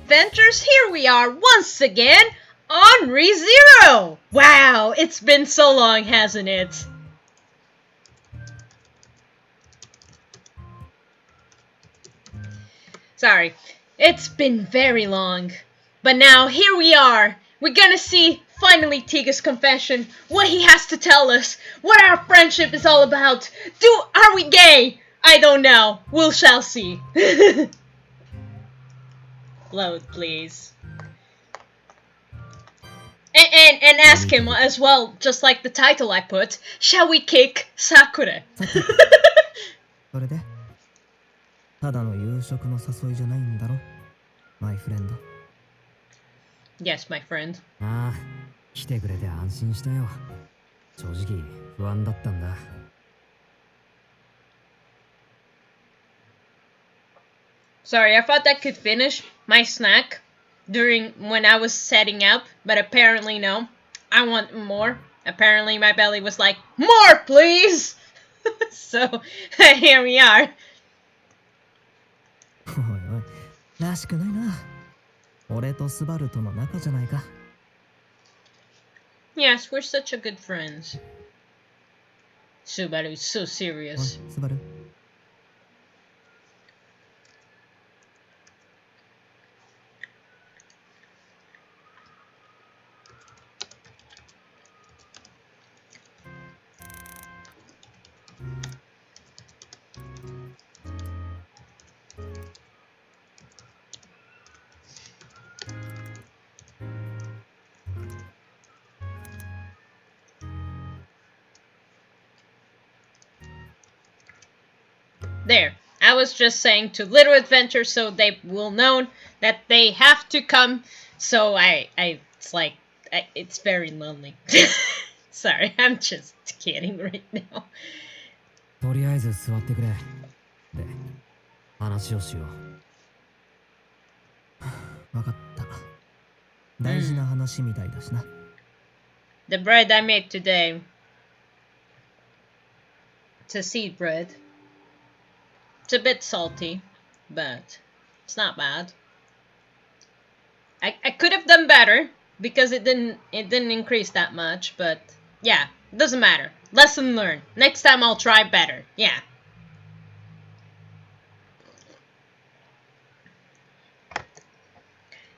adventures, here we are once again on ReZero! Wow, it's been so long, hasn't it? Sorry, it's been very long. But now, here we are. We're gonna see, finally, Tiga's confession. What he has to tell us. What our friendship is all about. Are we gay? I don't know. We shall see. Load, please. And ask him as well, just like the title I put. Shall we kick Sakura? それでただの夕食の誘いじゃないんだろ My friend Yes, my friend. ああ、来てくれて安心したよ正直不安だったんだ Sorry, I thought I could finish my snack when I was setting up, but apparently no. I want more. Apparently my belly was like, more please! So, here we are. おいおい、らしくないな俺とスバルとの仲じゃないか Yes, we're such a good friends. Subaru's so おい、 serious. スバル There. I was just saying to Little Adventure so they will know that they have to come. So it's like, it's very lonely. Sorry, I'm just kidding right now. とりあえず座ってくれで、話をしようわかった大事な話みたいだしな The bread I made today. It's a seed bread. It's a bit salty, but it's not bad. I could have done better because it didn't increase that much, but yeah, it doesn't matter. Lesson learned. Next time I'll try better. Yeah.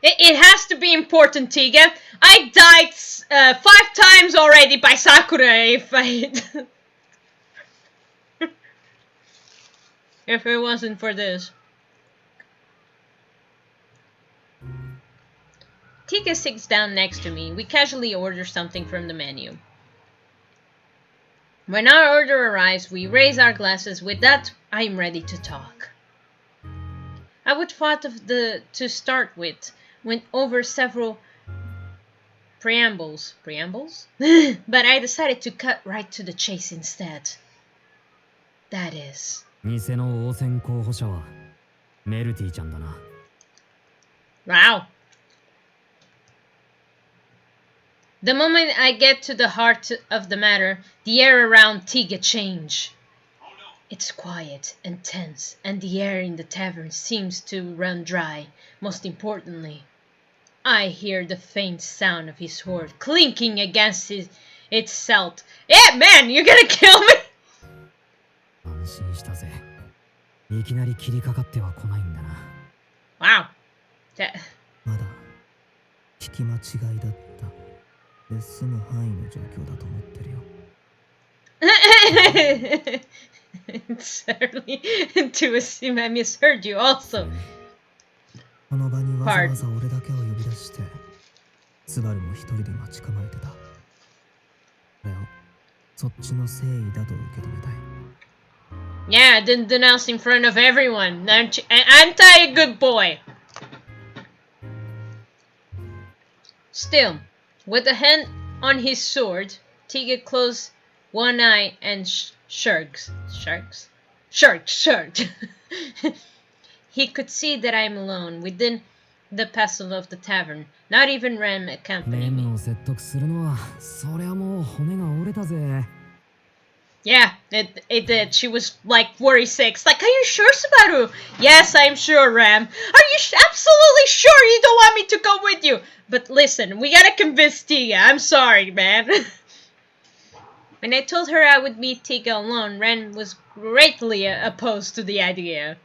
It has to be important, Tiga. I died 5 times already by Sakura if I... if it wasn't for this. Tiga sits down next to me. We casually order something from the menu. When our order arrives, we raise our glasses. With that, I am ready to talk. I would thought of to start with, went over several preambles, but I decided to cut right to the chase instead. That is. 偽の応戦候補者はメルティちゃんだな Wow. The moment I get to the heart of the matter, the air around Tiga change. It's quiet and tense, and the air in the tavern seems to run dry. Most importantly, I hear the faint sound of his sword clinking against itself. Yeah, man, you're gonna kill me? 安心したぜいきなり切りかかっては来ないんだな Wow. まだ聞き間違いだったで済む範囲の状況だと思ってるよ Certainly to assume I misheard you also. この場にわざわざ俺だけを呼び出してスバルも一人で待ち構えてた俺をそっちの誠意だと受け止めたい Yeah, didn't denounce in front of everyone. Aren't I a good boy? Still, with a hand on his sword, Tiga closed one eye and shrugged. He could see that I'm alone within the pestle of the tavern. Not even Rem accompanied me. レムを説得するのはそりゃもう骨が折れたぜ Yeah, it did. She was like 46. Like, are you sure, Subaru? Yes, I'm sure, Ram. Are you absolutely sure you don't want me to go with you? But listen, we gotta convince Tiga. I'm sorry, man. When I told her I would meet Tiga alone, Ren was greatly opposed to the idea.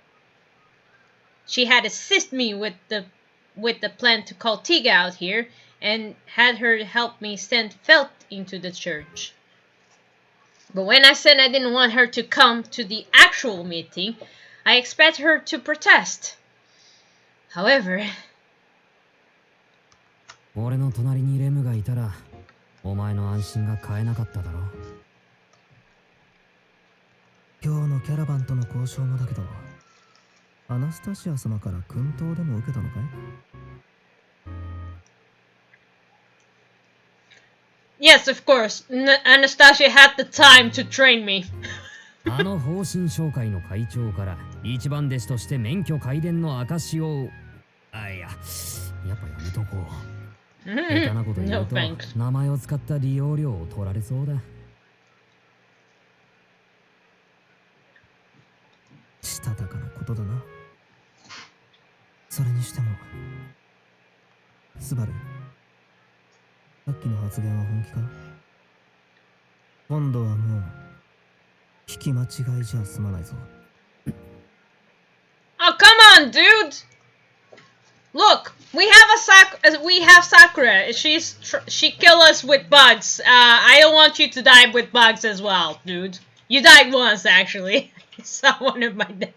She had assisted me with the plan to call Tiga out here, and had her help me send Felt into the church. But when I said I didn't want her to come to the actual meeting, I expected her to protest. However... 俺の隣にレムがいたら、お前の安心が買えなかっただろう。今日のキャラバンとの交渉もだけど、アナスタシア様から薫陶でも受けたのかい？ Yes, of course. Anastasia had the time to train me. あの方針紹介の会長から一番弟子として免許皆伝の証を、いや、やっぱやめとこう。下手なこと言うと、名前を使った利用料を取られそうだ。したたかなことだな。それにしても、スバル。さっきの発言は本気か？今度はもう聞き間違いじゃ済まないぞ。Oh, come on, dude! Look, we have Sakura. She kill us with bugs. I don't want you to die with bugs as well, dude. You died once, actually. I saw one of my deaths.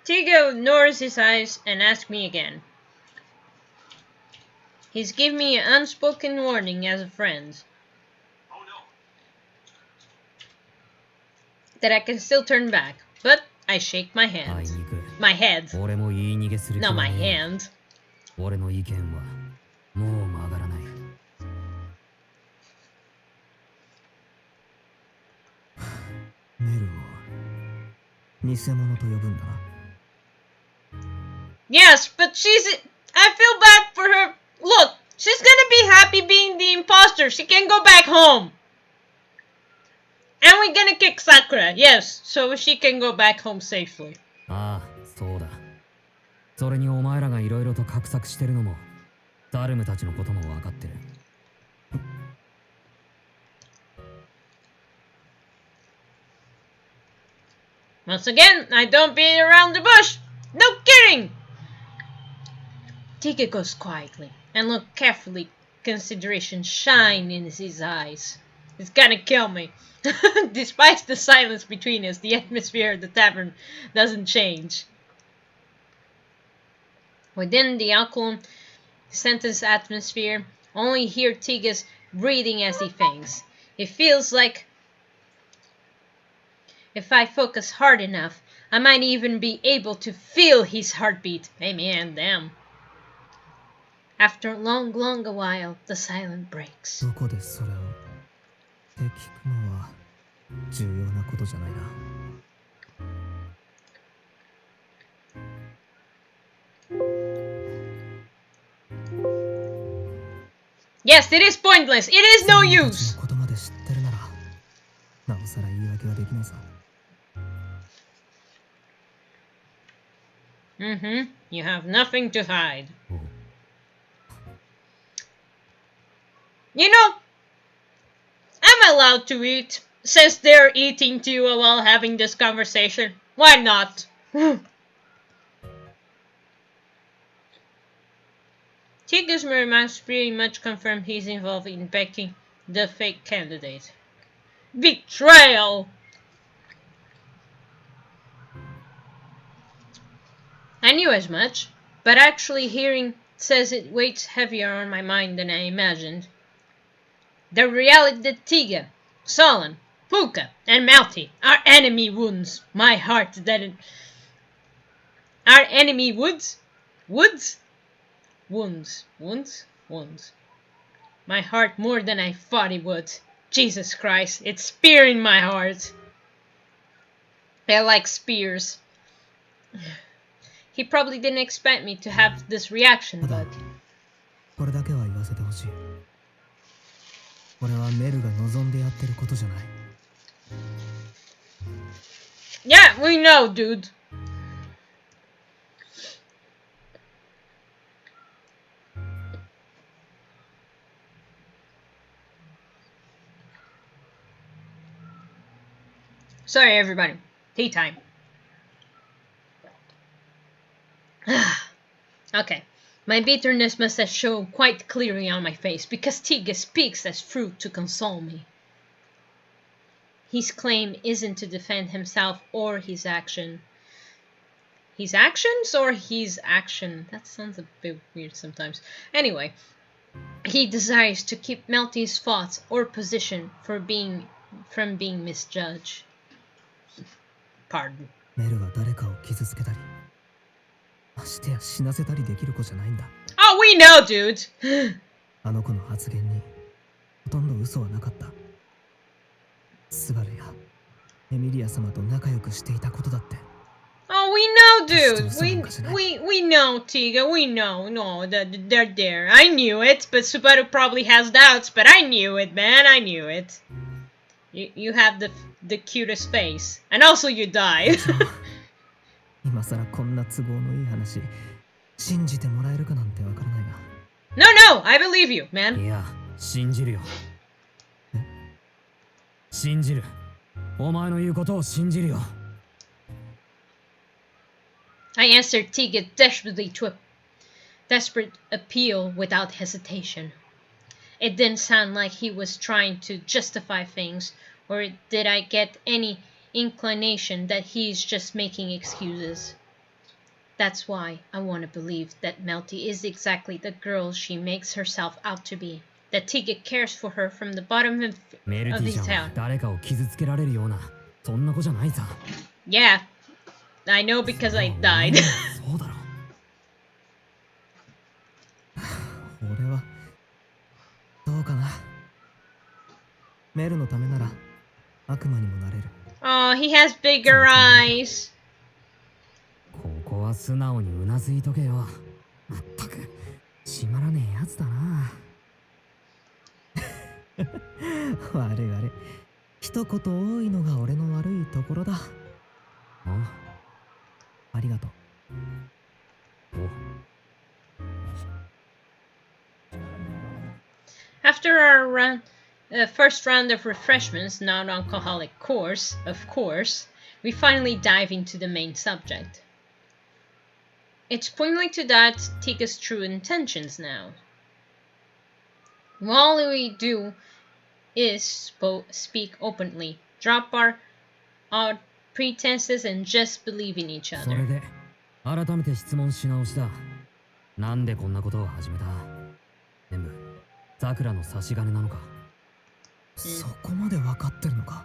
Tigo ignores his eyes and asks me again. He's giving me an unspoken warning as a friend. Oh, no. That I can still turn back, but I shake my hand. My head. Not my hand. 俺の意見はもう曲がらない。メルを偽物と呼ぶんだな。Yes, but I feel bad for her. Look, she's gonna be happy being the imposter. She can go back home. And we're gonna kick Sakura, yes, so she can go back home safely. ああ、そうだ。それにお前らがいろいろと画策してるのも、ダルムたちのことも分かってる。Once again, I don't beat around the bush. No kidding! Tiga goes quietly and look carefully. Consideration shine in his eyes. It's gonna kill me. Despite the silence between us, the atmosphere of the tavern doesn't change. Within the alcohol scented atmosphere, only hear Tiga's breathing as he thinks. It feels like if I focus hard enough, I might even be able to feel his heartbeat. Hey man, damn. After a long while, the silence breaks. どこでそれをって聞くのは重要なことじゃないな。Yes, it is pointless. It is no use. ことまで知ってるなら、なおさら言い訳はできないさ。You have nothing to hide. You know, I'm allowed to eat, since they're eating too while having this conversation. Why not? Tiga's remarks pretty much confirm he's involved in backing the fake candidate. Betrayal! I knew as much, but actually hearing says it weighs heavier on my mind than I imagined. The reality that Tiga, Solon, Puka, and Malti are enemy wounds. My heart didn't. Our enemy woods? Woods? Wounds. My heart more than I thought it would. Jesus Christ, it's spear in my heart. I like spears. He probably didn't expect me to have this reaction, but... これだけは言わせてほしい。これはメルが望んでやってることじゃない。Yeah, we know, dude. Sorry, everybody. Tea time. Okay. My bitterness must have shown quite clearly on my face, because Tigger speaks as fruit to console me. His claim isn't to defend himself or his action. His actions or his action? That sounds a bit weird sometimes. Anyway, he desires to keep Melty's thoughts or position from being misjudged. Pardon. メルは誰かを傷つけたり、ましてや死なせたりできる子じゃないんだ。Oh, we know, dude. あの子の発言にほとんど嘘はなかった。スバルやエミリア様と仲良くしていたことだって。Oh, we know, dude. We know, Tiga. We know. No, they're there. I knew it, but Subaru probably has doubts. But I knew it, man. I knew it. You have the cutest face, and also you died. 今さらこんな都合のいい話信じてもらえるかなんてわからないが。No, I believe you, man. いや、信じるよ。信じる。お前の言うことを信じるよ。I answered Tiga desperate appeal without hesitation. It didn't sound like he was trying to justify things, or did I get any inclination that he's just making excuses. That's why I want to believe that Melty is exactly the girl she makes herself out to be. That Tiga cares for her from the bottom of his heart. Yeah, I know because I died. そうだろ。俺はどうかな。メルのためなら悪魔にもなれる。Oh, he has bigger eyes. ここは素直にうなずいとけよ。まったく閉まらねえやつだな。悪い悪い。一言多いのが俺の悪いところだ。ありがとう。After our first round of refreshments, non-alcoholic course, of course, we finally dive into the main subject. It's pointing to that Tiga's true intentions now. All we do is speak openly, drop our pretenses and just believe in each other. それで改めて質問し直しだ。なんでこんなことを始めた？全部さくらの差し金なのか？そこまで分かってるのか？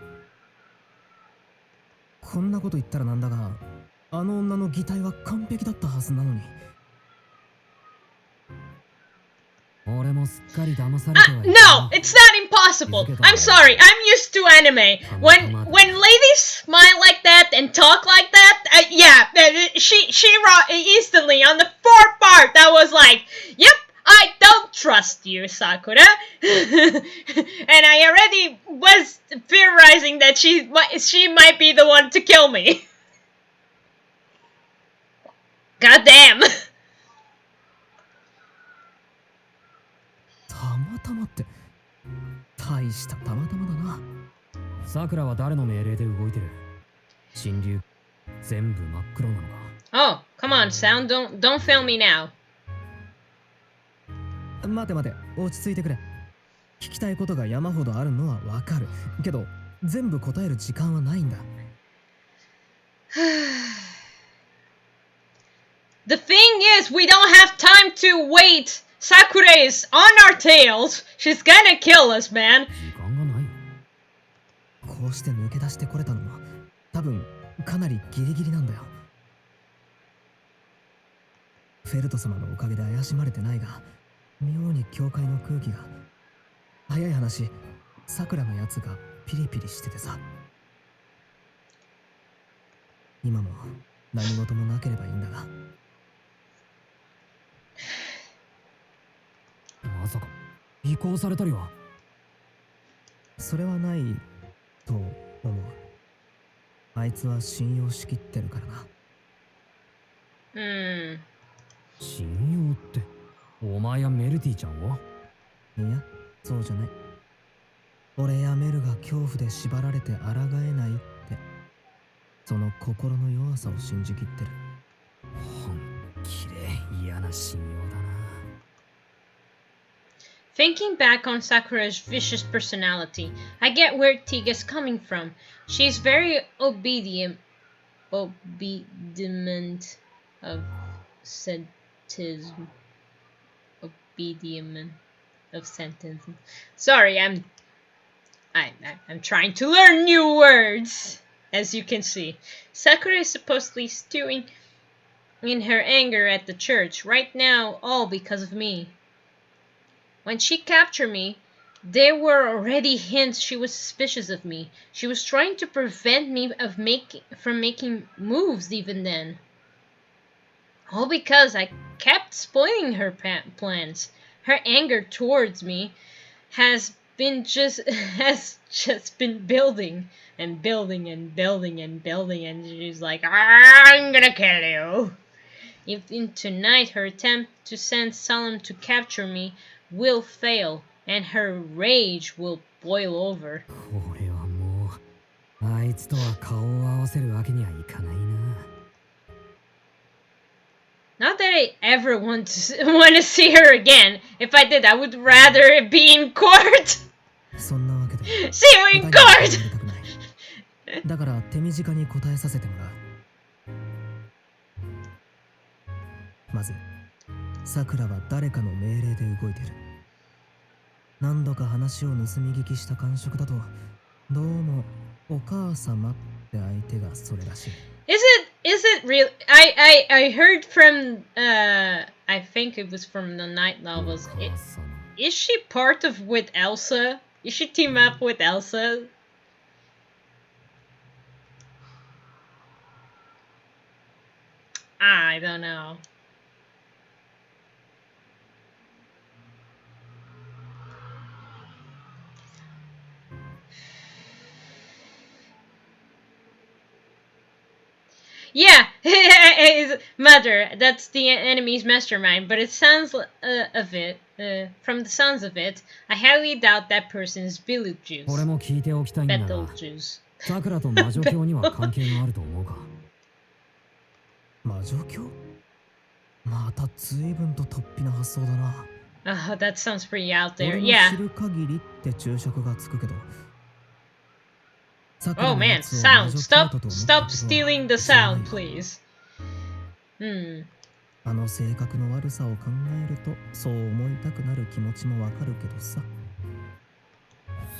こんなこと言ったらなんだが、あの女の擬態は完璧だったはずなのに。俺もすっかり騙されてはいる。No, it's not impossible. I'm sorry. I'm used to anime. When ladies smile like that and talk like that, yeah, she instantly on the fourth part that was like, yep, I don't trust you, Sakura. And I already was theorizing that she might be the one to kill me. God damn. たまたまって大したたまたまだな。さくらは誰の命令で動いてる？神竜全部真っ黒なのか？ Oh, come on, Sound. Don't fail me now. 待て待て、落ち着いてくれ。聞きたいことが山ほどあるのはわかるけど、全部答える時間はないんだ。The thing is, we don't have time to wait. Sakura is on our tails. She's gonna kill us, man. 時間がない。こうして抜け出してこれたのも多分かなりギリギリなんだよ。フェルト様のおかげで怪しまれてないが、妙に教会の空気が。早い話、さくらのやつがピリピリしててさ。今も何事もなければいいんだが。まさか尾行されたりは？それはないと思う。あいつは信用しきってるからな。信用って、お前やメルティちゃんを？いや、そうじゃない。俺やメルが恐怖で縛られて抗えないって、その心の弱さを信じきってる。本気で嫌な信用だな。Thinking back on Sakura's vicious personality, I get where Tiga's coming from. She's very obedient of sentism. Obedient of sentence. Sorry, I'm trying to learn new words. As you can see, Sakura is supposedly stewing in her anger at the church right now, all because of me. When she captured me, there were already hints she was suspicious of me. She was trying to prevent me from making moves even then. All because I kept spoiling her plans. Her anger towards me has just been building and building and building and building, and she's like, I'm gonna kill you. Even tonight, her attempt to send Salam to capture me will fail, and her rage will boil over. 俺はもうあいつとは顔を合わせるわけにはいかないな。Not that I ever want to see her again. If I did, I would rather be in court. そんなわけで See you in court. だから手短に答えさせてもらう。まず、さくらは誰かの命令で動いてる。何度か話を盗み聞きした感触だと、どうもお母様って相手がそれらしい。Is it real? I heard from I think it was from the night novels. Is she part of with Elsa? Is she team up with Elsa? I don't know. Yeah, Mother, that's the enemy's mastermind, but it sounds from the sounds of it, I highly doubt that person is Beetlejuice. 俺も聞いておきたいんだが、さくらと魔女教には関係があると思うか？魔女教？また随分と突飛な発想だな。Oh, that sounds pretty out there. Yeah. 知る限りって注釈がつくけど。Oh man, sound. Stop stealing the sound, please. あの性格の悪さを考えるとそう思いたくなる気持ちもわかるけどさ。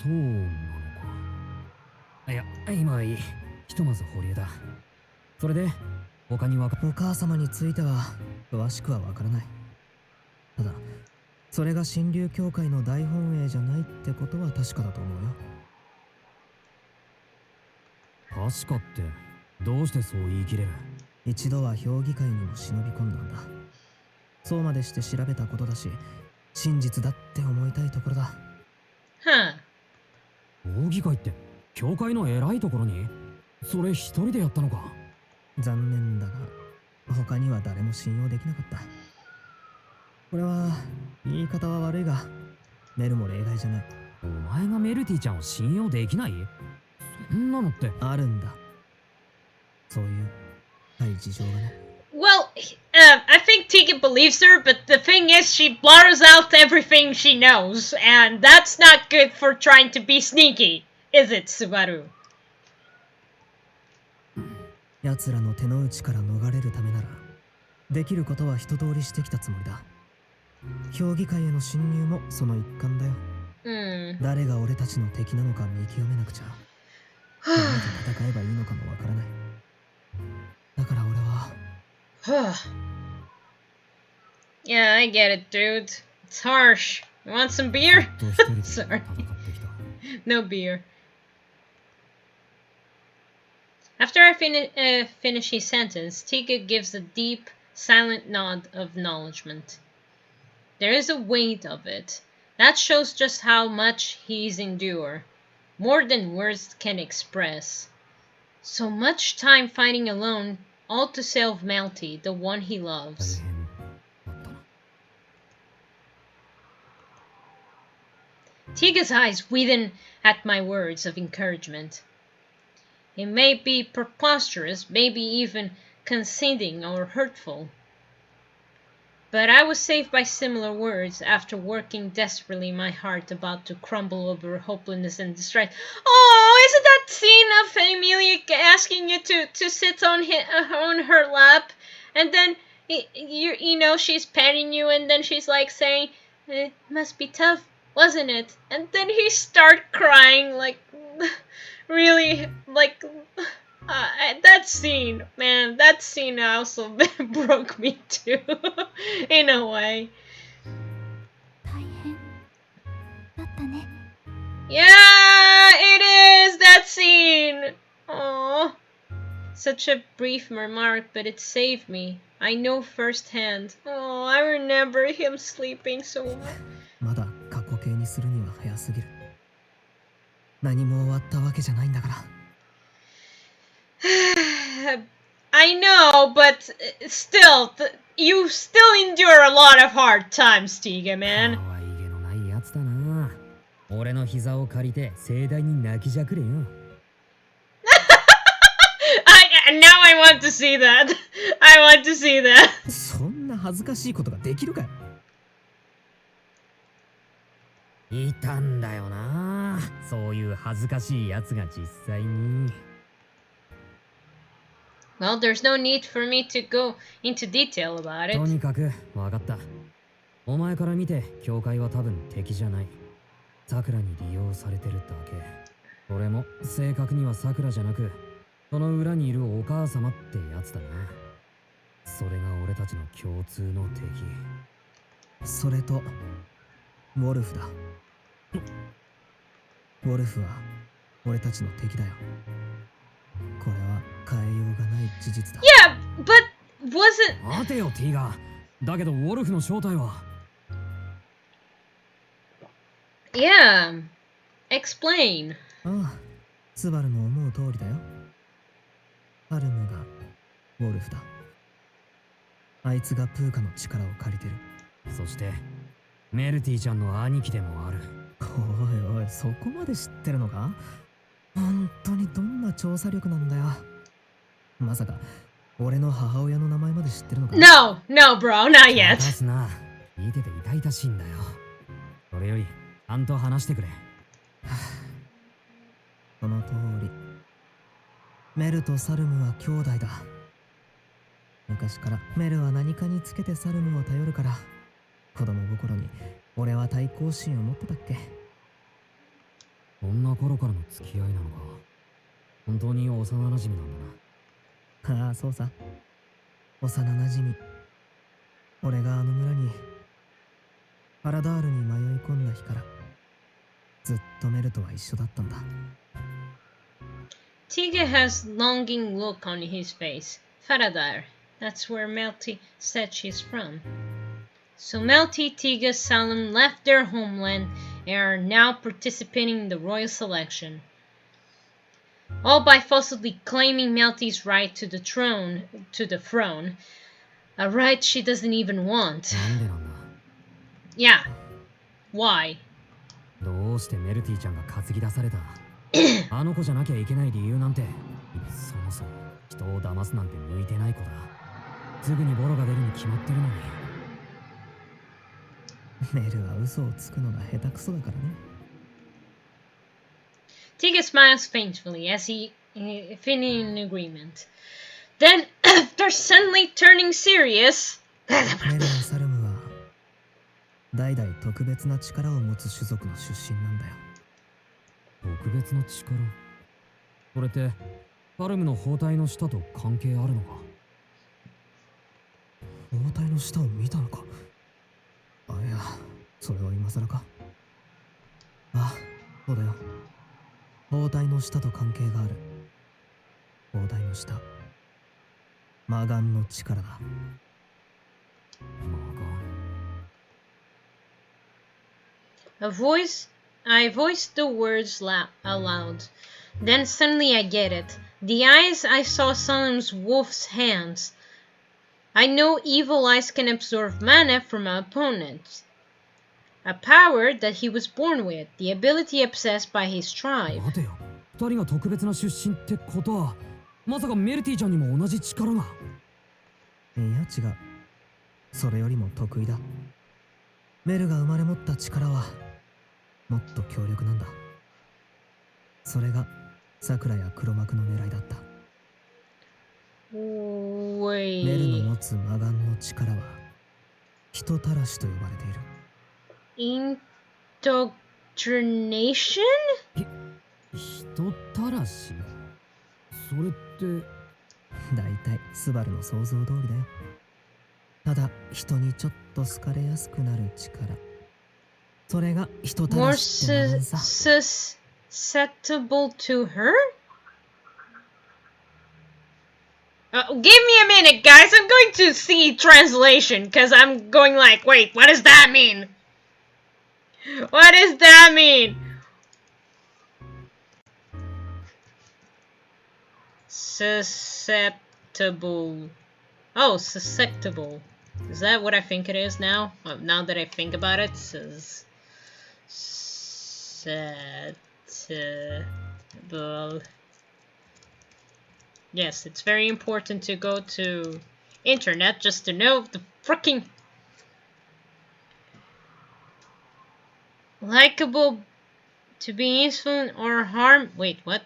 そうなのか。いや、今はいい。ひとまず保留だ。それで他にお母様については詳しくはわからない。ただそれが神竜協会の大本営じゃないってことは確かだと思うよ。確かってどうしてそう言い切れる？一度は評議会にも忍び込んだんだ。そうまでして調べたことだし、真実だって思いたいところだ。評議会って教会の偉いところに？それ一人でやったのか？残念だが他には誰も信用できなかった。これは言い方は悪いがメルも例外じゃない。お前がメルティちゃんを信用できない？そんなのってあるんだ。そういう深い事情がね。Well, I think Tika believes her, but the thing is she blurs out everything she knows, and that's not good for trying to be sneaky, is it, Subaru? 奴らの手の内から逃れるためならできることは一通りしてきたつもりだ。評議会への侵入もその一環だよ。誰が俺たちの敵なのか見極めなくちゃ。何と戦えばいいのかもわからない。だから俺はYeah, I get it, dude. It's harsh. You want some beer? Sorry. No beer. After I finish his sentence, Tika gives a deep, silent nod of acknowledgement. There is a weight of it. That shows just how much he's endured. more than words can express. So much time fighting alone, all to save Melty, the one he loves. Tiga's eyes widen at my words of encouragement. It may be preposterous, maybe even conceited or hurtful. But I was saved by similar words after working desperately, my heart about to crumble over hopelessness and distress. Oh, isn't that scene of Emilia asking you to sit on her lap, and then you know she's petting you, and then she's like saying, "It must be tough, wasn't it?" And then he start crying like really like. That scene, man, that scene also broke me too, in a way. Yeah, it is that scene. Oh, such a brief remark, but it saved me. I know firsthand. Oh, I remember him sleeping so much. まだ過去形にするには早すぎる。何も終わったわけじゃないんだから。I know, but still, you still endure a lot of hard times, Tiga, man. 可愛げのないやつだな。俺の膝を借りて盛大に泣きじゃくれよ。Now I want to see that. I want to see that. そんな恥ずかしいことができるかよ。いたんだよな。そういう恥ずかしいやつが実際に。Well, there's no need for me to go into detail about it. とにかく分かった。お前から見て教会は多分敵じゃない。サクラに利用されてるだけ。俺も正確にはサクラじゃなく、その裏にいるお母様ってやつだな。それが俺たちの共通の敵。それとウォルフだ。ウォルフは俺たちの敵だよ。これは変えようがない事実だ。Yeah, but wasn't... 待てよ、ティガー。だけどウォルフの正体は。Yeah, explain. ああ、スバルの思う通りだよ。アルムがウォルフだ。あいつがプーカの力を借りてる。そしてメルティちゃんの兄貴でもある。おいおい、そこまで知ってるのか？本当にどんな調査力なんだよ。まさか俺の母親の名前まで知ってるのか？ No, no, bro, not yet. 出すな。見てて痛々しいんだよ。それよりちゃんと話してくれ。その通り。メルとサルムは兄弟だ。昔からメルは何かにつけてサルムを頼るから、子供心に俺は対抗心を持ってたっけ。そんな頃からの付き合いなのか。本当に幼馴染なんだな。ああ、そうさ。幼馴染。俺があの村にパラダールに迷い込んだ日からずっとメルとは一緒だったんだ。Tiga has longing look on his face. Faradar, that's where Melty said she's from. So Melty, Tiga, Salem left their homeland and are now participating in the royal selection. All by falsely claiming Melty's right to the throne, a right she doesn't even want. なんでなんだ。Yeah. Why? どうしてメルティちゃんが担ぎ出された？あの子じゃなきゃいけない理由なんて、そもそも人を騙すなんて向いてない子だ。すぐにボロが出るに決まってるのに。メルは嘘をつくのが下手くそだからね。Tiga smiles faintly as he finishes in agreement. Then, after suddenly turning serious, メルのサルムは代々特別な力を持つ種族の出身なんだよ。特別な力？それってファルムの包帯の下と関係あるのか？包帯の下を見たのか？あ、いや、それは今更か。あ、そうだよ。包帯の下と関係がある。包帯の下、魔眼の力だ。魔眼。 a voice I voiced the words aloud. Then suddenly I get it. The eyes I saw Salem's wolf's hands. I know evil eyes can absorb mana from an opponent. A power that he was born with, the ability obsessed by his tribe. 待てよ。二人が特別な出身ってことは、まさかメルティちゃんにも同じ力が。いや違う。それよりも得意だ。メルが生まれ持った力はもっと強力なんだ。それが桜や黒幕の狙いだった。メルの持つ魔眼の力は人たらしと呼ばれている。Indoctrination? 人たらし？それって。だいたいスバルの想像通りだよ。ただ人にちょっと好かれやすくなる力。それが人たらしってなんさ。More susceptible to her? Give me a minute, guys. I'm going to see translation because I'm going like, wait, what does that mean? What does that mean? Susceptible. Oh, susceptible. Is that what I think it is now? Now that I think about it, susceptible. Yes, it's very important to go to internet just to know the freaking likable to be influenced or harm. Wait, what?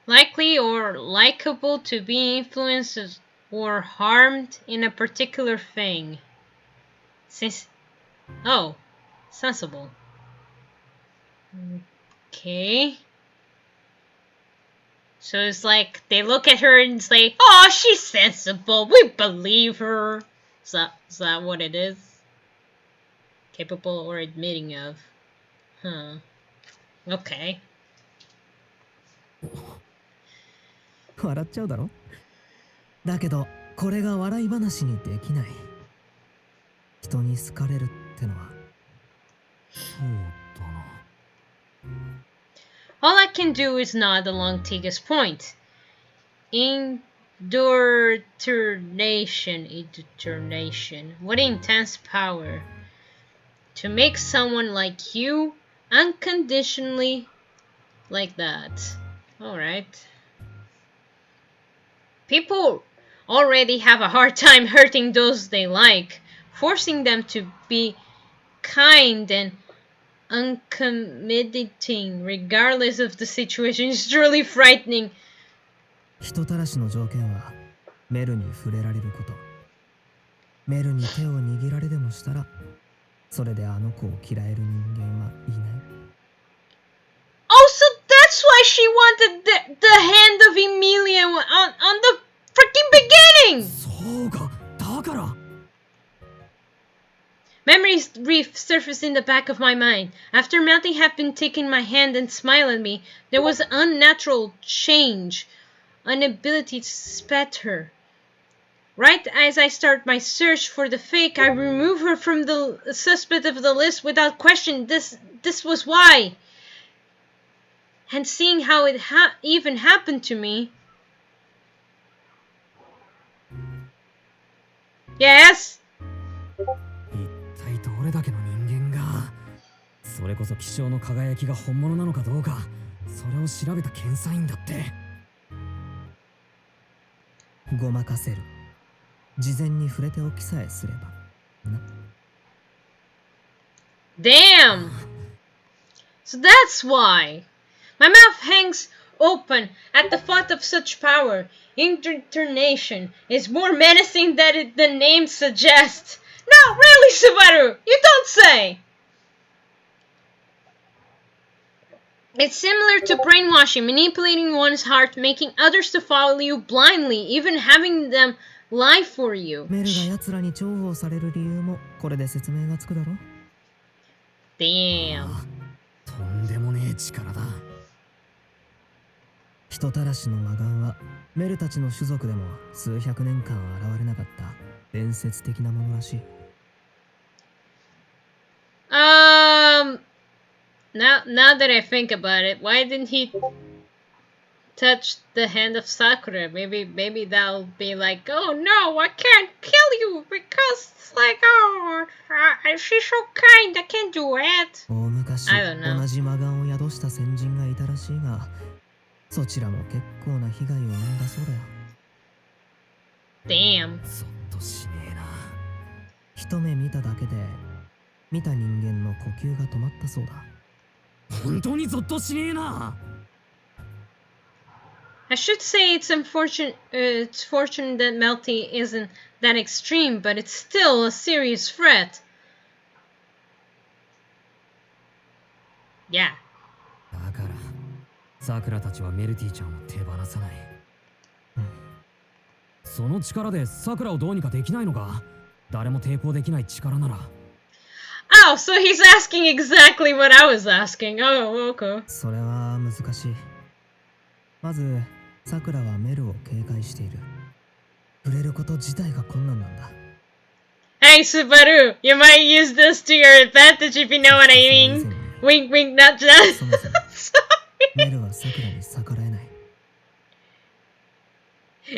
Likely or likable to be influenced or harmed in a particular thing. Oh, sensible. Okay. So it's like they look at her and say, "Oh, she's sensible. We believe her." Is that what it is? Capable or admitting of? Huh. Okay. 笑っちゃうだろ。だけどこれが笑い話にできない。人に好かれるってのは。そうだな。All I can do is nod along Tiga's point. Indoctrination. What intense power. To make someone like you unconditionally like that. Alright. People already have a hard time hurting those they like. Forcing them to be kind and uncommitting regardless of the situation is truly frightening. 人たらしの条件はメルに触れられること。メルに手を握られでもしたら、それであの子を嫌える人間はいない。Oh, so that's why she wanted the hand of Emilia on the freaking beginning! そうか、だから。Memories resurfaced in the back of my mind. After Melty had been taking my hand and smiled at me, there was an unnatural change, an ability to suspect her. Right as I start my search for the fake, I remove her from the suspect of the list without question. This was why. And seeing how it even happened to me. Yes? 一体どれだけの人間が、それこそ気象の輝きが本物なのかどうか、それを調べた検査員だって。ごまかせる。事前に触れておきさえすればな。Damn! So that's why. My mouth hangs open at the thought of such power. Indoctrination is more menacing than the name suggests. No, really, Subaru! You don't say! It's similar to brainwashing, manipulating one's heart, making others to follow you blindly, even having them lie for you. メルが奴らに重宝される理由もこれで説明がつくだろ。Damn. とんでもねえ力だ。人たらしの魔眼はメルたちの種族でも数百年間現れなかった。伝説的なものらしい。Now that I think about it, why didn't he touch the hand of Sakura? Maybe that'll be like, oh no, I can't kill you because it's like, oh, she's so kind, I can't do it. 大昔 I don't know. 同じ魔眼を宿した先人がいたらしいが、そちらも結構な被害を生んだそうだよ。Damn. ゾッとしねえな。一目見ただけで見た人間の呼吸が止まったそうだ。本当にゾッとしねえな。I should say it's unfortunate. It's fortunate that melting isn't that extreme, but it's still a serious threat. Yeah. だからさくらたちはメルティちゃんを手放さない。その力でさくらをどうにかできないのか。誰も抵抗できない力なら。Oh, so he's asking exactly what I was asking. Oh, okay. それは難しい。まずさくらはメルを警戒している。触れること自体が困難なんだ。Hey, Subaru, you might use this to your advantage if you know what I mean. Wink, wink, not just. そもそもメルはさくらに逆らえない。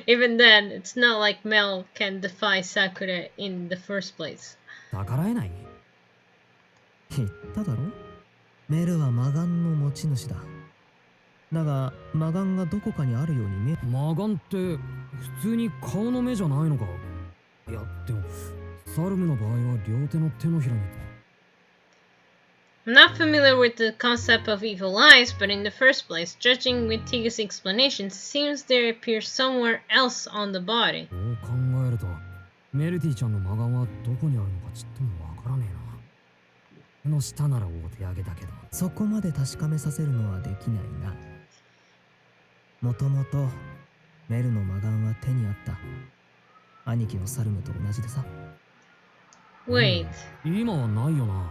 Even then, it's not like Mel can defy Sakura in the first place. 逆らえない？言っただろ？メルは魔眼の持ち主だ。だが魔眼がどこかにあるように見える。魔眼って普通に顔の目じゃないのか？いやでもサルムの場合は両手の手のひらに。I'm not familiar with the concept of evil eyes, but in the first place, judging with Tiga's explanations, it seems they appear somewhere else on the body. そう考えるとメルティちゃんの魔眼はどこにあるのかちっともわからねえな。の下ならお手上げだけど。そこまで確かめさせるのはできないな。もともとメルの魔眼は手にあった。兄貴のサルムと同じでさ。Wait. 今はないよな。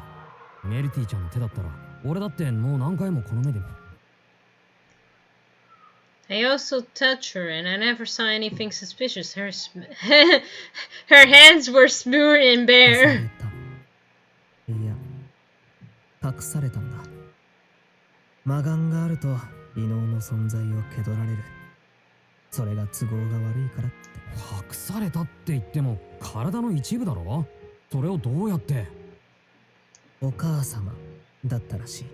メルティちゃんの手だったら俺だってもう何回もこの目で。I also touched her and I never saw anything suspicious. Her hands were smooth and bare. いや、隠されたんだ。魔眼があると異能の存在を気取られる。それが都合が悪いからって。隠されたって言っても体の一部だろ。それをどうやって。お母様だったらしい。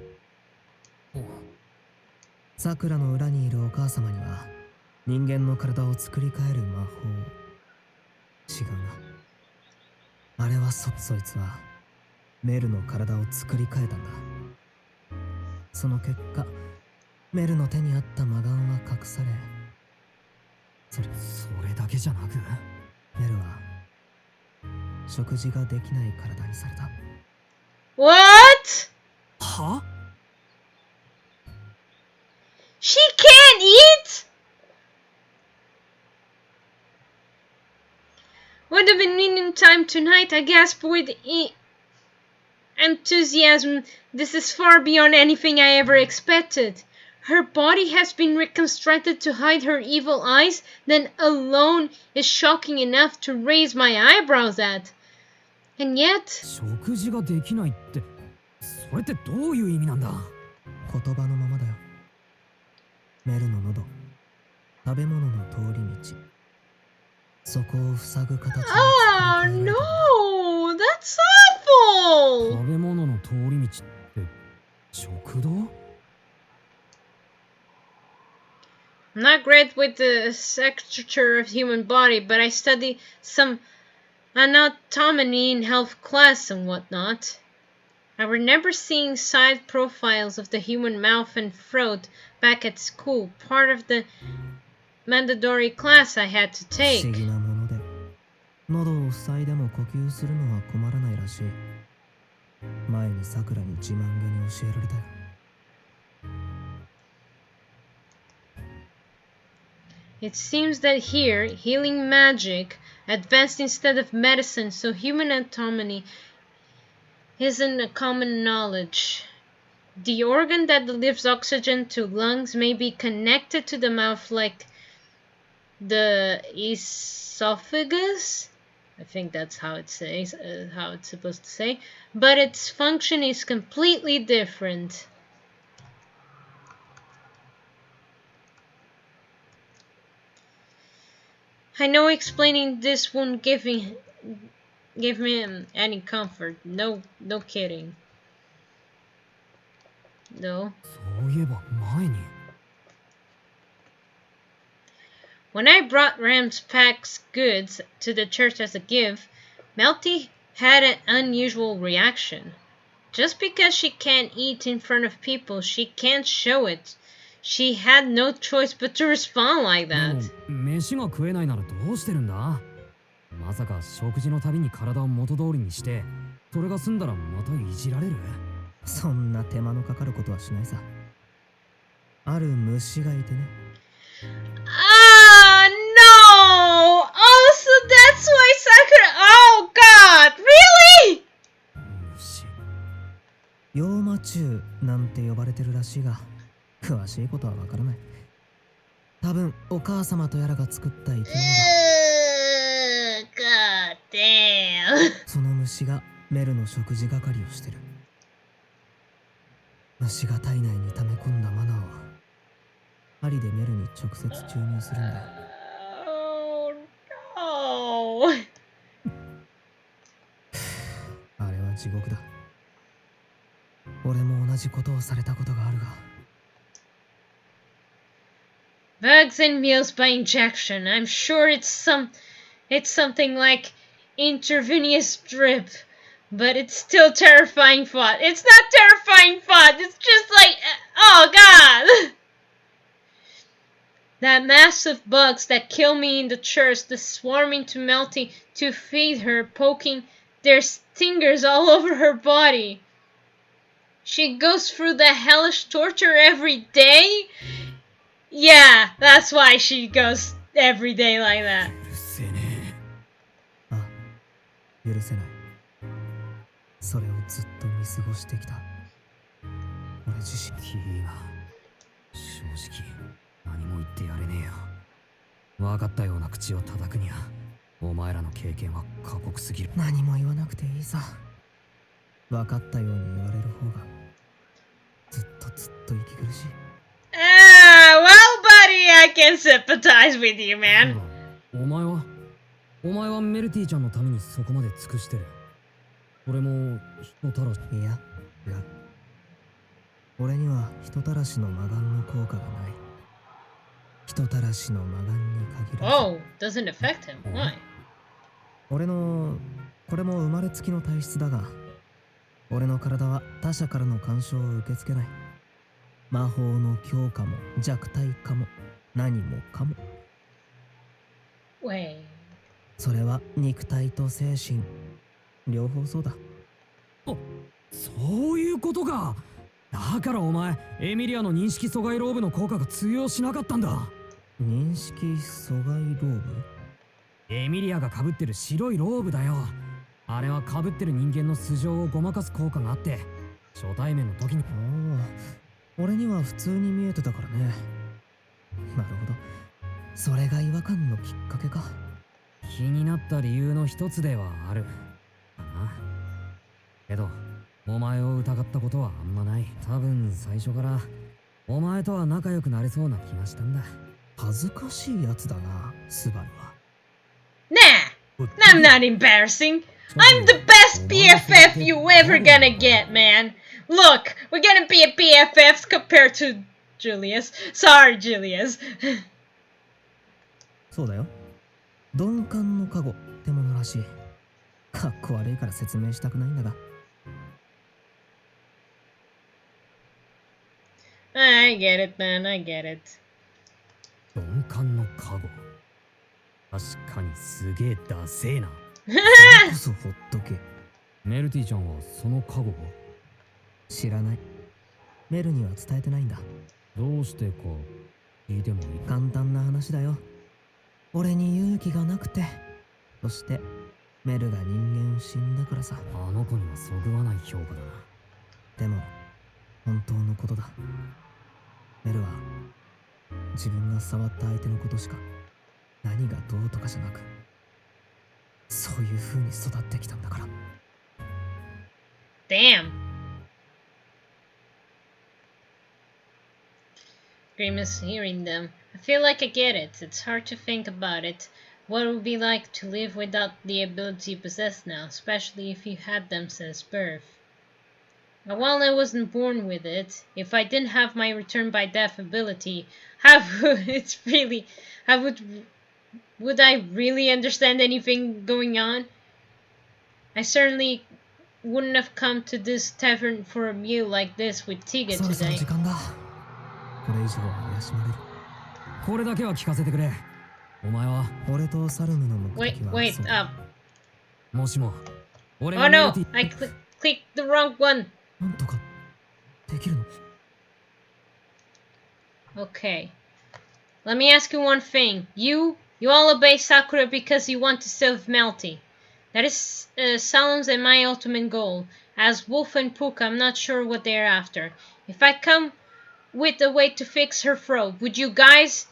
さくらの裏にいるお母様には人間の体を作り変える魔法。違うな。あれはそいつはメルの体を作り変えたんだ。その結果メルの手にあった魔眼は隠され、それだけじゃなくメルは食事ができない体にされた。What? は？ She can't eat? Would have been eating time tonight, I gasped with enthusiasm. This is far beyond anything I ever expected. Her body has been reconstructed to hide her evil eyes, then alone is shocking enough to raise my eyebrows at. And yet... 食事ができないって、それってどういう意味なんだ？言葉のままだよ。メルの喉、食べ物の通り道、そこを塞ぐ形に。Oh no! That's awful! 食べ物の通り道って食堂？ I'm not great with the structure of human body, but I study some anatomy in health class and whatnot. I remember seeing side profiles of the human mouth and throat back at school, part of the mandatory class I had to take. 不思議なもので、喉を塞いでも呼吸するのは困らないらしい。前にさくらに自慢げに教えられたよ。It seems that here, healing magic advanced instead of medicine, so human anatomy isn't a common knowledge. The organ that delivers oxygen to lungs may be connected to the mouth like the esophagus. I think that's how it says, how it's supposed to say. But its function is completely different. I know explaining this won't give me any comfort. No kidding. No. When I brought Ram's packed goods to the church as a gift, Melty had an unusual reaction. Just because she can't eat in front of people, she can't show it. She had no choice but to respond like that. 飯が食えないならどうしてるんだ？まさか食事のたびに体を元通りにして、それが済んだらまたいじられる？そんな手間のかかることはしないさ。ある虫がいてね。Ah, no! Oh, so that's why Sakura... Oh, God! Really? 虫。妖魔虫なんて呼ばれてるらしいが、詳しいことはわからない。多分お母様とやらが作った生き物だ。God damn. その虫がメルの食事係をしてる。虫が体内に溜め込んだマナーを針でメルに直接注入するんだよ。Oh, no. あれは地獄だ。俺も同じことをされたことがあるが。Bugs and meals by injection. I'm sure it's something like intravenous drip, but it's still terrifying thought. It's not terrifying thought. It's just like, oh God. That mass of bugs that kill me in the church, the swarming to Melty to feed her, poking their stingers all over her body. She goes through the hellish torture every day? Yeah, that's why she goes every day like that. あ、許せない。それをずっと見過ごしてきた。俺自身。いいな。正直、何も言ってやれねえよ。分かったような口を叩くには、お前らの経験は過酷すぎる。何も言わなくていいさ。分かったように言われる方が、ずっと息苦しい。Ah, well, buddy, I can sympathize with you, man. お前はメルティちゃんのためにそこまで尽くしてる。俺も人たらし。いや、違う。俺には人たらしの魔眼の効果がない。人たらしの魔眼に限らず。Oh, doesn't affect him. Why? 俺のこれも生まれつきの体質だが、俺の体は他者からの干渉を受け付けない。魔法の強化も弱体化も何もかも。Wait. それは肉体と精神両方そうだ。そういうことか。だからお前エミリアの認識阻害ローブの効果が通用しなかったんだ。認識阻害ローブ？エミリアが被ってる白いローブだよ。あれは被ってる人間の素性をごまかす効果があって、初対面の時に。ああ、俺には普通に見えてたからね。なるほど。それが違和感のきっかけか。気になった理由の一つではあるかな。けどお前を疑ったことはあんまない。多分最初からお前とは仲良くなれそうな気がしたんだ。恥ずかしいやつだな、スバルは。Nah, I'm not embarrassing. I'm the best BFF you ever gonna get, man. Look, we're gonna be a BFFs compared to Julius. Sorry, Julius. そうだよ。鈍感の加護ってものらしい。かっこ悪いから説明したくないんだが。I get it, man. I get it. 鈍感の加護。確かにすげえダセえな。こそほっとけ。メルティちゃんはその加護を知らない。メルには伝えてないんだ。どうしてか聞いてもいい？簡単な話だよ。俺に勇気がなくて、そしてメルが人間を死んだからさ。あの子にはそぐわない評価だな。でも本当のことだ。メルは自分が触った相手のことしか、何がどうとかじゃなく、そうういう風に育ってきたんだから。Damn. Grimace hearing them. I feel like I get it. It's hard to think about it. What it would be like to live without the ability you possess now, especially if you had them since birth. But while I wasn't born with it, if I didn't have my return by death ability, would I really understand anything going on? I certainly wouldn't have come to this tavern for a meal like this with Tiga today. これ以上は休まれる。これだけは聞かせてくれ。お前は俺とサルムの目的は Wait up. もしも俺 Oh が no! I clicked the wrong one. なんとかできるの？ Okay. Let me ask you one thing. You all obey Sakura because you want to save Melty. That is Salom's and my ultimate goal. As Wolf and Puka, I'm not sure what they're after. If I come with a way to fix her throat, would you guys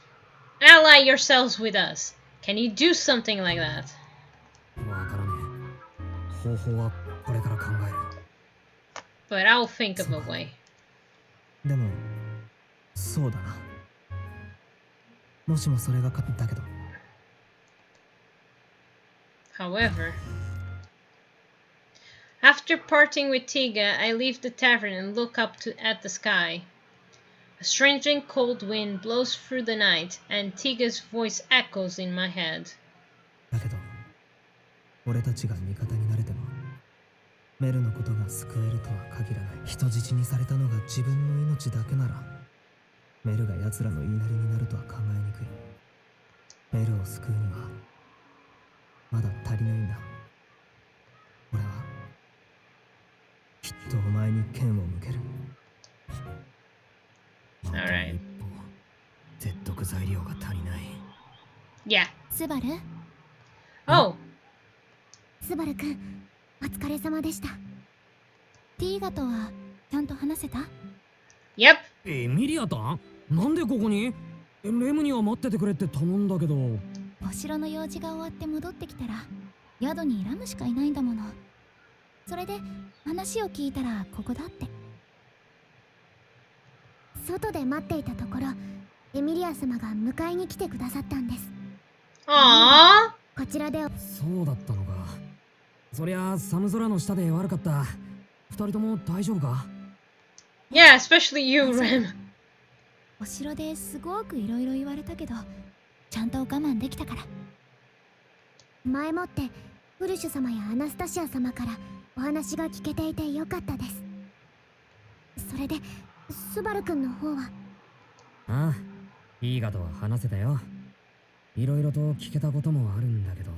ally yourselves with us? Can you do something like that? わからねえ。方法はこれから考える。But I'll think of a way. でもそうだな。もしもそれが勝ったけど。However, after parting with Tiga, I leave the tavern and look up at the sky. A strange and cold wind blows through the night, and Tiga's voice echoes in my head. だけど、俺たちが味方になれても、メルのことが救えるとは限らない。人質にされたのが自分の命だけなら、メルが奴らの言いなりになるとは考えにくい。メルを救うには、まだ足りないんだ。俺は、きっとお前に剣を向ける。Alright. 説得材料が足りない。Yeah. スバル Oh. スバルくん、お疲れ様でした。ティーガとはちゃんと話せた？ Yep. エミリアタン？なんでここに？レムには待っててくれって頼んだけど。お城の用事が終わって戻ってきたら宿にラムしかいないんだもの。それで話を聞いたらここだって。外で待っていたところ、エミリア様が迎えに来てくださったんです。Aww. こちらで。そうだったのか。そりゃ寒空の下で悪かった。二人とも大丈夫か？ Yeah, especially you, Rem. お城ですごくいろいろ言われたけど、ちゃんと我慢できたから。前もってウルシュ様やアナスタシア様からお話が聞けていてよかったです。それでスバル君の方は？ああ、いいがとは話せたよ。いろいろと聞けたこともあるんだけど。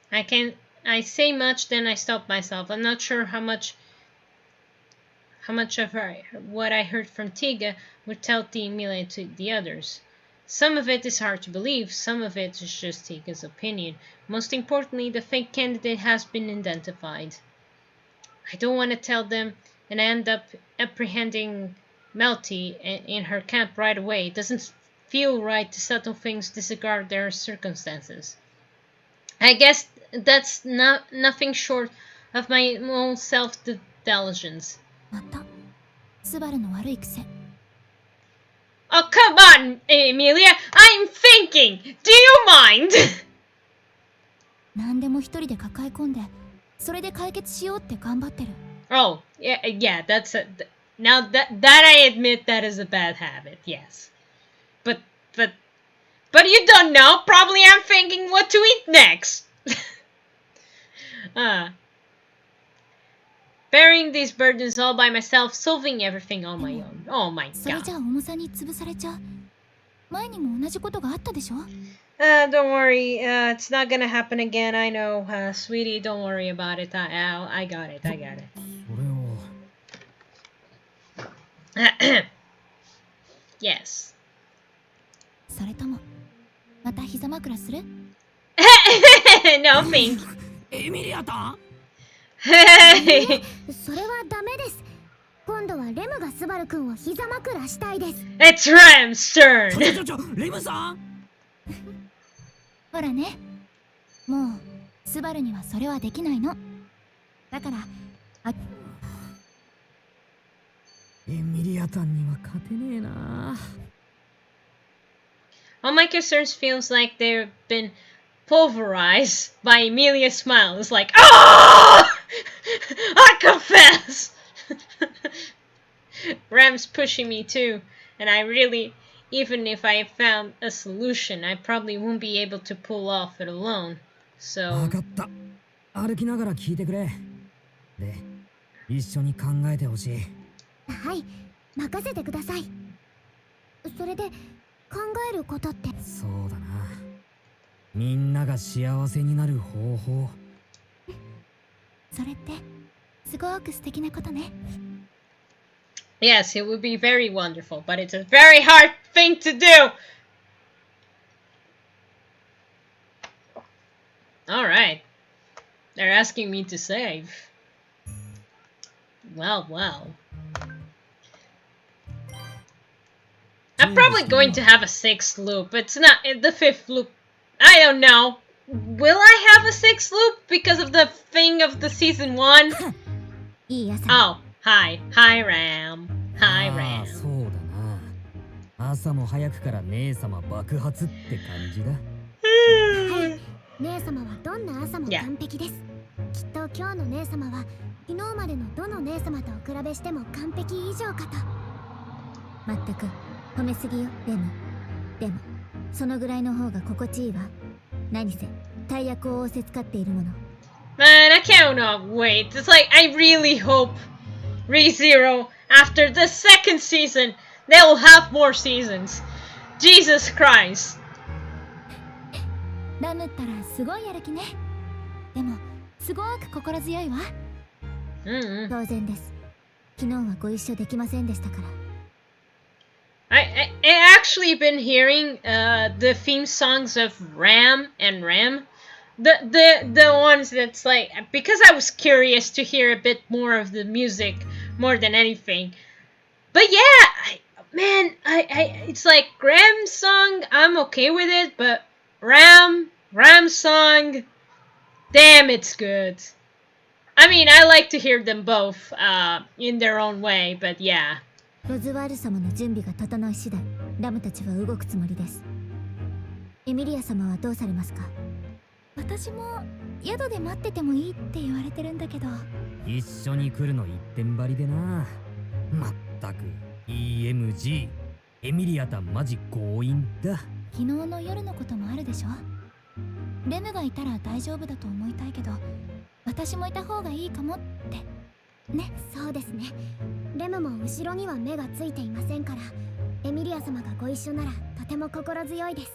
I say much, then I stop myself. I'm not sure how much of what I heard from Tiga would tell Emilia to the others. Some of it is hard to believe, some of it is just Tiga's opinion. Most importantly, the fake candidate has been identified. I don't want to tell them, and I end up apprehending Melty in her camp right away. It doesn't feel right to settle things, disregard their circumstances. I guess that's nothing short of my own self-indulgence. またスバルの悪い癖。 Oh, come on, Emilia! I'm thinking! Do you mind? 何でも一人で抱え込んで、それで解決しようって頑張ってる。Oh, yeah, that's now that I admit that is a bad habit, yes. But you don't know. Probably I'm thinking what to eat next. Bearing these burdens all by myself, solving everything on my own. Oh my それじゃ god. あ重さに潰されちゃう。前にも同じことがあったでしょ？ Don't worry. It's not gonna happen again. I know, sweetie. Don't worry about it. I got it. それを。Yes. それともまた膝枕する？ No, thanks. エミリアタン？それはダメです。今度はレムがスバル君を膝枕したいです。 It's Ram's turn. レムさん？ほらね、もうスバルにはそれはできないの。だからエミリアタンには勝てねえな。All my concerns feels like they've been pulverized by Emilia's smile. It's like, oh! I confess! Ram's pushing me too, and I really, even if I found a solution, I probably won't be able to pull off it alone. So... わかった。歩きながら聞いてくれ。で、一緒に考えてほしい。はい、任せてください。それで考えることって。そうだな。みんなが幸せになる方法。それってすごく素敵なことね。Yes, it would be very wonderful, but it's a very hard thing to do. Alright. They're asking me to save. Well, well. I'm probably going to have a 6th loop. It's not the 5th loop. I don't know. Will I have a 6th loop because of the thing of the season 1? Oh, hi. Hi, Ram. Hi, Ram. そうだな。朝も早くから姉様爆発って感じだ。はい、姉様はどんな朝も完璧です。きっと今日の姉様は昨日までのどの姉様と比べしても完璧以上かと。まったく褒めすぎよ、レム。でもそのぐらいの方が心地いいわ。何せ大役を仰せつかっているもの。Man, I cannot wait. It's like I really hope ReZero after the 2nd season they will have more seasons. Jesus Christ. ラムったらすごいやる気ね。でもすごく心強いわ。当然です。昨日はご一緒できませんでしたから。I actually been hearing the theme songs of Ram and Ram, the ones that's like, because I was curious to hear a bit more of the music more than anything. But yeah, man, it's like Ram's song, I'm okay with it, but Ram's song, damn, it's good. I mean, I like to hear them both in their own way, but yeah. ロズワール様の準備が整い次第、ラムたちは動くつもりです。エミリア様はどうされますか？私も宿で待っててもいいって言われてるんだけど。一緒に来るの一点張りでな。まったく EMG エミリアタンマジ強引だ。昨日の夜のこともあるでしょ。レムがいたら大丈夫だと思いたいけど、私もいた方がいいかもってね。そうですね。レムも後ろには目がついていませんから、エミリア様がご一緒ならとても心強いです。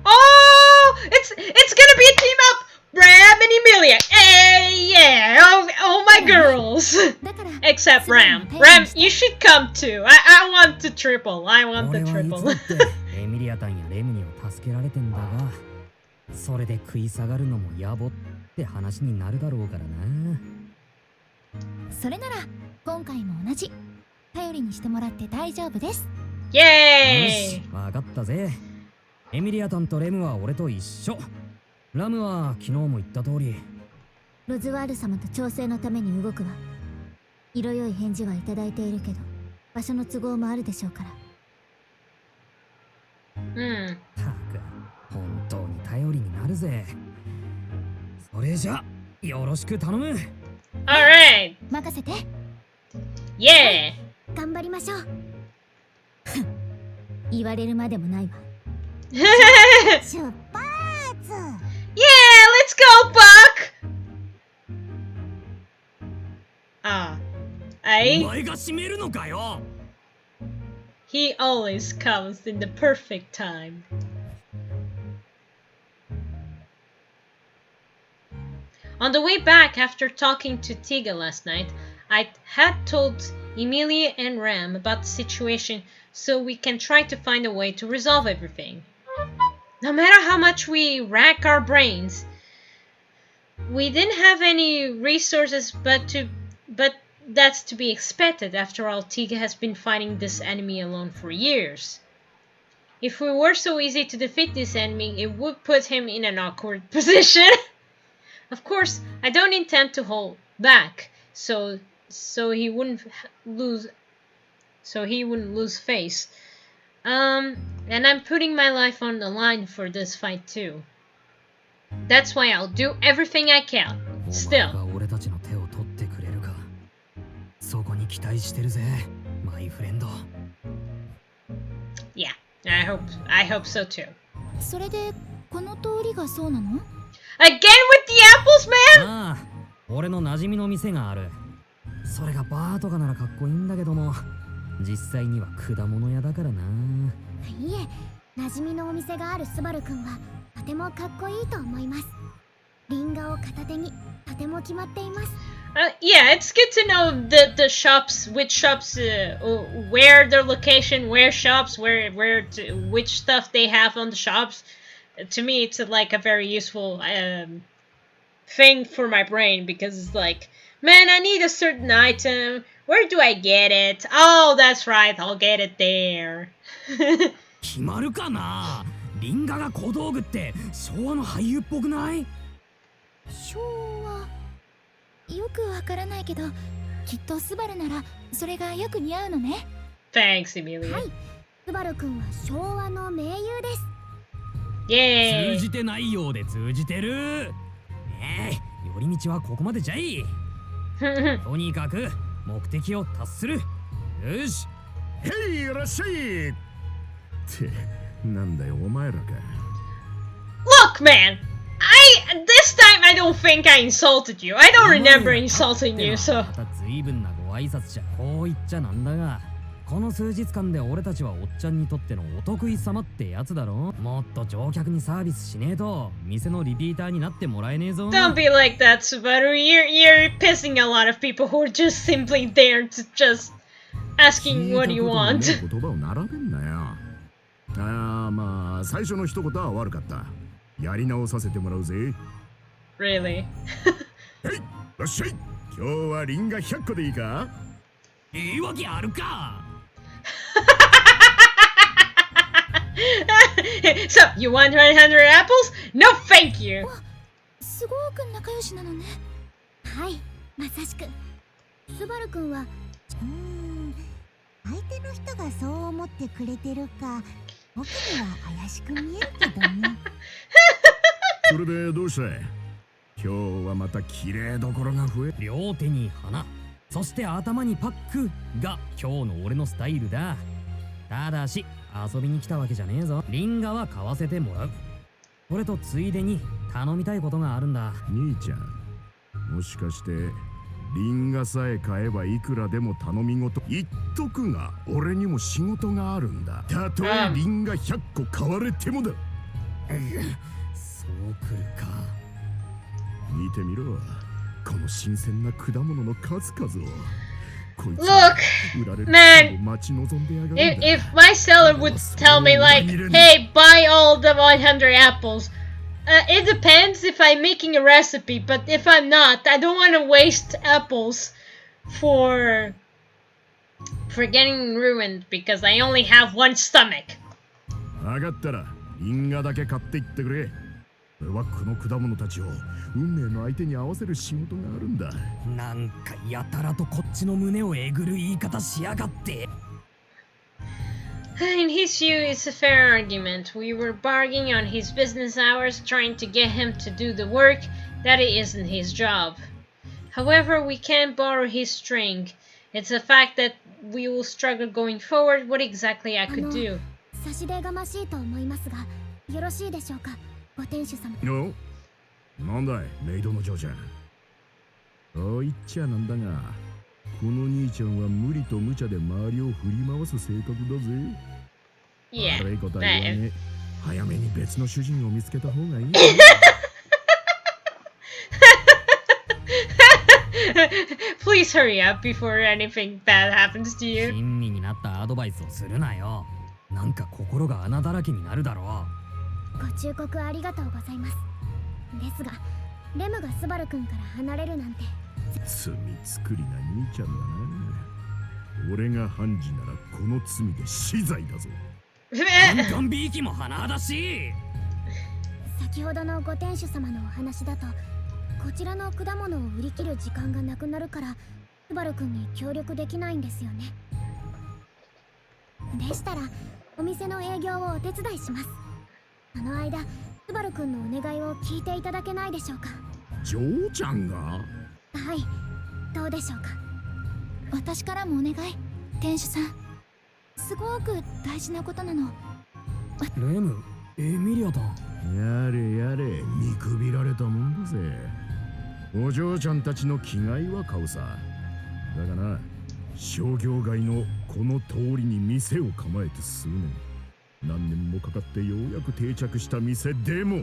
Oh, it's gonna be a team up, Ram and Emilia. Hey, yeah, oh my girls. Except Ram. Ram, you should come too. I want the triple. I want the triple. エミリアタンやレムには助けられてんだが、それで食い下がるのも野暮って話になるだろうからな。それなら今回も同じ。頼りにしてもらって大丈夫です。イエーイ。わかったぜ。エミリアタンとレムは俺と一緒。ラムは昨日も言った通り。ロズワール様と調整のために動くわ。色良い返事はいただいているけど、場所の都合もあるでしょうから。たく、本当に頼りになるぜ。それじゃよろしく頼む。Alright. 任せて。Yeah. 頑張りましょう。言われるまでもないわ。出発。Yeah, let's go, Buck. ああ、お前が閉めるのかよ。He always comes in the perfect time. On the way back after talking to Tiga last night, I had told Emilia and Ram about the situation so we can try to find a way to resolve everything. No matter how much we rack our brains, we didn't have any resources but that's to be expected. After all, Tiga has been fighting this enemy alone for years. If we were so easy to defeat this enemy, it would put him in an awkward position. Of course, I don't intend to hold back, so he wouldn't lose face. And I'm putting my life on the line for this fight too. That's why I'll do everything I can. Still. Yeah, I hope so too. Again with the apples, man? 俺の馴染みの店がある。それがバーとかならかっこいいんだけども、実際には果物屋だからな。いえ、馴染みのお店があるスバルくんはとてもかっこいいと思います。リンガを片手にとても決まっています。Yeah, it's good to know the shops, which shops, where their location, where shops, which stuff they have on the shops. To me, it's like a very useful thing for my brain because it's like, man, I need a certain item. Where do I get it? Oh, that's right, I'll get it there. 決まるかな。リンガが小道具って昭和の俳優っぽくない？昭和よくわからないけど、きっとスバルならそれがよく似合うのね。Thanks, Emilia. はい、スバルくんは昭和の名優です。イエーイ。通じてないようで通じてる。寄り道はここまでじゃい。とにかく目的を達する。よし。へい、いらっしゃい。ってなんだよお前らか。Look, man. This time I don't think I insulted you. I don't remember insulting you, so. 随分なご挨拶じゃこう言っちゃなんだが、この数日間で俺たちはおっちゃんにとってのお得意様ってやつだろ。もっと乗客にサービスしねえと店のリピーターになってもらえねえぞ。Don't be like that, Subaru. You're pissing a lot of people who are just simply there to just asking what you want. 言葉を並べんなよ。まあ最初の一言は悪かった。やり直させてもらうぜ。Really? はい、らっしゃい。今日はリンガ100個でいいか？いいわけあるか。So, you want 100 apples? No, thank you. すごく仲良しなのね。はい、まさしく。スバルくんは、相手の人がそう思ってくれてるか、僕には怪しく見えるけどね。それでどうしたい？今日はまた綺麗どころが増え。両手に花、そして頭にパックが今日の俺のスタイルだ。ただし遊びに来たわけじゃねえぞ。リンガは買わせてもらう。これとついでに頼みたいことがあるんだ。兄ちゃん、もしかしてリンガさえ買えばいくらでも頼み事。言っとくが俺にも仕事があるんだ。たとえリンガ100個買われてもだ。そうくるか。見てみろ、この新鮮な果物の数々を。Look, man, if my seller would tell me like, hey, buy all the 100 apples, it depends if I'm making a recipe, but if I'm not, I don't want to waste apples for getting ruined because I only have one stomach. 分かったらリンガだけ買っていってくれ。俺はこの果物たちを運命の相手に合わせる仕事があるんだ。なんかやたらとこっちの胸をえぐる言い方しやがって。In his view, it's a fair argument. We were bargaining on his business hours, trying to get him to do the work that it isn't his job. However, we can't borrow his string. It's a fact that we will struggle going forward. What exactly I could do? 差し出がましいと思いますが、よろしいでしょうか、ご店主様。の？なんだい、メイドの嬢ちゃん。ああ言っちゃなんだが、この兄ちゃんは無理と無茶で周りを振り回す性格だぜ。悪いことは言わねえ。早めに別の主人を見つけた方がいい。Please hurry up before anything bad happens to you. 親身になったアドバイスをするなよ。なんか心が穴だらけになるだろう。ご忠告ありがとうございます。ですが、レムがスバル君から離れるなんて。罪作りな兄ちゃんだな。俺が判事ならこの罪で死罪だぞ。ガンビーキも甚だしい。先ほどのご店主様のお話だと、こちらの果物を売り切る時間がなくなるからスバル君に協力できないんですよね。でしたらお店の営業をお手伝いします。その間スバル君のお願いを聞いていただけないでしょうか。ジョーちゃんが？はい、どうでしょうか。私からもお願い、店主さん。すごく大事なことなの。レム、エミリアだ。やれやれ、見くびられたもんだぜ。お嬢ちゃんたちの気概は買うさ。だがな、商業街のこの通りに店を構えて数年、何年もかかってようやく定着した店でも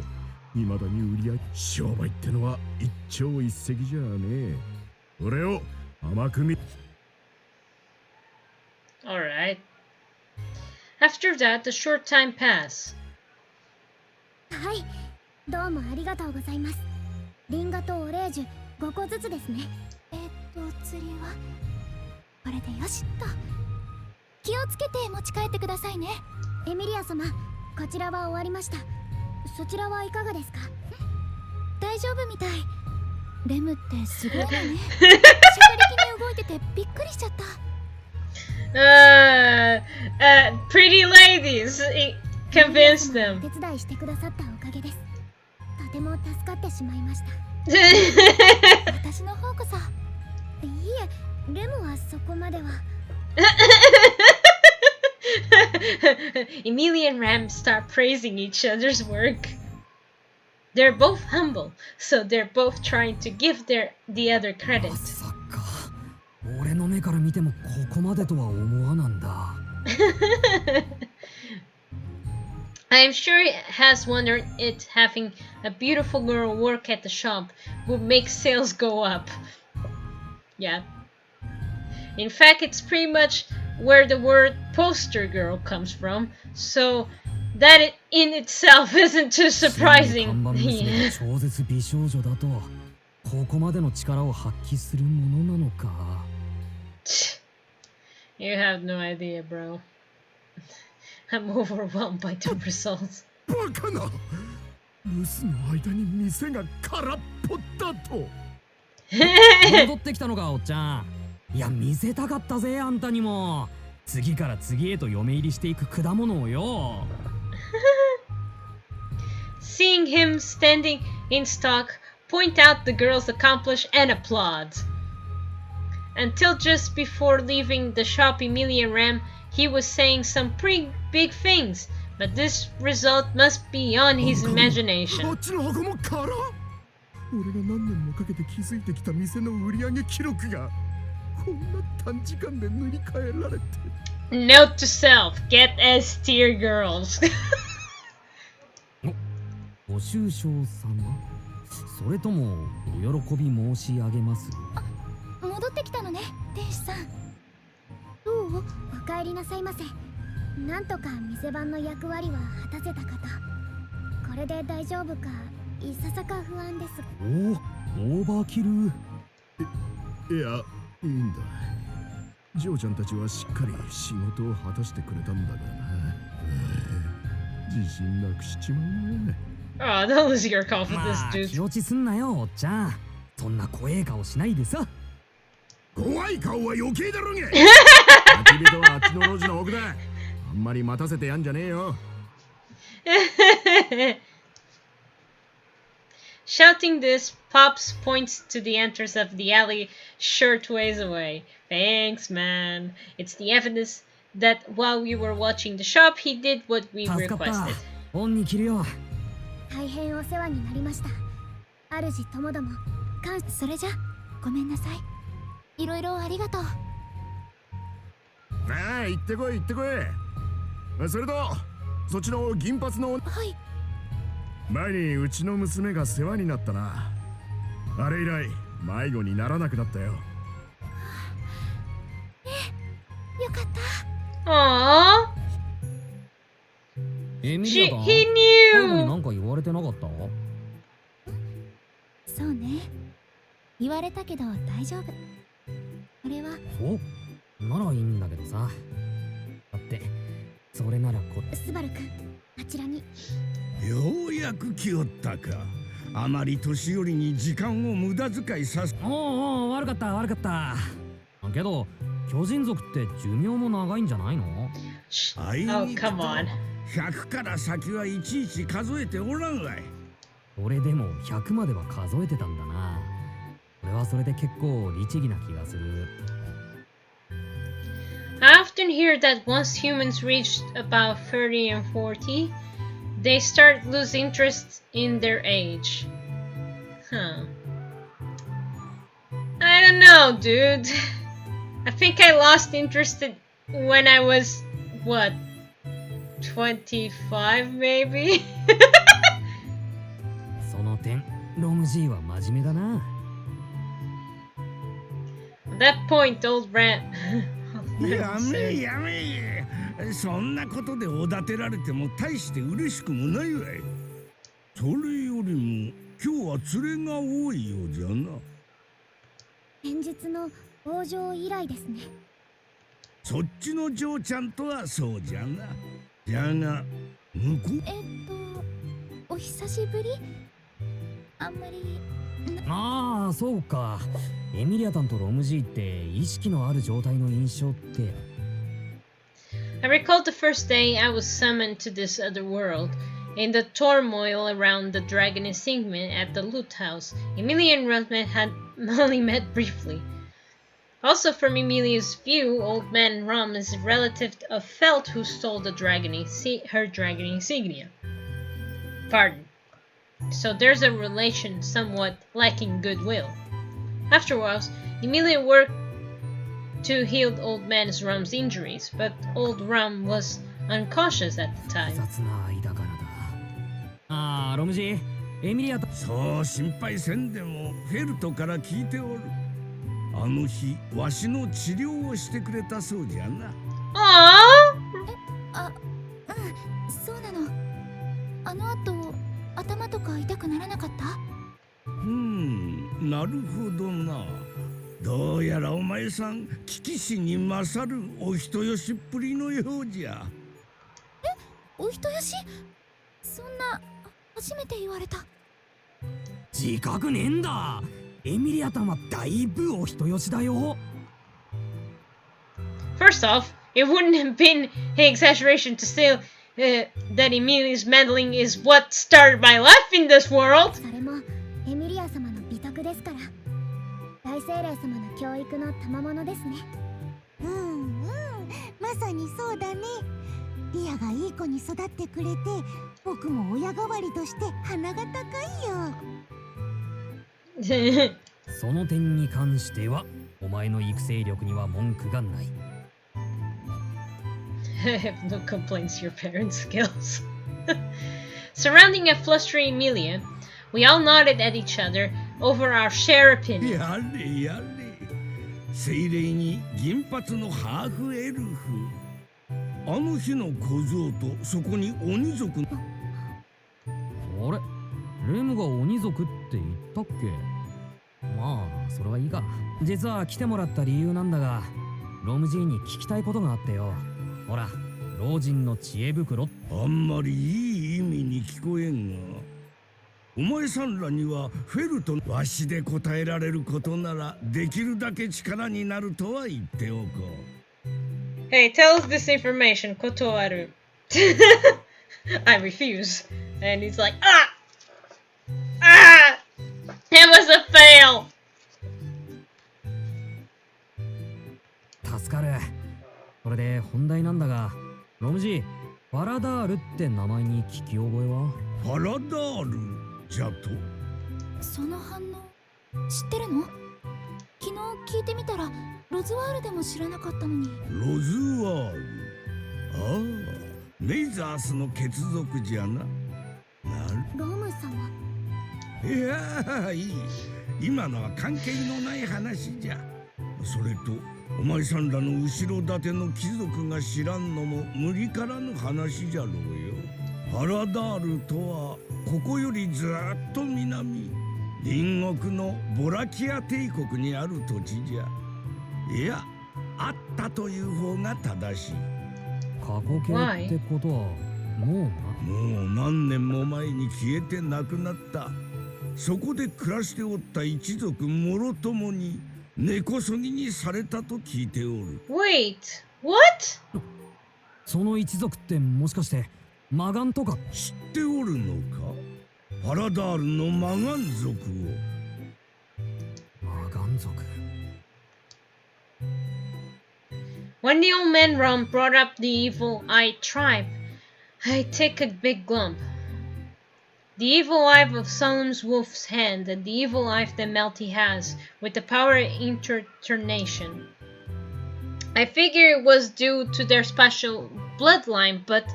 未だに売り上げ、商売ってのは一朝一夕じゃねえ。俺を甘く見。 Alright. After that, a short time passed. はい、どうもありがとうございます。リンゴとオレージュ5個ずつですね。釣りはこれでよしっと。気をつけて持ち帰ってくださいね。エミリア様、こちらは終わりました。そちらはいかがですか？大丈夫みたい。レムってすごいよね。しゃかりきに動いててびっくりしちゃった。Pretty ladies, convince them. お手伝いしてくださったおかげです。とても助かってしまいました。私の方こそ。いえ、レムはそこまでは。Emilia and Ram start praising each other's work. They're both humble, so they're both trying to give the other credit. まさか俺の目から見てもここまでとは思わなんだ。I am sure it has wondered if having a beautiful girl work at the shop would make sales go up. Yeah. In fact, it's pretty much where the word poster girl comes from, so that it in itself isn't too surprising. 超絶美少女だとここまでの力を発揮するものなのか。You have no idea, bro. I'm overwhelmed by the results. バカな！留守の間に店が空っぽだと。戻ってきたのか、おっちゃん。いや、見せたかったぜ、あんたにも。次から次へと嫁入りしていく果物をよ。Seeing him standing in stock, point out the girls accomplish and applaud. Until just before leaving the shop, Emilia Ram, he was saying some pretty big things, but this result must be beyond his imagination. あっちの箱も空？俺が何年もかけて築いてきた店の売上記録がこんな短時間で塗り替えられて。Note to self: get S tier girls. ご愁傷様。それともお喜び申し上げます。戻ってきたのね、店主さん。お帰りなさいませ。なんとか店番の役割は果たせたかと。これで大丈夫かいささか不安です。おお、オーバーキル。いや、いいんだ。ジョーちゃんたちはしっかり仕事を果たしてくれたんだからな。自信なくしちまうね。Oh, don't lose your confidence, まあ、 dude. 気落ちすんなよ、おっちゃん。そんな怖え顔しないでさ。怖い顔は余計だろげ。焚き火とはあっちの路地の奥だ。あんまり待たせてやんじゃねえよ。Shouting this, Pops points to the entrance of the alley short ways away. Thanks, man. It's the evidence that while we were watching the shop, he did what we 助かった。 requested. 恩に着るよ。大変お世話になりました。主ともども、それじゃごめんなさい。いろいろありがとう。ああ、行ってこい行ってこい。それとそっちの銀髪の。はい。前にうちの娘が世話になったな。あれ以来迷子にならなくなったよ。よかった。Aww. エミリアだ。 He 最後に knew. なんか言われてなかった？そうね。言われたけど大丈夫。これは。お、ならいいんだけどさ。だってそれならスバル君、あちらに。ようやく来よったか。あまり年寄りに時間を無駄遣いさせ。おう悪かった悪かった。けど巨人族って寿命も長いんじゃないの？あいにくと come on. 100から先はいちいち数えておらんわい。俺でも100までは数えてたんだな。俺はそれで結構律儀な気がする。I often hear that once humans reach about 30 and 40, they start lose interest in their age. Huh. I don't know, dude. I think I lost interest when I was, what, 25 maybe? その点、ロムジーは真面目だな。At that point, old rat. やめやめ。そんなことでおだてられても大して嬉しくもないわい。それよりも今日は連れが多いようじゃな。先日の往生以来ですね。そっちの嬢ちゃんとはそうじゃな。じゃが向こう。お久しぶり。あんまり。ああ、そうか。エミリアタンとロムジーって意識のある状態の印象って。I recalled the first day I was summoned to this other world. In the turmoil around the dragon insignia at the loot house, Emilia and Rosman had only met briefly. Also, from Emilia's view, Old Man Rum is a relative of Felt who stole the her dragon insignia. Pardon. So there's a relation somewhat lacking goodwill. Afterwards, Emilia worked to heal Old Man Rum's injuries, but Old Rum was unconscious at the time. ああ、ロムジー、エミリアと。そう心配せんでもフェルトから聞いておる。あの日わしの治療をしてくれたそうじゃな。そうなの。あの後頭とか痛くならなかった？なるほどな。どうやらお前さん騎士に勝るお人よしっぷりのようじゃ。お人よし？そんな初めて言われた。自覚ねえんだ。エミリアタンはだいぶお人よしだよ。First off, it wouldn't have been an exaggeration to say that Emilia's meddling is what started my life in this world. それもエミリア様の美徳ですから。大精霊様の教育の賜物ですね。まさにそうだね。リアがいい子に育ってくれて、僕も親代わりとして鼻が高いよ。その点に関してはお前の育成力には文句がない。I have no complaints to your parents' skills. Surrounding a flustering Emilia, we all nodded at each other over our share opinion. やれやれ。精霊に銀髪のハーフエルフ。あの日の小僧とそこに鬼族。あれ、レムが鬼族って言ったっけ？まあそれはいいが、実は来てもらった理由なんだが、ロムジーに聞きたいことがあってよ。ほら、老人の知恵袋。あんまりいい意味に聞こえんが、お前さんらにはフェルトのわしで答えられることならできるだけ力になるとは言っておこう。Hey, tell us this information, Kotoaru. I refuse. And he's like, it was a fail! 助かる。それで本題なんだが、ロムジー、ファラダールって名前に聞き覚えは？ファラダールじゃと？その反応知ってるの？昨日聞いてみたらロズワールでも知らなかったのに。ロズワール。ああ、メイザースの血族じゃな。ロム様。いやいい。今のは関係のない話じゃ。それとお前さんらの後ろ盾の貴族が知らんのも無理からぬ話じゃろうよ。ファラダールとはここよりずっと南、隣国のボラキア帝国にある土地じゃ。いや、あったという方が正しい。過去形ってことはもう何年も前に消えてなくなった。そこで暮らしておった一族もろともに根こそぎにされたと聞いておる。Wait, what? その一族ってもしかしてマガンとか知っておるのか？パラダールのマガン族を。マガン族。When the old man Rum brought up the evil-eyed tribe, I take a big lump. The evil eye of Solemn's wolf's hand and the evil eye that Melty has, with the power of internation. I figure it was due to their special bloodline, but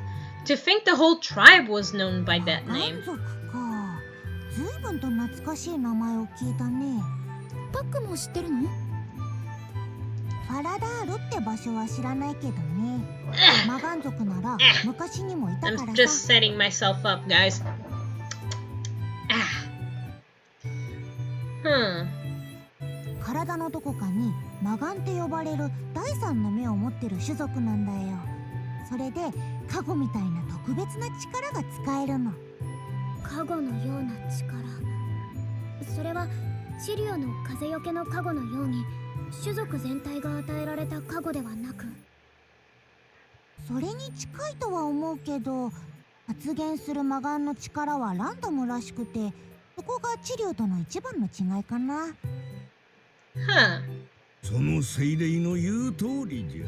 to think the whole tribe was known by that name. 随分と懐かしい名前を聞いたね。パックも知ってるの？パラダールって場所は知らないけどね。マガン族なら昔にもいたからさ。I'm just setting myself up, guys. Hmm. 体のどこかにマガンって呼ばれる第三の目を持ってる種族なんだよ。それでカゴみたいな特別な力が使えるの。カゴのような力。それはシリオの風よけのカゴのように種族全体が与えられたカゴではなく。それに近いとは思うけど、発現するマガンの力はランダムらしくて、そこが治療との一番の違いかな。その精霊の言う通りじゃ。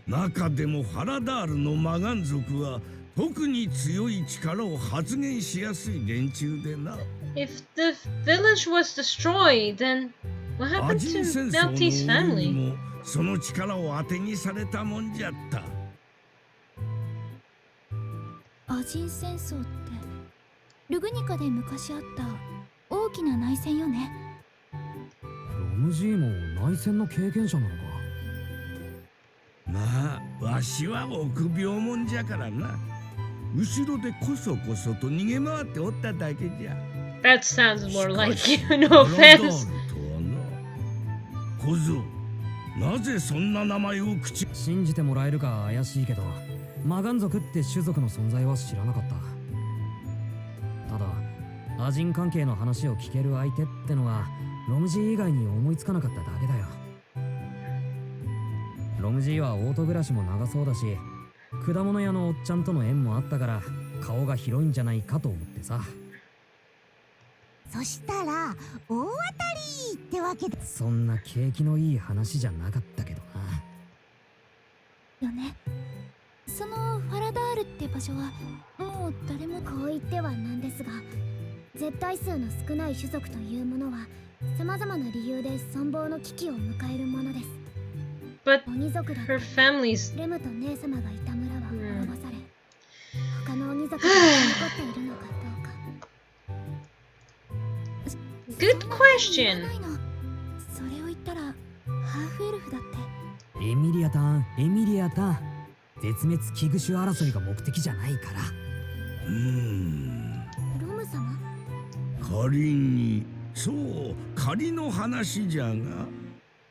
中でもハラダールのマガン族は特に強い力を発現しやすい連中でな。If the village was destroyed, then what happened to Melty's family? その力を当てにされたもんじゃった。アジン戦争ってルグニカで昔あった大きな内戦よね。ロムジーも内戦の経験者なのか。まあわしは臆病もんじゃからな。後ろでこそこそと逃げ回っておっただけじゃ。That sounds more like you, no offense. 小僧、なぜそんな名前を口。信じてもらえるか怪しいけど、マガン族って種族の存在は知らなかった。ただアジン関係の話を聞ける相手ってのがロムジー以外に思いつかなかっただけだよ。ロムジーはオート暮らしも長そうだし、果物屋のおっちゃんとの縁もあったから顔が広いんじゃないかと思ってさ。そしたら大当たりってわけで。そんな景気のいい話じゃなかったけどな。よね。そのファラダールって場所はもう誰も。こう言ってはなんですが、絶対数の少ない種族というものは様々な理由で存亡の危機を迎えるものです。 But 鬼族だ her family's レムと姉様がいた村は滅ぼされ、他の鬼族が残っているのかどうか。Good question. それを言ったらハーフエルフだって。エミリアタン、エミリアタン。絶滅危惧種争いが目的じゃないから。ロム様。仮に、そう仮の話じゃが、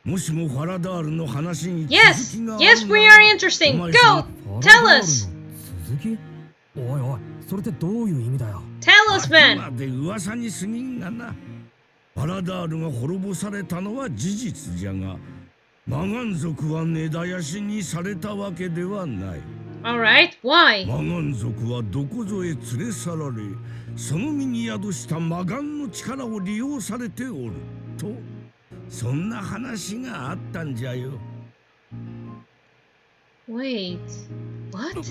もしもファラダールの話に続きがあるなら。Yes, we are interesting. Go, tell us. 続き？おいおい、それってどういう意味だよ。Tell us, man. あくまで噂に過ぎんがな。ファラダールが滅ぼされたのは事実じゃが、マガン族は根絶やしにされたわけではない。Alright, why? マガン族はどこぞへ連れ去られ、その身に宿したマガンの力を利用されておると、そんな話があったんじゃよ。Wait, what?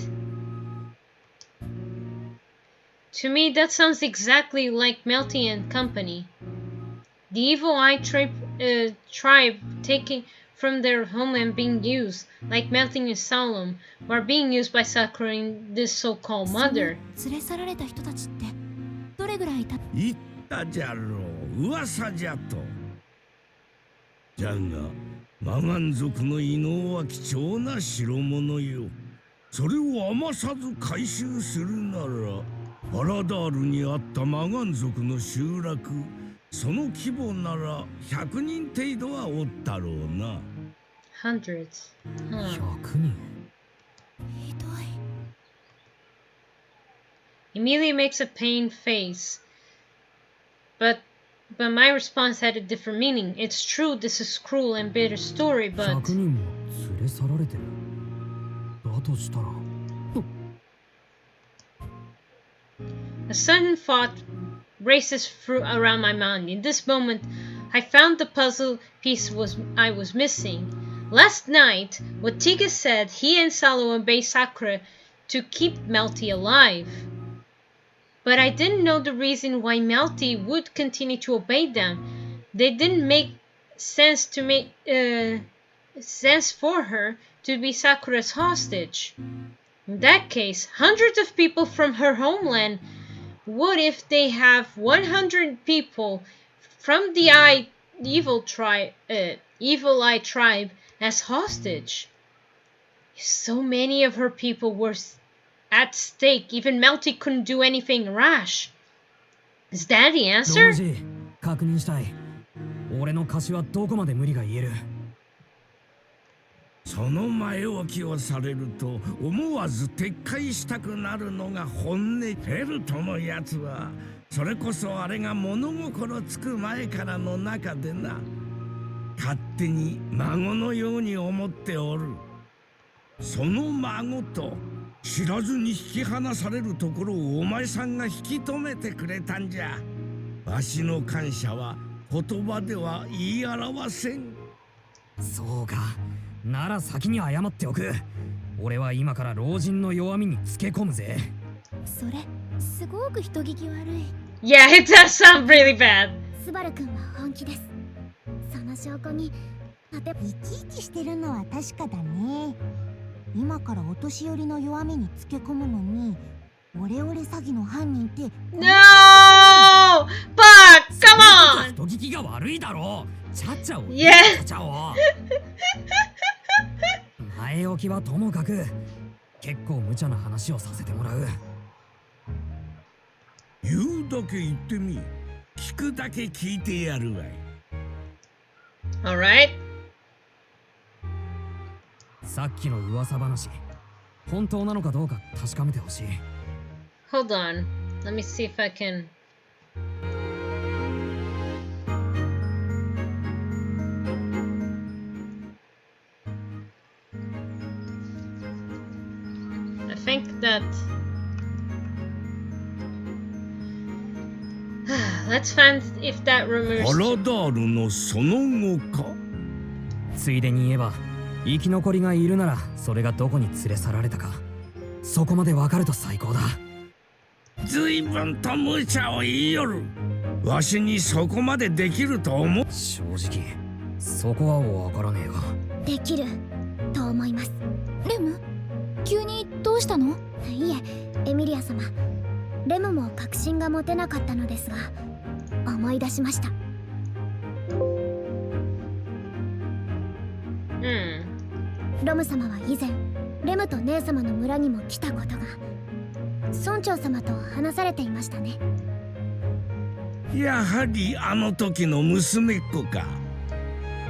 To me, that sounds exactly like Melty and Company. The evil eye tribe taking from their home and being used, like Melting and Solemn, were being used by succouring this so-called mother. 連れ去られた人たちってどれぐらいいた？言ったじゃろう、噂じゃと。じゃが、マガン族の異能は貴重な代物よ。それを余さず回収するなら、ファラダールにあったマガン族の集落、その規模なら100人程度はおったろうな。Hundreds. 100人。Emilia makes a pained face. But my response had a different meaning. It's true, this is cruel and bitter story, but... A sudden thought races through around my mind. In this moment, I found the puzzle piece I was missing. Last night, what Tiga said, he and Salo obeyed Sakura to keep Melty alive. But I didn't know the reason why Melty would continue to obey them. They didn't make sense for her to be Sakura's hostage. In that case, hundreds of people from her homeland. What if they have 100 people from the Evil Eye tribe as hostage? If so many of her people were at stake, even Melty couldn't do anything rash. Is that the answer? 確認したい。俺の貸しはどこまで無理が言える？その前置きをされると思わず撤回したくなるのが本音。フェルトのやつはそれこそあれが物心つく前からの中でな、勝手に孫のように思っておる。その孫と知らずに引き離されるところをお前さんが引き止めてくれたんじゃ。わしの感謝は言葉では言い表せん。そうか。なら先に謝っておく。俺は今から老人の弱みにつけ込むぜ。それすごく人聞き悪い。Yeah, it does sound really bad. スバル君は本気です。その証拠にいちいちしてるのは確かだね。今からお年寄りの弱みにつけ込むのにオレオレ詐欺の犯人って No! Buck, come on! 人聞きが悪いだろう。ちゃっちゃを。Yeah. ちゃっちゃを。前置きはともかく結構無茶な話をさせてもらう。言うだけ言ってみ、聞くだけ聞いてやるわい。Alright. さっきの噂話、本当なのかどうか確かめてほしい。Hold on. Let me see if I can. I think that. Let's find if that rumor. パラダールのその後か。ついでに言えば。生き残りがいるならそれがどこに連れ去られたかそこまでわかると最高だ。随分と無茶を言いよる。わしにそこまでできると思う？正直そこはわからねえが。できると思います。レム急にどうしたの？いえ、エミリア様、レムも確信が持てなかったのですが思い出しました。ロム様は以前レムと姉様の村にも来たことが村長様と話されていましたね。やはりあの時の娘っ子か。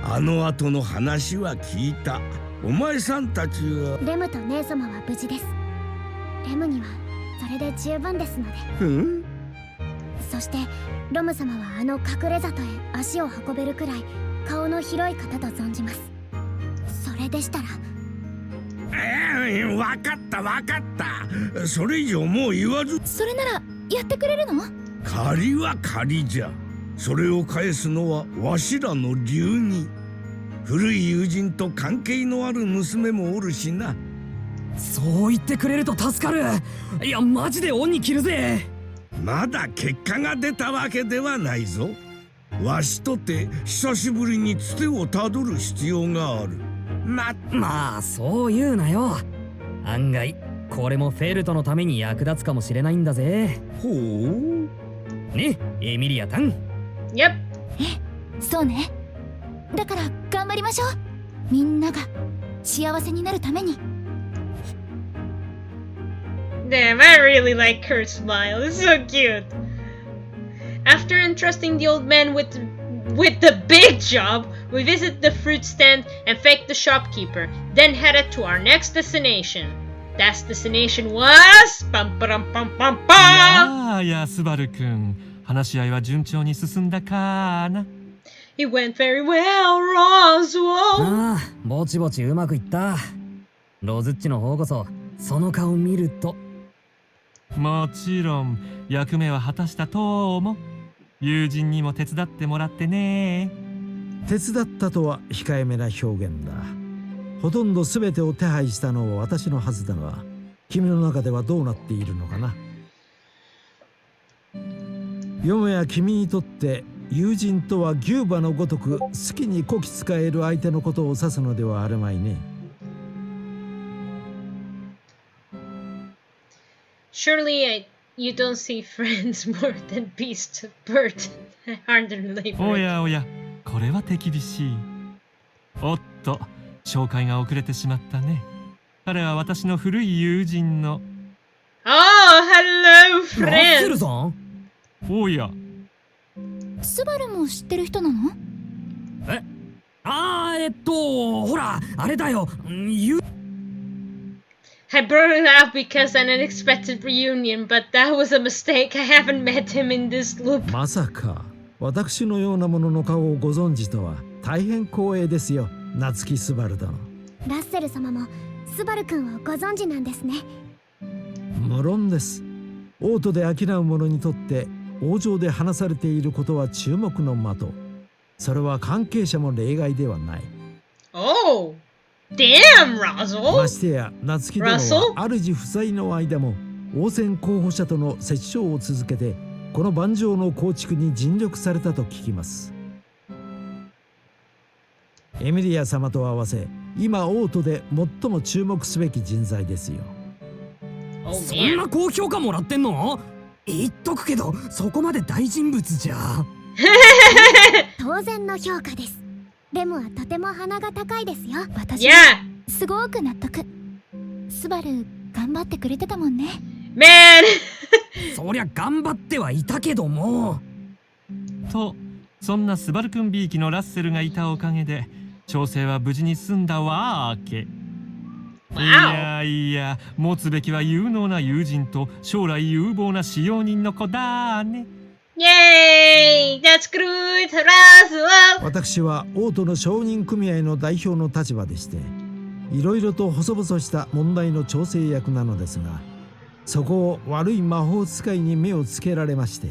あの後の話は聞いた。お前さんたちは。レムと姉様は無事です。レムにはそれで十分ですので。そしてロム様はあの隠れ里へ足を運べるくらい顔の広い方と存じます。それでしたら。わかったわかった。それ以上もう言わず。それならやってくれるの？借りは借りじゃ。それを返すのはわしらの流儀。古い友人と関係のある娘もおるしな。そう言ってくれると助かる。いやマジで恩に切るぜ。まだ結果が出たわけではないぞ。わしとて久しぶりにつてをたどる必要がある。まあそう言うなよ。案外これもフェルトのために役立つかもしれないんだぜ。ほうね、エミリアタン。Yep. そうね。だから頑張りましょう。みんなが幸せになるために。Damn, I really like her smile. It's so cute. After entrusting the old man with the big job, we visit the fruit stand and thank the shopkeeper, then headed to our next destination. That's destination was pam pam pam pam pam. いやスバル君、話し合いは順調に進んだかな。It went very well, Roswell. ああ、ぼちぼちうまくいった。ロズッチの方こそその顔見ると。もちろん役目は果たしたと思う。友人にも手伝ってもらってね。手伝ったとは控えめな表現だ。ほとんど全てを手配したのは私のはずだが、君の中ではどうなっているのかな。よもや君にとって友人とは牛馬のごとく好きにこき使える相手のことを指すのではあるまいね。Surely you don't see friends more than beast bird harder labor. おやおや、これは手厳しい。おっと、紹介が遅れてしまったね。彼は私の古い友人の。Oh, hello, ラッセル friend. さん。おや。スバルも知ってる人なの？え、ほら、あれだよ。I brought it up because an unexpected reunion, but that was a mistake. I haven't met him in this loop. まさか私のようなものの顔をご存知とは大変光栄ですよ、夏木スバル殿。ラッセル様もスバル君をご存知なんですね。無論です。王都で商う者にとって王城で話されていることは注目の的。それは関係者も例外ではない。Oh, damn, Roswell. ましてや夏木殿は主不在の間も王選候補者との折衝を続けてこの盤上の構築に尽力されたと聞きます。エミリア様と合わせ今王都で最も注目すべき人材ですよ。そんな高評価もらってんの？言っとくけどそこまで大人物じゃ。当然の評価です。でもとても鼻が高いですよ。私 Yeah, すごく納得。スバル頑張ってくれてたもんね。man. そりゃ頑張ってはいたけども。と、そんなスバル君びいきのラッセルがいたおかげで調整は無事に済んだわけ。いやいや、持つべきは有能な友人と将来有望な使用人の子だね。Yay, that's good, Roswell. 私は王都の商人組合の代表の立場でしていろいろと細々した問題の調整役なのですが、そこを悪い魔法使いに目をつけられまして。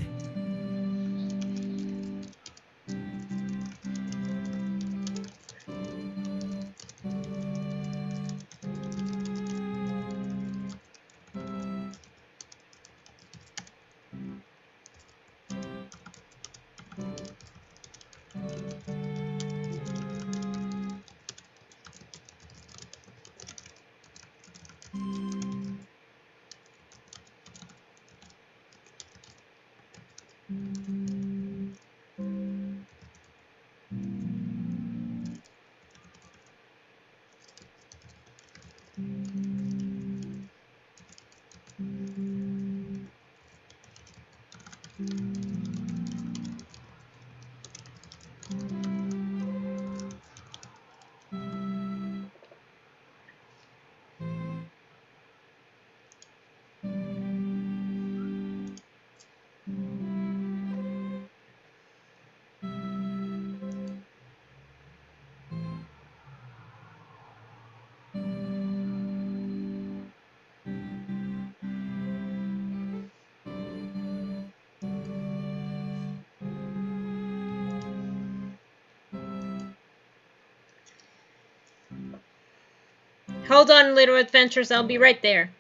Hold on, little adventures. I'll be right there.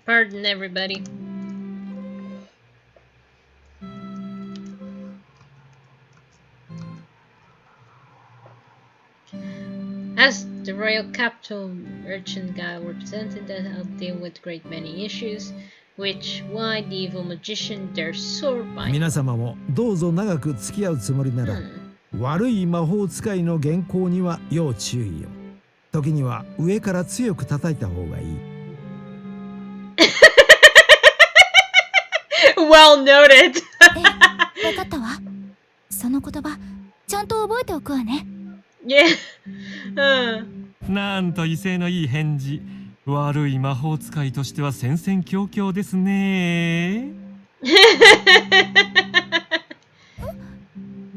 Pardon everybody. The royal capital urchin guy represented that I'll deal with great many issues, which why the evil magician dares soar by. 皆様もどうぞ長く付き合うつもりなら、悪い魔法使いの原稿には要注意よ。時には上から強く叩いた方がいい。Well noted. わかったわ。その言葉、ちゃんと覚えておくわね。Yeah. なんと威勢のいい返事。悪い魔法使いとしては戦々恐々ですね。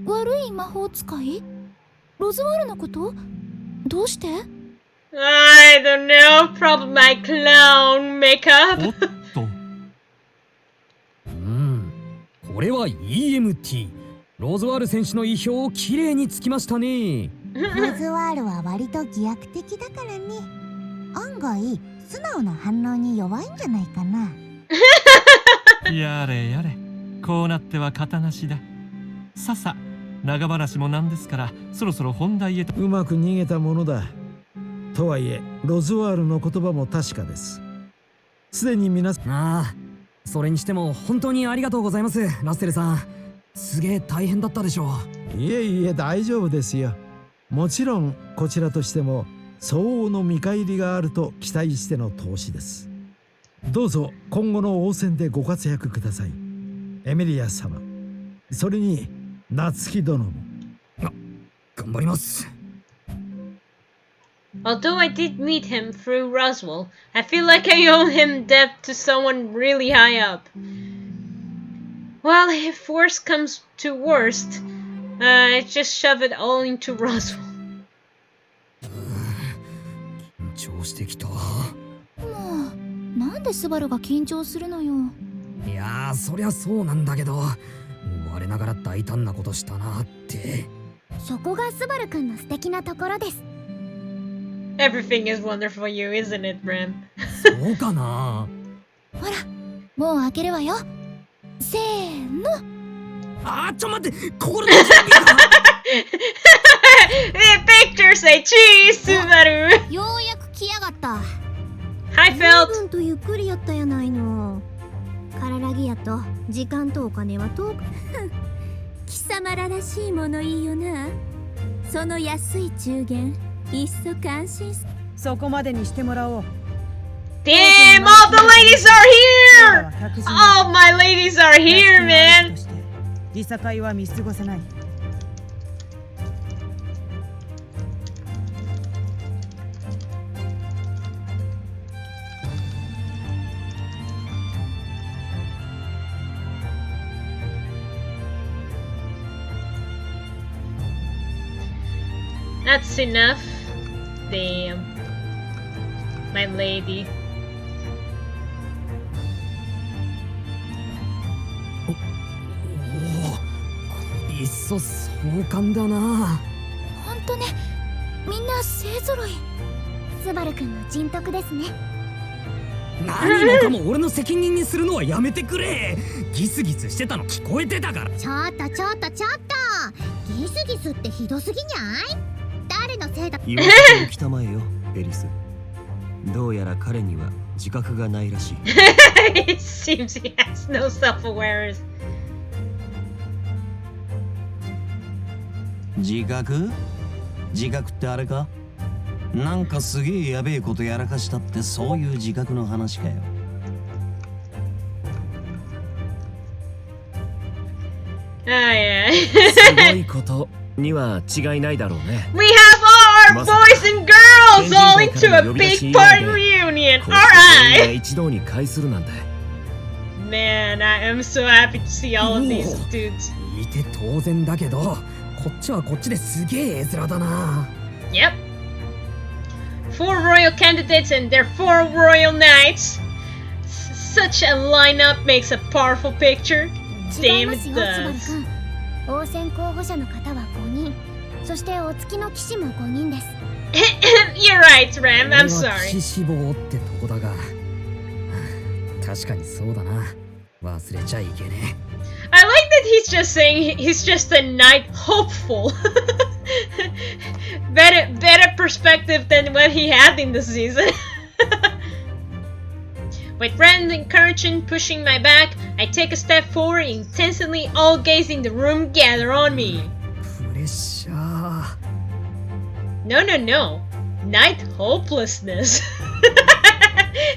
悪い魔法使い？ロズワールのこと？どうして？ I don't know. Probably my clown makeup. おっと。これは EMT。ロズワール選手の意表をきれいにつきましたね。ロズワールは割と偽悪的だからね。案外素直な反応に弱いんじゃないかな。やれやれ、こうなっては型なしだ。ささ、長話もなんですから、そろそろ本題へと。うまく逃げたものだ。とはいえ、ロズワールの言葉も確かです。すでに皆さん。ああ、それにしても本当にありがとうございます、ラッセルさん。すげえ大変だったでしょう。いえいえ、大丈夫ですよ。もちろんこちらとしても相応の見返りがあると期待しての投資です。どうぞ今後の応戦でご活躍ください、エミリア様。それに夏希殿も。頑張ります。Although I did meet him through Roswell, I feel like I owe him debt to someone really high up. Well, if worst comes to worst, I just shove it all into Roswell. 緊張してきた。もう、なんでスバルが緊張するのよ。いやー、そりゃそうなんだけど、我ながら大胆なことしたなって。そこがスバルくんの素敵なところです。Everything is wonderful for you, isn't it, Bram? そうかな。ほら、もう開けるわよ。せーの。ちょ待って、心の準備が。The picture say cheese, Subaru. ようやく来やがった。Hi, 随 Felt. 分とゆっくりやったやないの。体ぎやと時間とお金は遠く。貴様ららしいものいいよな。その安い中元、いっそ感心す。そこまでにしてもらおう。Damn, all the ladies are here! All my ladies are here, man! 時境は見過ごせない。That's enough. Damn. My lady. いっそ壮観だな。ほんとね、みんな勢ぞろい。スバルくんの人徳ですね。何もかも俺の責任にするのはやめてくれ。ギスギスしてたの聞こえてたから。ちょっとギスギスってひどすぎにゃい。誰のせいだ。言わせておきたまえよ、エリス。どうやら彼には自覚がないらしい。It seems he has no self-awareness. 自覚ってあれか？なんかすげえやべえことやらかしたってそういう自覚の話かよ。すごいことには違いないだろうね。 We have all our boys and girls all into a big party reunion. Alright! 一堂に会するなんて。 Man, I am so happy to see all of these dudes. いて当然だけど、こっちはこっちですげえ絵面だな。 Yep. 4 royal candidates and their 4 royal knights. Such a lineup makes a powerful picture. 違い Damn ま it すよ、スバル does. くん。応戦候補者の方は5人。そしてお付きの騎士も5人です。You're right, Ram. I'm 俺は sorry. 騎士志望ってとこだが、確かにそうだな。忘れちゃいけねえ。I like that he's just saying he's just a knight hopeful. better perspective than what he had in the season. With friends encouraging, pushing my back, I take a step forward, intensely all gaze in the room gather on me. No. Night hopelessness.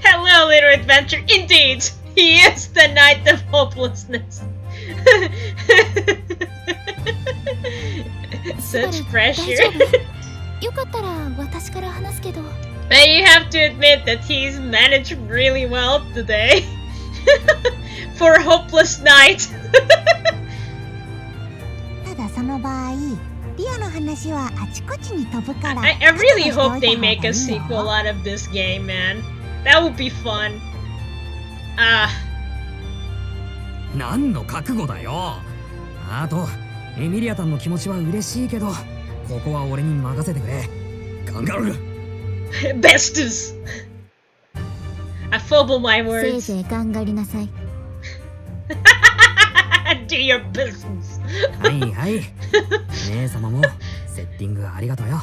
Hello, little adventure. Indeed, he is the night of hopelessness. Such pressure. But you have to admit that he's managed really well today. For a hopeless night. ただその場合、リオの話はあちこちに飛ぶから。I really hope they make a sequel out of this game, man. That would be fun. 何の覚悟だよ。あと、エミリアタンの気持ちは嬉しいけど、ここは俺に任せてくれ。ガンガル。Bestus. I fumble my words. せいぜい頑張りなさい。Do your business. はいはい。姉様もセッティングありがとうよ。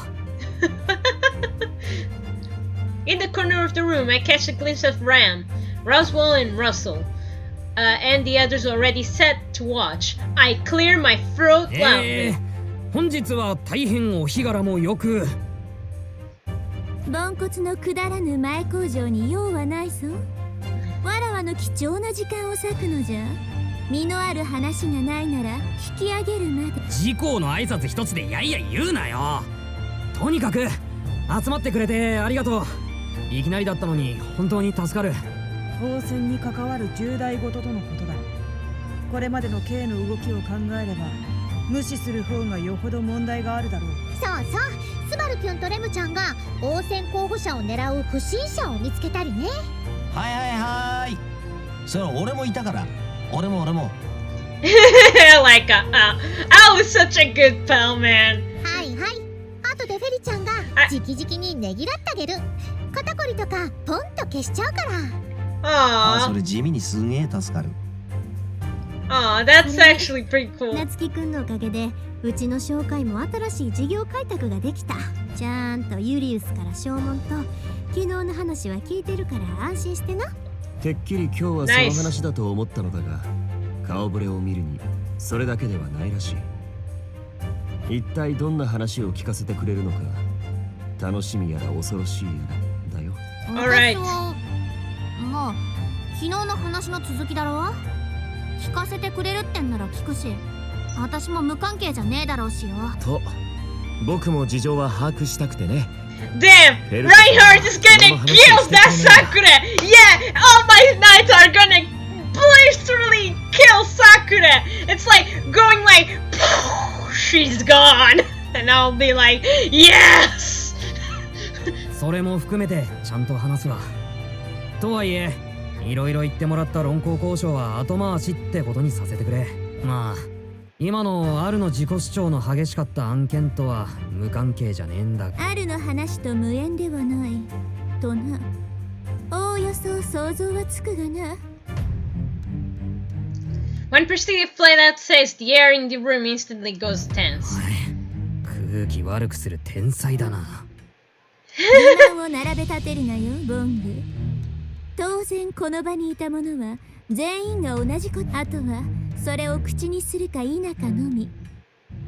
In the corner of the room, I catch a glimpse of Ram, Roswell, and Russell. And the others already set to watch. I clear my throat loudly. 本日は大変お日柄もよく。ポンコツのくだらぬ前工場に用はないぞ。わらわの貴重な時間を割くのじゃ。身のある話がないなら引き上げるまで。自公の挨拶一つでやいやい言うなよ。とにかく集まってくれてありがとう。いきなりだったのに本当に助かる。応戦に関わる重大事とのことだ。これまでの K の動きを考えれば無視する方がよほど問題があるだろう。そうそう、スバルキュンとレムちゃんが応戦候補者を狙う不審者を見つけたりね。はい。それ俺もいたから。俺も。Like, I was such a good pal, man. はい。あとでフェリちゃんが直々にねぎらってあげる。肩こりとかポンと消しちゃうから。それ地味にすげえ助かる。That's actually pretty cool. 夏希くんのおかげでうちの紹介も新しい事業開拓ができた。ちゃんとユリウスから証文と昨日の話は聞いてるから安心してな。てっきり今日はその話だと思ったのだが、顔ぶれを見るにそれだけではないらしい。一体どんな話を聞かせてくれるのか、楽しみやら恐ろしいやらだよ。Alright. もう昨日の話の続きだろ。聞かせてくれるってんなら聞くし、私も無関係じゃねえだろうしよ。と、僕も事情は把握したくてね。Damn! Reinhardt is gonna kill that Sakura! Yeah! All my knights are gonna blissfully kill Sakura! It's like going like, she's gone! And I'll be like, yes! それも含めてちゃんと話すわ。とはいえ、いろいろ言ってもらった論考交渉は後回しってことにさせてくれ。まあ、今のアルの自己主張の激しかった案件とは無関係じゃねえんだ。アルの話と無縁ではないとな。おおよそ想像はつくがな。When perceived flat out says, the air in the room instantly goes tense. 空気悪くする天才だな。不満を並べ立てるなよ、ボング。当然この場にいた者は全員が同じこと。あとはそれを口にするか否かのみ。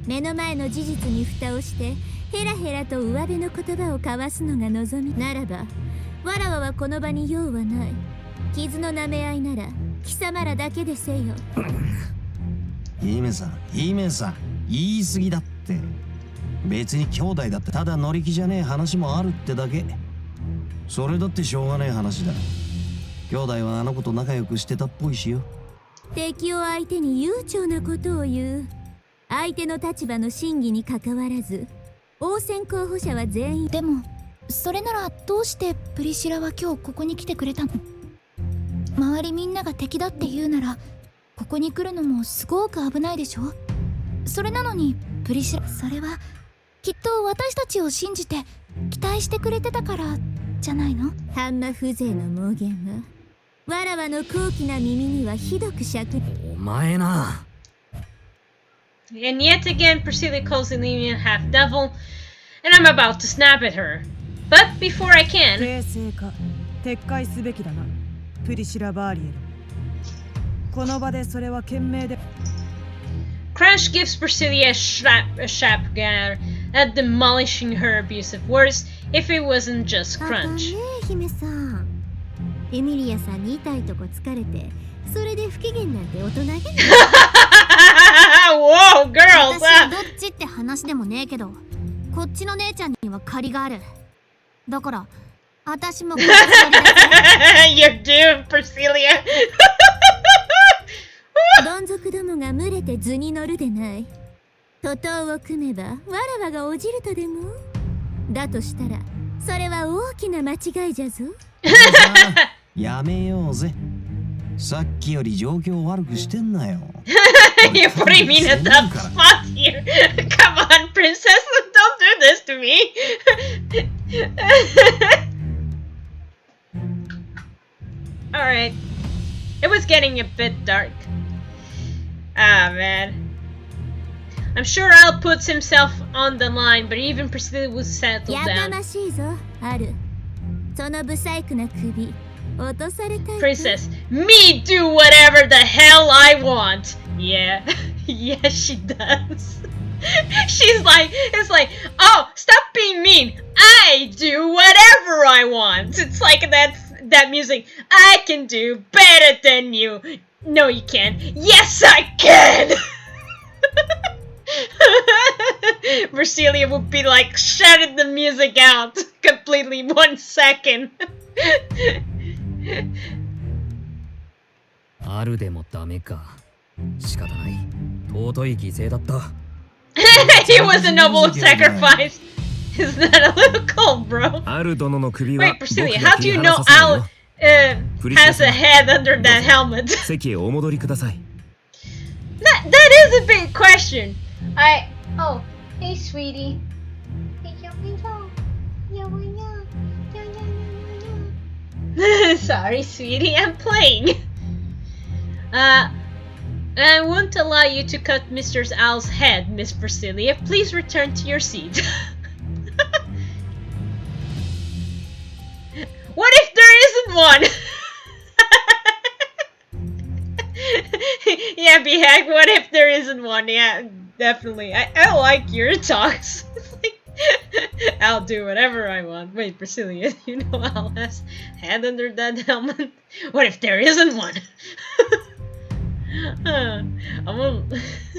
目の前の事実に蓋をしてヘラヘラと上辺の言葉を交わすのが望みならば、わらわはこの場に用はない。傷の舐め合いなら貴様らだけでせよ。姫さん言い過ぎだって。別に兄弟だってただ乗り気じゃねえ話もあるってだけ。それだってしょうがねえ話だ。兄弟はあの子と仲良くしてたっぽいしよ。敵を相手に悠長なことを言う。相手の立場の真偽にかかわらず応戦候補者は全員。でもそれならどうしてプリシラは今日ここに来てくれたの？周りみんなが敵だって言うならここに来るのもすごく危ないでしょ。それなのにプリシラ、それはきっと私たちを信じて期待してくれてたからじゃないの？ハンマ風情の妄言はわらわの高貴な耳にはひどくしゃく。お前な。 And yet again, Priscilla calls the Limian half devil. and I'm about to snap at her. But before I can... 訂正か撤回すべきだな、プリシラ・バーリエル。この場でそれは賢明で。Crunch gives Priscilla a sharp glare at demolishing her abusive words if it wasn't just Crunch. 姫さん、エミリアさんに痛いとこ疲れて、それで不機嫌なんて大人げない。Whoa, girls! 私どっちって話でもねえけど、こっちの姉ちゃんには借りがある。だから、私もこっちのYou're doomed, Priscilla! どん底どもが群れて図に乗るでない。徒党を組めばわらわがおじるとでも。だとしたらそれは大きな間違いじゃぞ。やめようぜ。さっきより状況悪くしてんなよ。You're putting me in a tough spot here. Come on, princess, don't do this to me. Alright. It was getting a bit dark. Ah, man. I'm sure Al puts himself on the line, but even Priscilla was settled down. Princess, me do whatever the hell I want. Yeah, yeah, she does. She's like, it's like, oh, stop being mean. I do whatever I want. It's like that music. I can do better than you. No, you can't. Yes, I can. Marcelia would be like, shutting the music out completely 1 second. あるでもダメか。仕方ない。尊い犠牲だった。He was a noble sacrifice. Is that a little cold, bro? Wait, Priscilla, how do you know Al has a head under that helmet? That is a big question. Oh, hey, sweetie. Sorry, sweetie, I'm playing. I won't allow you to cut Mr. Al's head, Miss Priscilla. Please return to your seat. What if there isn't one? Yeah, B-Hack, what if there isn't one? Yeah, definitely. I like your talks. I'll do whatever I want. Wait, Priscilla, you know Al has head under that helmet? What if there isn't one?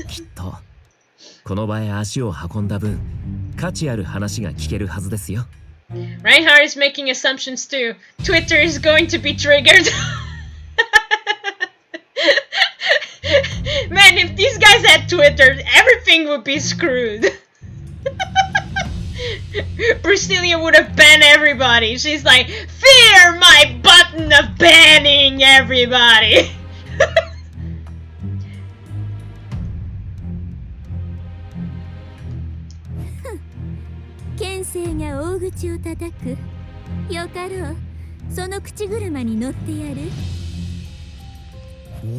きっとこの場へ足を運んだ分価値ある話が聞けるはずですよ。Reinhardt is making assumptions too. Twitter is going to be triggered. Man, if these guys had Twitter, everything would be screwed. Priscilla would have banned everybody. She's like, fear my button of banning everybody. 剣聖が大口を叩く。よかろう。その口車に乗ってやる。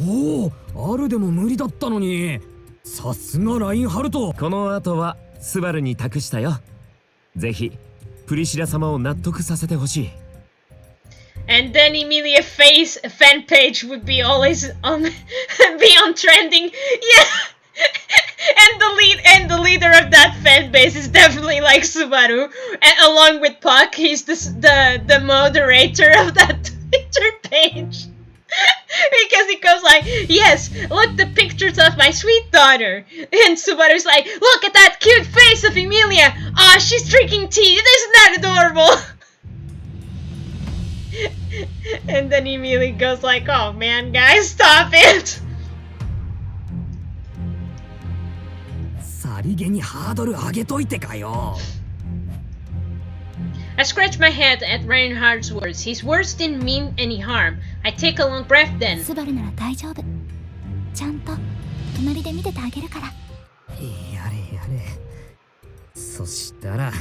おお、あるでも無理だったのに。さすがラインハルト。この後はスバルに託したよ。ぜひプリシラ様を納得させてほしい。And then Emilia face fan page would be always on be on trending. Yeah. And the leader of that fan base is definitely like Subaru, and along with Puck, he's the moderator of that Twitter page. Because he goes like, yes, look the pictures of my sweet daughter, and Subaru's like, look at that cute face of Emilia. Ah, she's drinking tea. Isn't that adorable? And then Emilia goes like, oh man, guys, stop it. さりげにハードル上げといてかよ。I scratch my head at Reinhardt's words. His words didn't mean any harm. I take a long breath then. スバルなら大丈夫。ちゃんと隣で見ててあげるから。やれやれ。そしたら。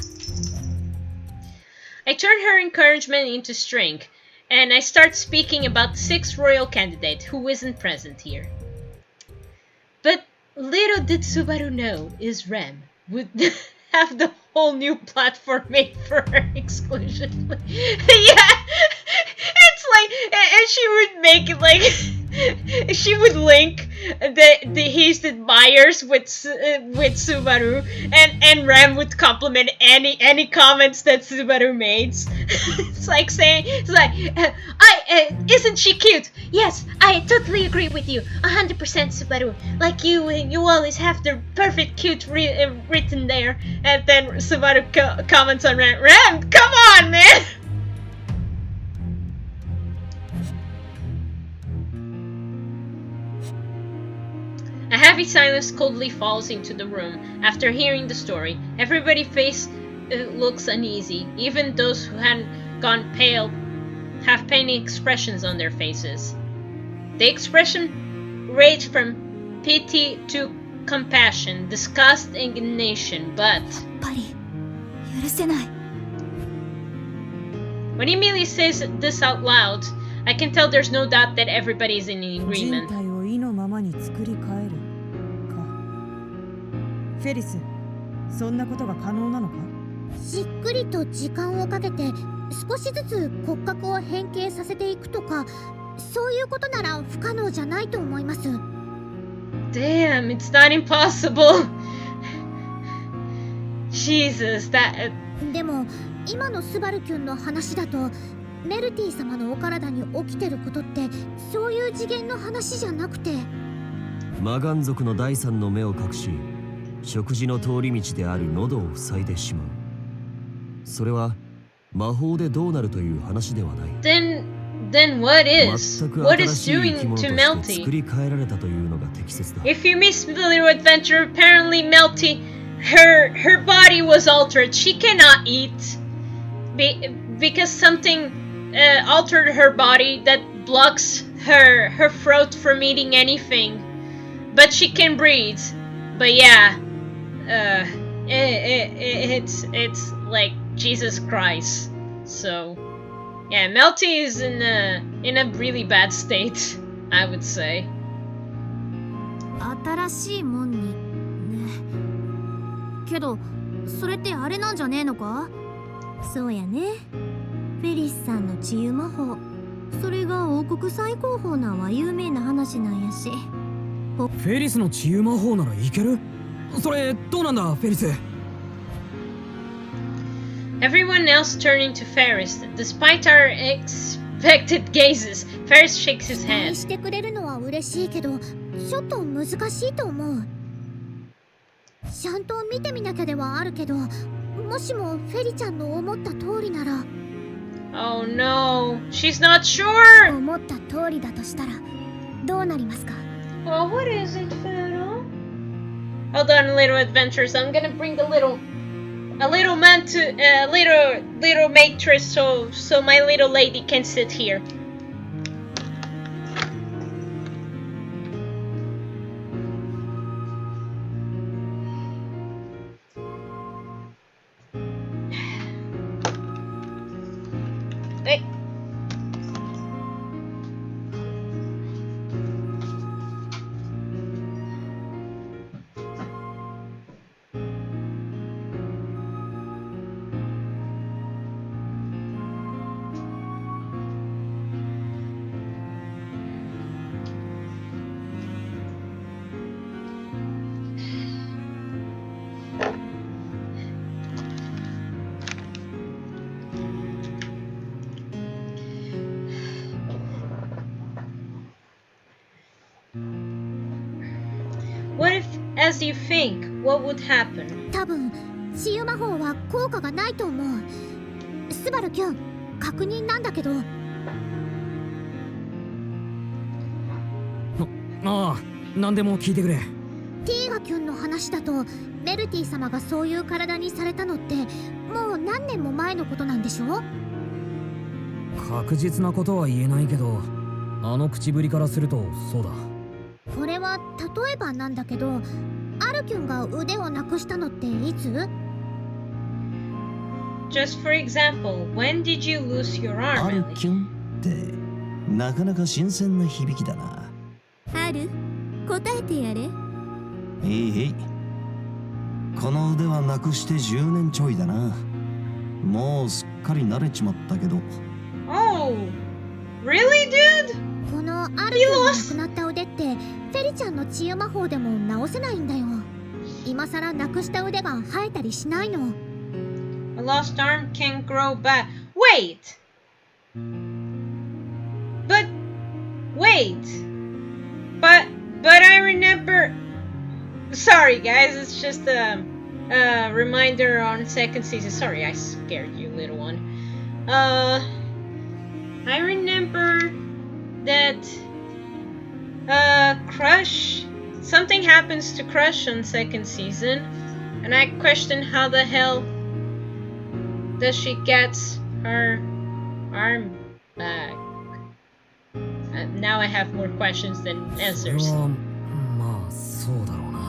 I turn her encouragement into strength, and I start speaking about the 6th royal candidate who isn't present here. But little did Subaru know is Rem would have the whole new platform made for her exclusively. Yeah, it's like, and she would make it like, she would link his admirers with Subaru, and Ram would compliment any comments that Subaru made. It's like saying, isn't she cute? Yes, I totally agree with you, 100% Subaru. Like you always have the perfect cute written there. And then Subaru comments on Ram, come on, man. A heavy silence coldly falls into the room after hearing the story. Everybody's face looks uneasy. Even those who hadn't gone pale have pained expressions on their faces. The expression ranged from pity to compassion, disgust, indignation, but when Emily says this out loud, I can tell there's no doubt that everybody is in agreement. フェリス、そんなことが可能なのか？しっくりと時間をかけて少しずつ骨格を変形させていくとか、そういうことなら不可能じゃないと思います。Damn, it's not impossible. Jesus, that. でも今のスバルキュンの話だと、メルティ様のお体に起きてることってそういう次元の話じゃなくて、魔眼族の第三の目を隠し、食事の通り道である喉を塞いでしまう。それは魔法でどうなるという話ではない。Then what is? What is doing to Melty? 作り変えられたというのが適切だ。If you missed the little adventure, apparently Melty, her body was altered. She cannot eat because something altered her body that blocks her throat from eating anything. But she can breathe. But yeah, it's like Jesus Christ. So yeah, Melty is in a really bad state, I would say. 新しいもんにね。けどそれってあれなんじゃねえのか？そうやね。フェリスさんの治癒魔法、それが王国最高峰なは有名な話なんやし。フェリスの治癒魔法ならいける？それどうなんだ、フェリス。Everyone else turning to Ferris, despite our expected gazes. Ferris shakes his head. してくれるのは嬉しいけど、ちょっと難しいと思う。ちゃんと見てみなきゃではあるけど、もしもフェリちゃんの思った通りなら。Oh no, she's not sure. 思った通りだとしたらどうなりますか？ Oh, what is it, Fiddle? Hold on, little adventures. I'm gonna bring a little man to little matrix so my little lady can sit here. Hey. What if, as you think, what would happen? 多分、治癒魔法は効果がないと思う。スバルキュン、確認なんだけど。ああ、何でも聞いてくれ。ティーガキュンの話だと、メルティ様がそういう体にされたのってもう何年も前のことなんでしょ？確実なことは言えないけど、あの口ぶりからするとそうだ。これは例えばなんだけど、アルキュンが腕をなくしたのっていつ？ Just for example, when did you lose your arm? アルキュンってなかなか新鮮な響きだな。ある？答えてやれ。へいへい。この腕はなくして10年ちょいだな。もうすっかり慣れちまったけど。Oh, really, dude? このアル君が亡くなった腕ってフェリちゃんの治癒魔法でも直せないんだよ。今さらなくした腕が生えたりしないの。A lost arm can grow back. Wait! But I remember. Sorry, guys, it's just a reminder on second season. Sorry, I scared you, little one. I remember that Crush. Something happens to Crush on second season, and I question how the hell does she get her arm back. Now I have more questions than answers. まあそうだろうな。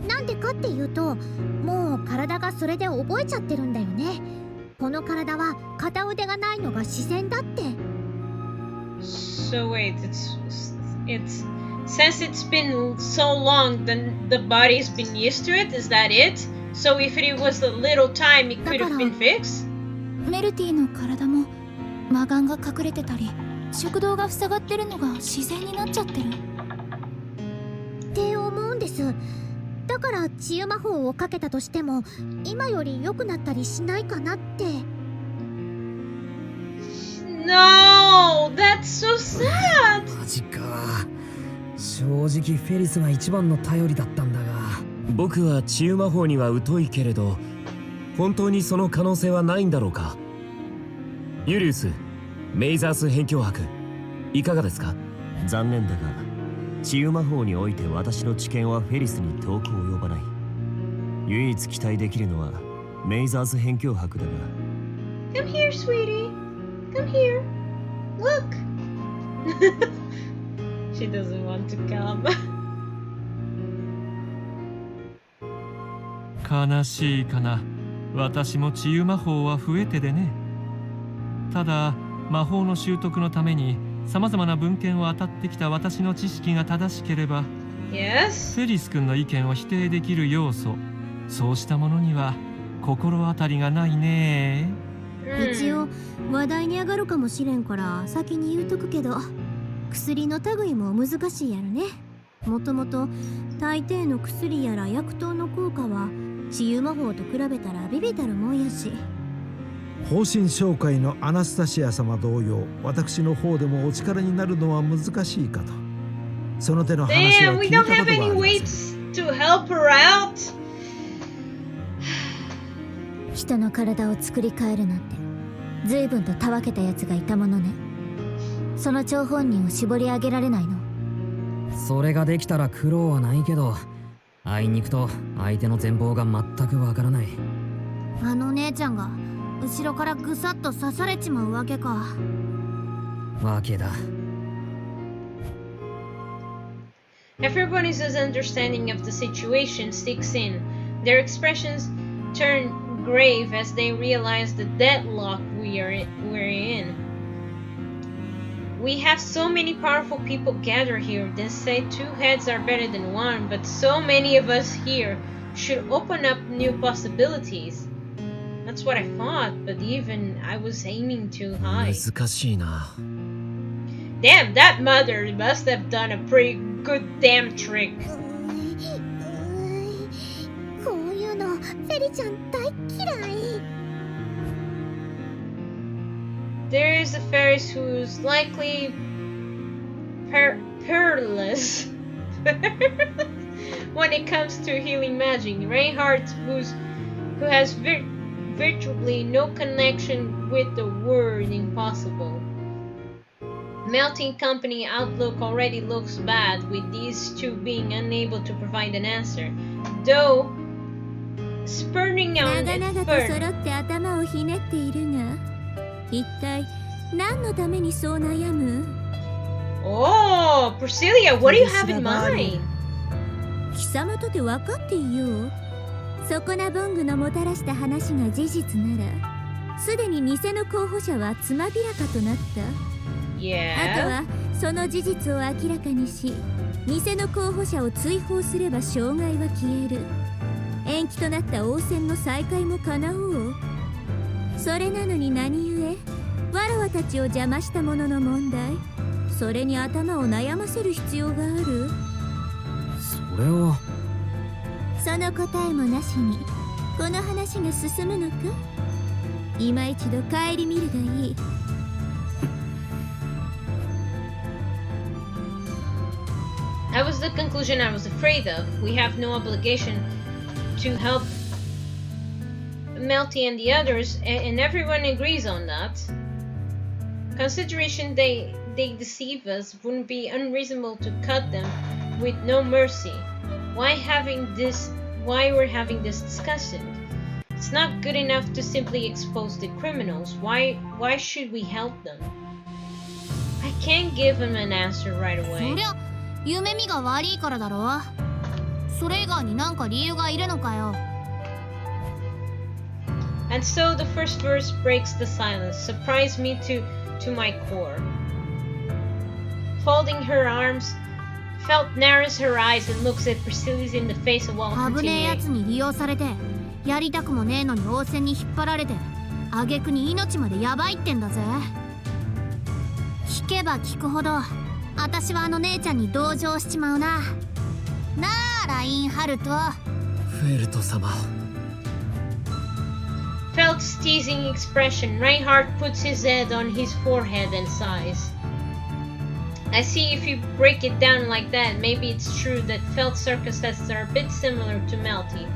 なんでかっていうと、もう体がそれで覚えちゃってるんだよね。この体は片腕がないのが自然だって。So wait, it's since it's been so long, then the body's been used to it. Is that it? So if it was a little time, it could have been fixed. メルティの体も魔眼が隠れてたり、食道が塞がってるのが自然になっちゃってるって思うんです。だから治癒魔法をかけたとしても今より良くなったりしないかなって。No, that's so sad. マジか。正直フェリスが一番の頼りだったんだが。僕は治癒魔法には疎いけれど、本当にその可能性はないんだろうか。ユリウス、メイザース辺境博、いかがですか？残念だが、治癒魔法において私の知見はフェリスに遠く及ばない。唯一期待できるのはメイザース辺境博だが。Come here, sweetie. Come here. Look. She doesn't want to come. 悲しいかな。私も治癒魔法は増えてでね。ただ魔法の習得のためにさまざまな文献を当たってきた私の知識が正しければ、Yes? フェリス君の意見を否定できる要素、そうしたものには心当たりがないね。一応話題に上がるかもしれんから先に言うとくけど、薬の類も難しいやろね。もともと大抵の薬やら薬湯の効果は治癒魔法と比べたらビビたるもんやし。方針紹介のアナスタシア様同様、私の方でもお力になるのは難しいかと。その手の話は聞いたことがありません。人の体を作り変えるなんて随分とたわけたやつがいたものね。その張本人を絞り上げられないの？それができたら苦労はないけど、あいにくと相手の全貌が全くわからない。あの姉ちゃんが後ろからぐさっと刺されちまうわけか。わけだ。Everybody's understanding of the situation sticks in. Their expressions turn grave as they realize the deadlock we're in. We have so many powerful people gathered here. They say 2 heads are better than 1, but so many of us here should open up new possibilities. That's what I thought, but even I was aiming too high. 難しいな。Damn, that mother must have done a pretty good damn trick. こういうのフェリちゃん大嫌い。There is a Ferris who's likely perilous when it comes to healing magic. Reinhardt, who has virtually no connection with the word impossible. Melting Company outlook already looks bad, with these two being unable to provide an answer. Though spurning out 長々と揃って頭をひねっているが、一体何のためにそう悩む？ Oh, Priscilla, what do you have in mind? 貴様とて分かっていよう。そこなボングのもたらした話が事実なら、すでに偽の候補者はつまびらかとなった。Yeah. あとはその事実を明らかにし、偽の候補者を追放すれば障害は消える。延期となった王戦の再開も叶おう。それなのに何故わらわたちを邪魔したものの問題、それに頭を悩ませる必要がある。それはその答えもなしにこの話が進むのか。今一度顧みるがいい。That was the conclusion I was afraid of. We have no obligation to help Melty and the others, and everyone agrees on that. Consideration they deceive us wouldn't be unreasonable to cut them with no mercy. Why we're having this discussion? It's not good enough to simply expose the criminals. Why should we help them? I can't give him an answer right away. そりゃ夢見が悪いからだろ。それ以外になんか理由がいるのかよ。And so the first verse breaks the silence, surprised me to my core. Folding her arms, Felt narrows her eyes and looks at Priscilla in the face while 危ねえや continuing. つに利用されて、やりたくもねえのに応戦に引っ張られて、挙句に命までやばいってんだぜ。聞けば聞くほど、私はあの姉ちゃんに同情しちまうな。なあ、ラインハルト。フェルト様。Felt's teasing expression. Reinhardt puts his head on his forehead and sighs. I see if you break it down like that, maybe it's true that Felt's circumstances are a bit similar to Melty.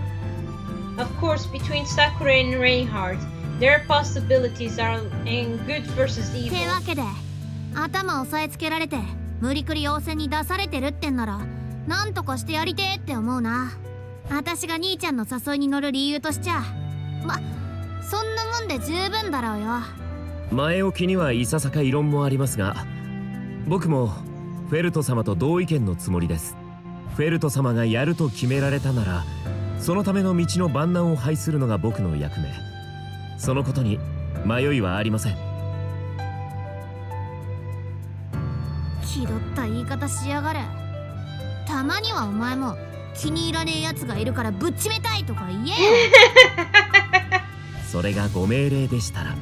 Of course, between Sakura and Reinhardt, there are possibilities are in good versus て evil. わけで、頭押さえつけられて、無理くり応戦に出されてるってんなら、なんとかしてやりてえって思うな。私が兄ちゃんの誘いに乗る理由としちゃ、そんなもんで十分だろうよ。前置きにはいささか異論もありますが、僕もフェルト様と同意見のつもりです。フェルト様がやると決められたなら、そのための道の万難を排するのが僕の役目。そのことに迷いはありません。気取った言い方しやがる。たまにはお前も気に入らねえやつがいるからぶっちめたいとか言えよ。それがご命令でしたら。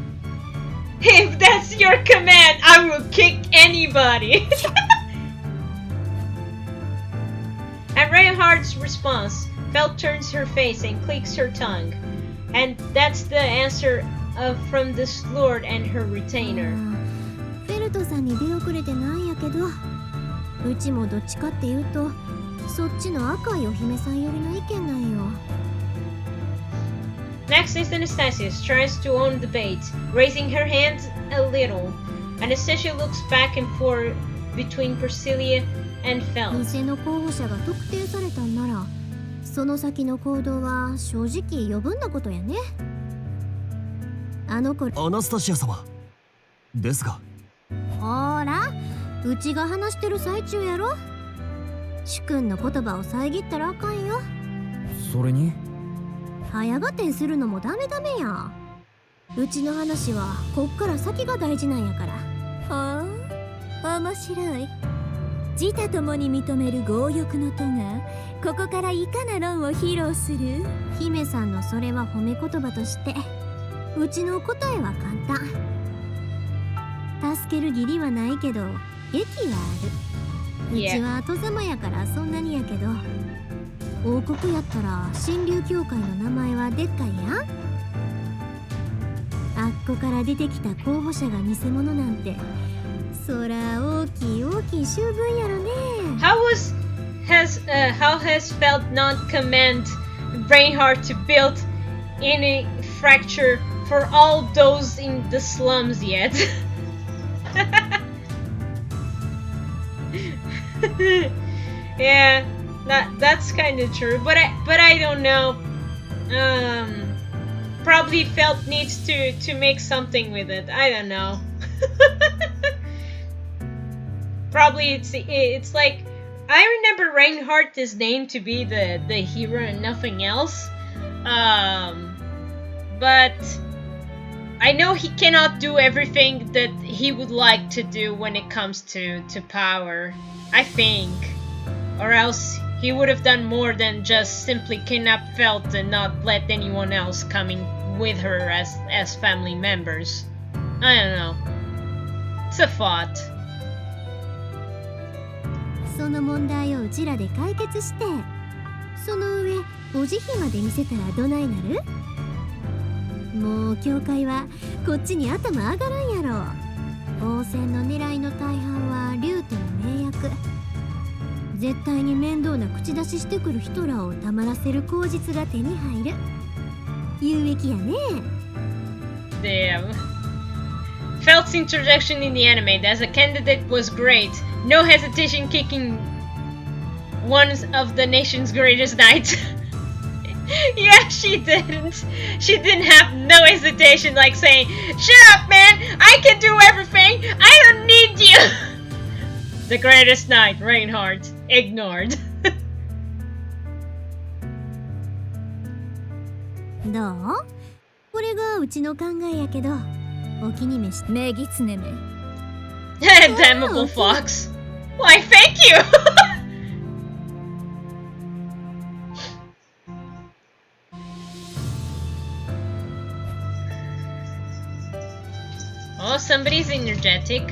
If that's your command, I will kick anybody. At Reinhardt's response, Felt turns her face and clicks her tongue. And that's the answer from this lord and her retainer. フェルトさんに出遅れてなんやけど、うちもどっちかっていうと、そっちの赤いお姫さん寄りの意見なんよ。Next is Anastasius tries to own the bait, raising her hands a little. Anastasia looks back and forth between Priscilla and Felt. 偽の候補者が特定されたんなら、その先の行動は正直余分なことやね。あの子、アナスタシア様ですが。ほら、うちが話してる最中やろ。主君の言葉を遮ったらあかんよ。それに早合点するのもダメダメや。うちの話はこっから先が大事なんやから。はあ、面白い。自他ともに認める強欲の徒がここからいかな論を披露する。姫さんのそれは褒め言葉として、うちの答えは簡単。助ける義理はないけど益はある。うちは後様やからそんなにやけど、王国やったら神竜協会の名前はでっかいやん。あっこから出てきた候補者が偽物なんて、そら大きい大きい修分やろね。How has Felt not command Reinhardt to build any fracture for all those in the slums yet? Yeah, that's kind of true, but I don't know. Probably Felt needs to make something with it. I don't know. Probably it's like, I remember Reinhardt is named to be the hero and nothing else. But I know he cannot do everything that he would like to do when it comes to power, I think. Or else he would have done more than just simply kidnap Felt and not let anyone else coming with her as family members. I don't know. It's a thought. その問題をうちらで解決して、その上お慈悲まで見せたらどないなる？もう教会はこっちに頭上がらんやろ。王戦の狙いの大半は竜との盟約。絶対に面倒な口出ししてくる人らをたまらせる口実が手に入る。有益やね。Damn. Felt's introduction in the anime as a candidate was great. No hesitation kicking one of the nation's greatest knights. Yeah, she didn't. She didn't have no hesitation, like saying, "Shut up, man! I can do everything! I don't need you!" The greatest knight, Reinhardt, ignored. どう？これがうちの考えやけど、お気に召しめぎつねめ。Damnable fox. Why, thank you! Oh, somebody's energetic.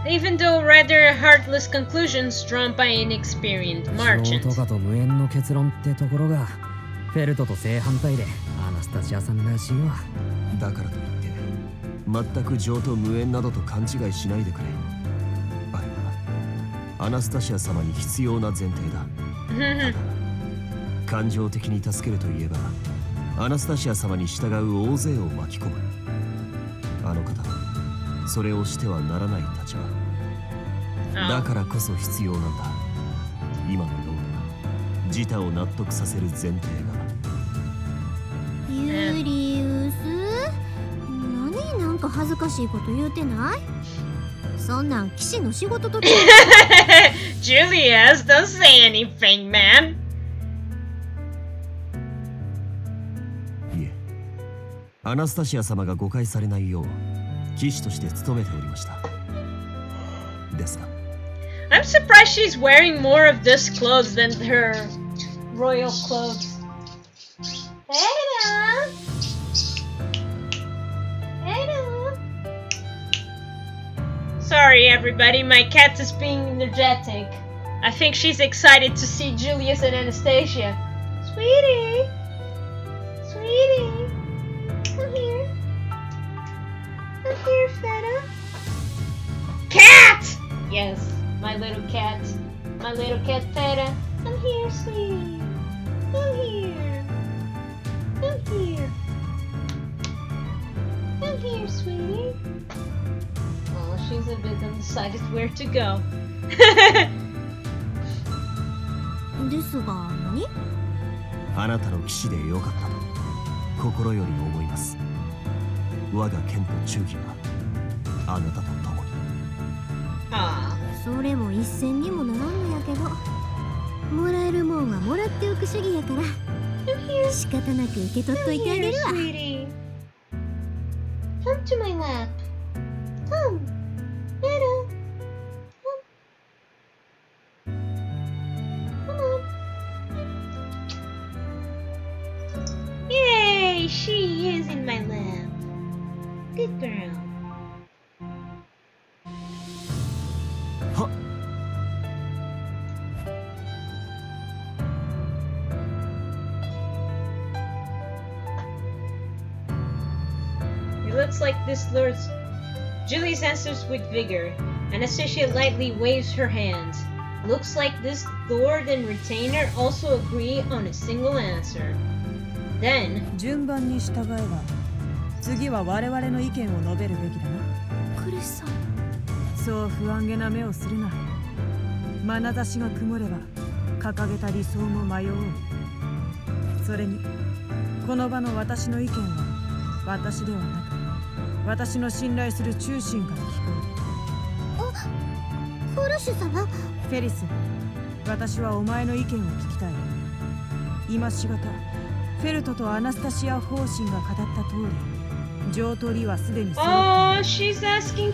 Even though rather heartless conclusions drawn by inexperienced merchants. とかと無縁の結論ってところがフェルトと正反対でアナスタシアさんらしいわ。だからといって全く情と無縁などと勘違いしないでくれ。あれはアナスタシア様に必要な前提だ。ただ感情的に助けるといえばアナスタシア様に従う大勢を巻き込む。あの方はそれをしてはならない立場だからこそ必要なんだ。今のような自他を納得させる前提が。ユリウス、何なんか恥ずかしいこと言うてない？そんなん騎士の仕事と。Julius, don't say anything, man. いえ、アナスタシア様が誤解されないよう騎士として務めておりました。ですが I'm surprised she's wearing more of this clothes than her royal clothes. Hello. Hello. Sorry everybody, my cat is being energetic. I think she's excited to see Julius and Anastasia. Sweetie. Sweetie. Come here. Come here, Feta. Cat! Yes, my little cat. My little cat Feta. Come here, sweetie. Come here. Come here. Come here, sweetie. Oh, she's a bit undecided where to go. ですが何？あなたの騎士でよかったと心より思います。我が剣と忠義はあなたと共に。ああ、それも一銭にもならんのやけど、もらえるもんはもらっておく主義やから仕方なく受け取っといてあげるわ。 Come to my lap. Come. Hello. Come on. Yay! She is in my lap. Good girl. はっ。It looks like this lures. Julius answers with vigor. Anastasia lightly waves her hands. Looks like this lord and retainer also agree on a single answer. Then 順番に従えば次は我々の意見を述べるべきだな。クリスさん、そう不安げな目をするな。眼差しが曇れば掲げた理想も迷う。それにこの場の私の意見は私ではなく私の信頼する中心から聞こえる。フルシュ様。フェリス、私はお前の意見を聞きたい。今しがたフェルトとアナスタシア方針が語った通り、上取りはすでに揃っている。Oh, she's asking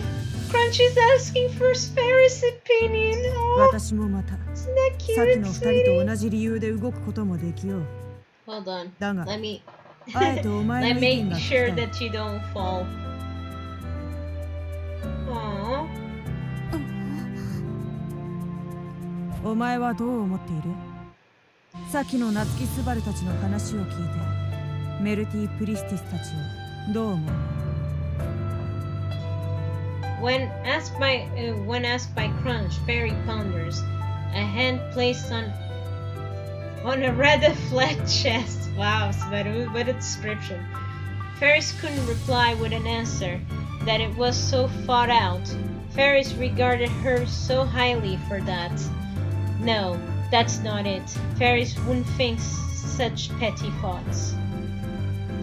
Crunch is asking for Ferris' opinion. Oh, 私もまた isn't that さっき cute, の二人 sweetie? と同じ理由で動くこともできよう Hold on. だが Let me あえてお前 let の me 意見 make が聞き sure たい that you don't fall. Aww. お前はどう思っているさっきの夏木スバルたちの話を聞いてメルティ・プリスティスたちをどう思う When asked by Crunch, Fairy ponders, a hand placed on a rather flat chest. Wow, Subaru, what a description. Ferris couldn't reply with an answer, that it was so thought out. Ferris regarded her so highly for that. No, that's not it. Ferris wouldn't think such petty thoughts.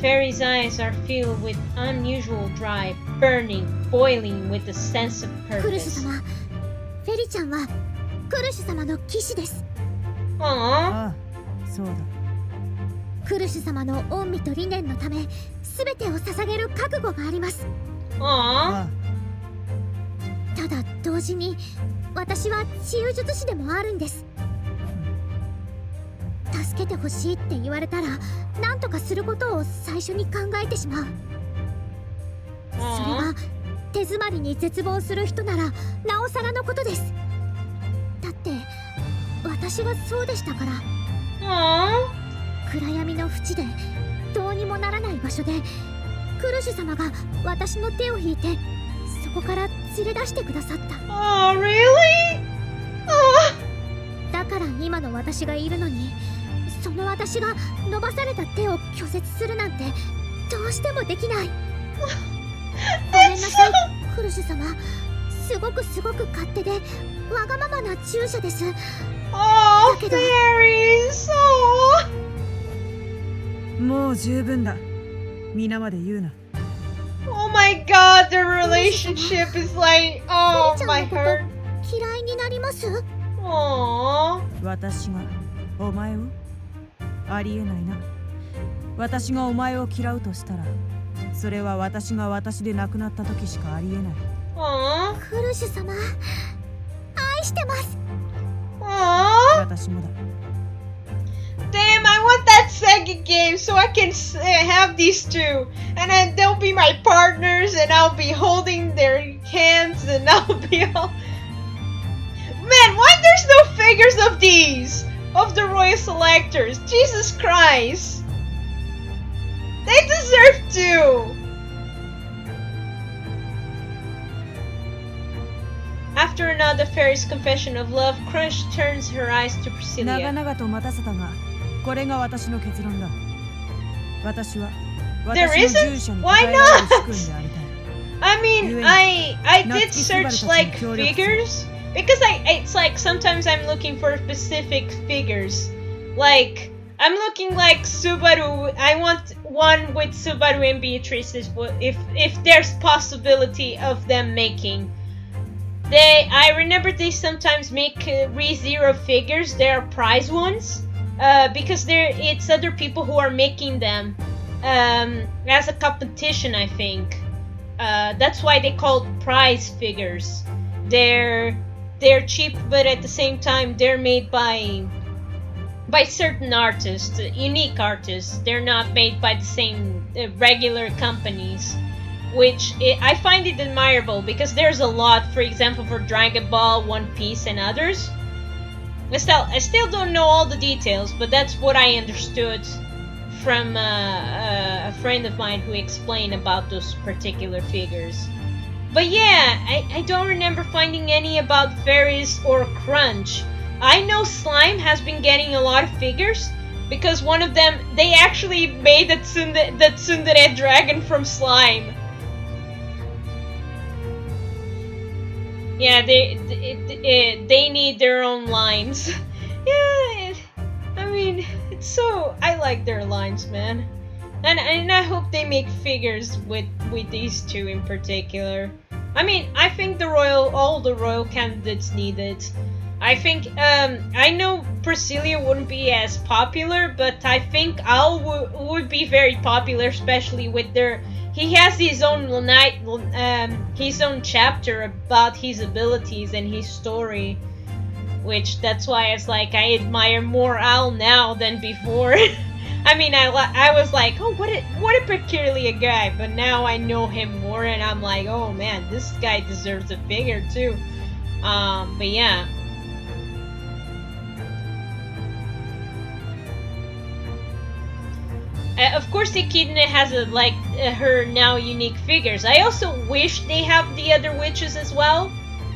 Fairy's eyes are filled with unusual drive, burning, boiling with a sense of クルシュ purpose. 様フェリちゃんはクルシュ様の騎士です Aww. ああそうだクルシュ様の恩義と理念のため全てを捧げる覚悟があります Aww. あただ同時に私は治癒術師でもあるんです助けてほしいって言われたら何とかすることを最初に考えてしまうそれは手詰まりに絶望する人ならなおさらのことですだって私はそうでしたから Aww. 暗闇の淵でどうにもならない場所でクルシュ様が私の手を引いてそこから連れ出してくださった Oh, really? Oh. だから今の私がいるのにその私が伸ばされた手を拒絶するなんてどうしてもできないごめんなさいクルシュ様すごく勝手でわがままな従者です Oh, だけど fairies. Oh. もう十分だ皆まで言うな Oh my god, the relationship is like, フェ oh リちゃん my のこ heart. と嫌いになります Aww. 私がお前をありえないな私がお前を嫌うとしたらそれは私が私で亡くなった時しかありえない Aww. クルシュ様愛してます Aww. 私もだ Damn, I want that second game so I can have these two. And then they'll be my partners and I'll be holding their hands and I'll be all... Man, why there's no figures of these? Of the Royal Selectors? Jesus Christ. They deserve to. After another fairy's confession of love, Crunch turns her eyes to 長 Priscilla. 々と待たせたがこれが私の結論だ私は There 私の isn't? 従者に Why 答えられる主君でありたい I mean, I did search like figures because it's like sometimes I'm looking for specific figures. Like I'm looking like Subaru. I want one with Subaru and Beatrice if there's possibility of them making. I remember they sometimes make ReZero figures. They are prize ones because it's other people who are making them as a competition, I think. That's why they call prize figures. They're cheap, but at the same time they're made by certain artists, unique artists. They're not made by the same regular companies, which I find it admirable because there's a lot. For example, for Dragon Ball, One Piece, and others. I still don't know all the details, but that's what I understood from a friend of mine who explained about those particular figures. But yeah, I don't remember finding any about Fairies or Crunch. I know Slime has been getting a lot of figures because one of them, they actually made the tsundere dragon from Slime. Yeah, they need their own lines. Yeah, I mean, it's so... I like their lines, man. And I hope they make figures with these two in particular. I mean, I think all the royal candidates need it. I think, I know Priscilla wouldn't be as popular, but I think Al would be very popular, especially with their he has his own chapter about his abilities and his story, which that's why it's like I admire more Al now than before. I mean, I was like, oh, what a peculiar guy, but now I know him more, and I'm like, oh man, this guy deserves a figure too. But yeah. Of course, the Echidna has her now unique figures. I also wish they have the other witches as well.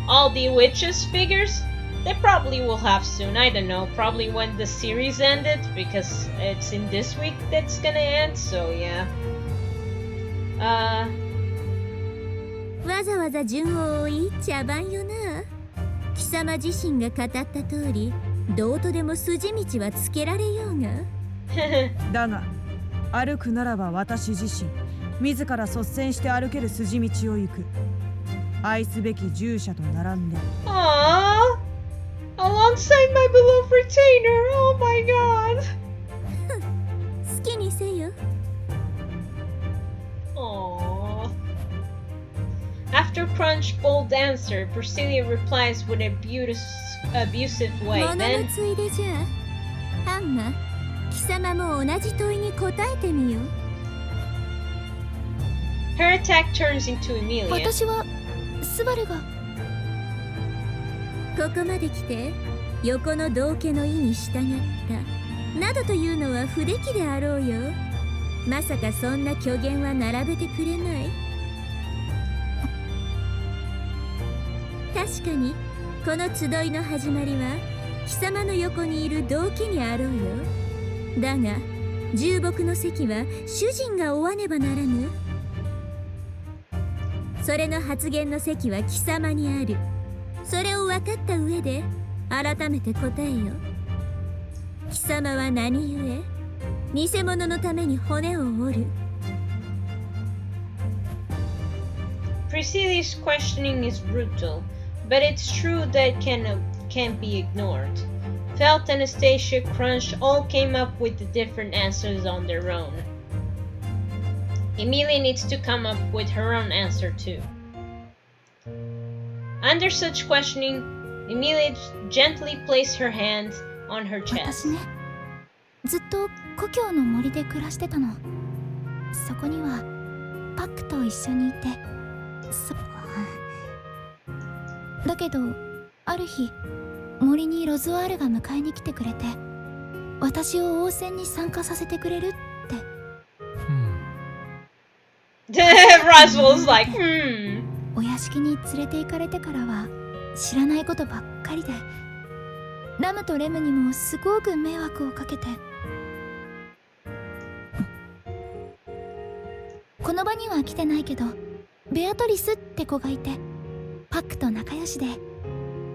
All the witches figures. They probably will have soon. I don't know. Probably when the series ended, because it's in this week that's gonna end. So yeah. わざわざ順を追い茶番よな。貴様自身が語った通り、どうとでも筋道はつけられようが。だが。歩くならば私自身自ら率先して歩ける筋道を行く。愛すべき従者と並んで。Aww, alongside my beloved retainer. Oh my god. 好きにせよ。Aww. After Crunch's bold answer, Priscilla replies with an abusive way. Then. 物のついでじゃ。ハンマ。貴様も同じ問いに答えてみよ。Her attack turns into Emilia. 私はスバルが。ここまで来て横の道家の意に従ったなどというのは不出来であろうよ。まさかそんな虚言は並べてくれない。確かにこの集いの始まりは貴様の横にいる道家にあろうよ。だが重木の席は主人が負わねばならぬ。それの発言の席は貴様にある。それを分かった上で改めて答えよ。貴様は何故偽物のために骨を折る。 Priscilla's questioning is brutal, but it's true that can't be ignored. Felt, Anastasia, Crunch all came up with the different answers on their own. Emilia needs to come up with her own answer too. Under such questioning, Emilia gently placed her hand on her chest. 私ね、ずっと故郷の森で暮らしてたの。そこにはパックと一緒にいて、だけどある日森にロズワールが迎えに来てくれて、私を応戦に参加させてくれるって。Roswell's like, お屋敷に連れて行かれてからは知らないことばっかりで、ラムとレムにもすごく迷惑をかけて。この場には来てないけど、ベアトリスって子がいて、パックと仲良しで、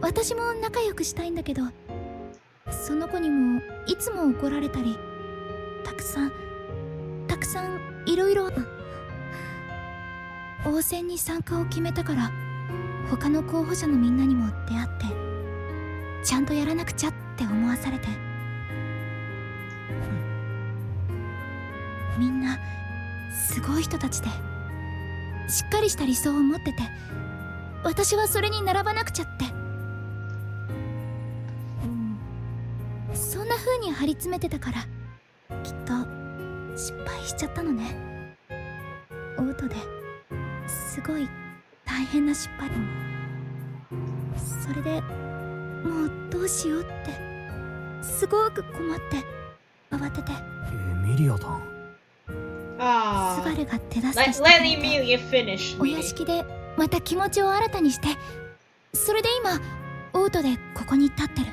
私も仲良くしたいんだけど、その子にもいつも怒られたり、たくさんいろいろ。応戦に参加を決めたから、他の候補者のみんなにも出会って、ちゃんとやらなくちゃって思わされて。みんなすごい人たちで、しっかりした理想を持ってて、私はそれに並ばなくちゃって。そんな風に張り詰めてたから、きっと失敗しちゃったのね。オートですごい大変な失敗。それでもうどうしようってすごく困って慌てて。エミリアだ。スバルが手助けしてくれて、お屋敷でまた気持ちを新たにして、それで今オートでここに立ってる。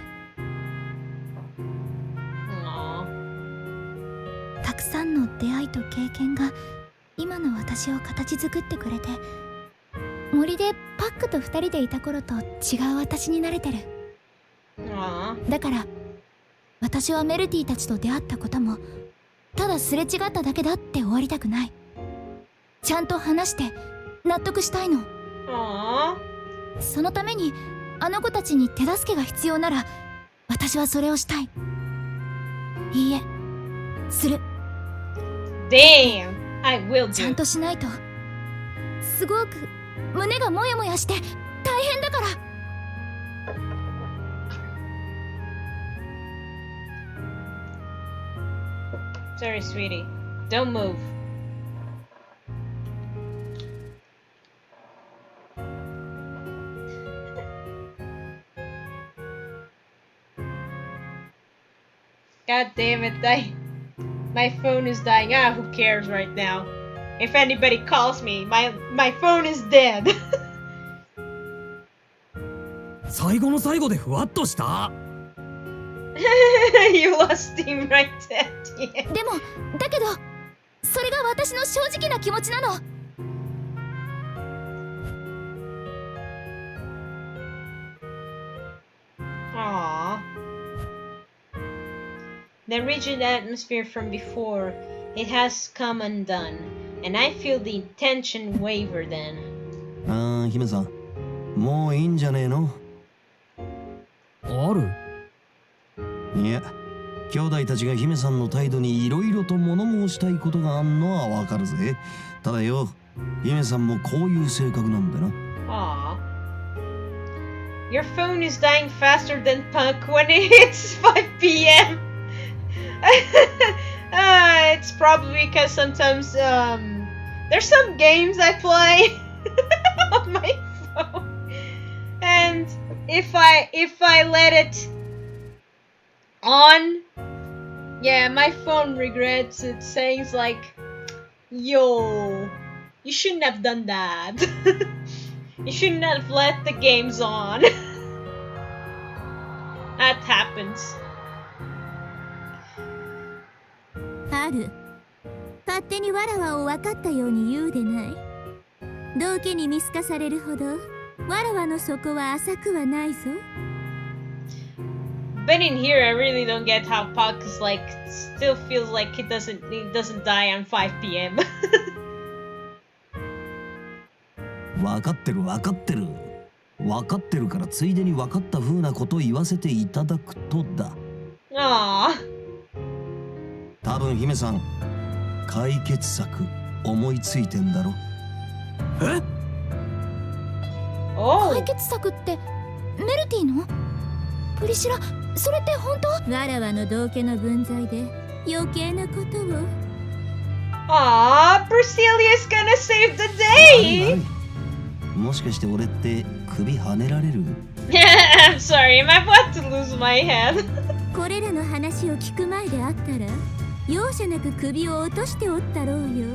たくさんの出会いと経験が今の私を形作ってくれて、森でパックと2人でいた頃と違う私になれてる。だから私はメルティたちと出会ったこともただすれ違っただけだって終わりたくない。ちゃんと話して納得したいの。そのためにあの子たちに手助けが必要なら、私はそれをしたい。いいえ、する。Damn. I will do. ちゃんとしないとすごく胸がモヤモヤして大変だから。Sorry, sweetie. Don't move. God damn it, my phone is dying. Ah, who cares right now? If anybody calls me, my phone is dead. 最後の最後でふわっとした。You lost steam right there. Yeah. でもだけどそれが私の正直な気持ちなの。Aww. The rigid atmosphere from before, it has come undone, and I feel the tension waver then. ああ、姫さん、もういいんじゃねえの？ある？いや、兄弟たちが姫さんの態度にいろいろと物申したいことがあんのはわかるぜ。ただよ、姫さんもこういう性格なんだな。Aww. Your phone is dying faster than punk when it hits 5 p.m. It's probably because sometimes there's some games I play on my phone, and if I let it on, yeah, my phone regrets it, saying like, yo, you shouldn't have done that. You shouldn't have let the games on. That happens. ある。勝手にわらわを分かったように言うでない。道家に見透かされるほどわらわの底は浅くはないぞ。But in here, I really don't get how Puck is like still feels like he doesn't die on 5 p.m. 分かってる分かってる。分かってるからついでに分かった風なことを言わせていただくとだ。ああ。多分姫さん、解決策思いついてんだろ。え？解決策ってメルティの？プリシラ、それって本当？わらわの道家の分際で余計なことを。ああ、Priscilla's gonna save the day! もしかして俺って首跳ねられる？ I'm sorry, I'm about to lose my head. これらの話を聞く前であったら容赦なく首を落としておったろうよ。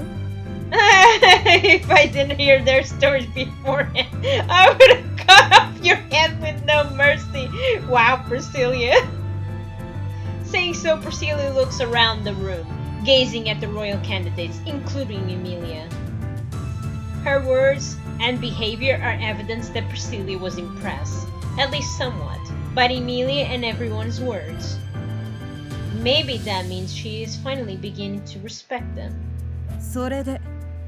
If I didn't hear their stories beforehand, I would have cut off your head with no mercy. Wow, Priscilla. Saying so, Priscilla looks around the room, gazing at the royal candidates, including Emilia. Her words and behavior are evidence that Priscilla was impressed, at least somewhat, by Emilia and everyone's words. Maybe that means she is finally beginning to respect them. それで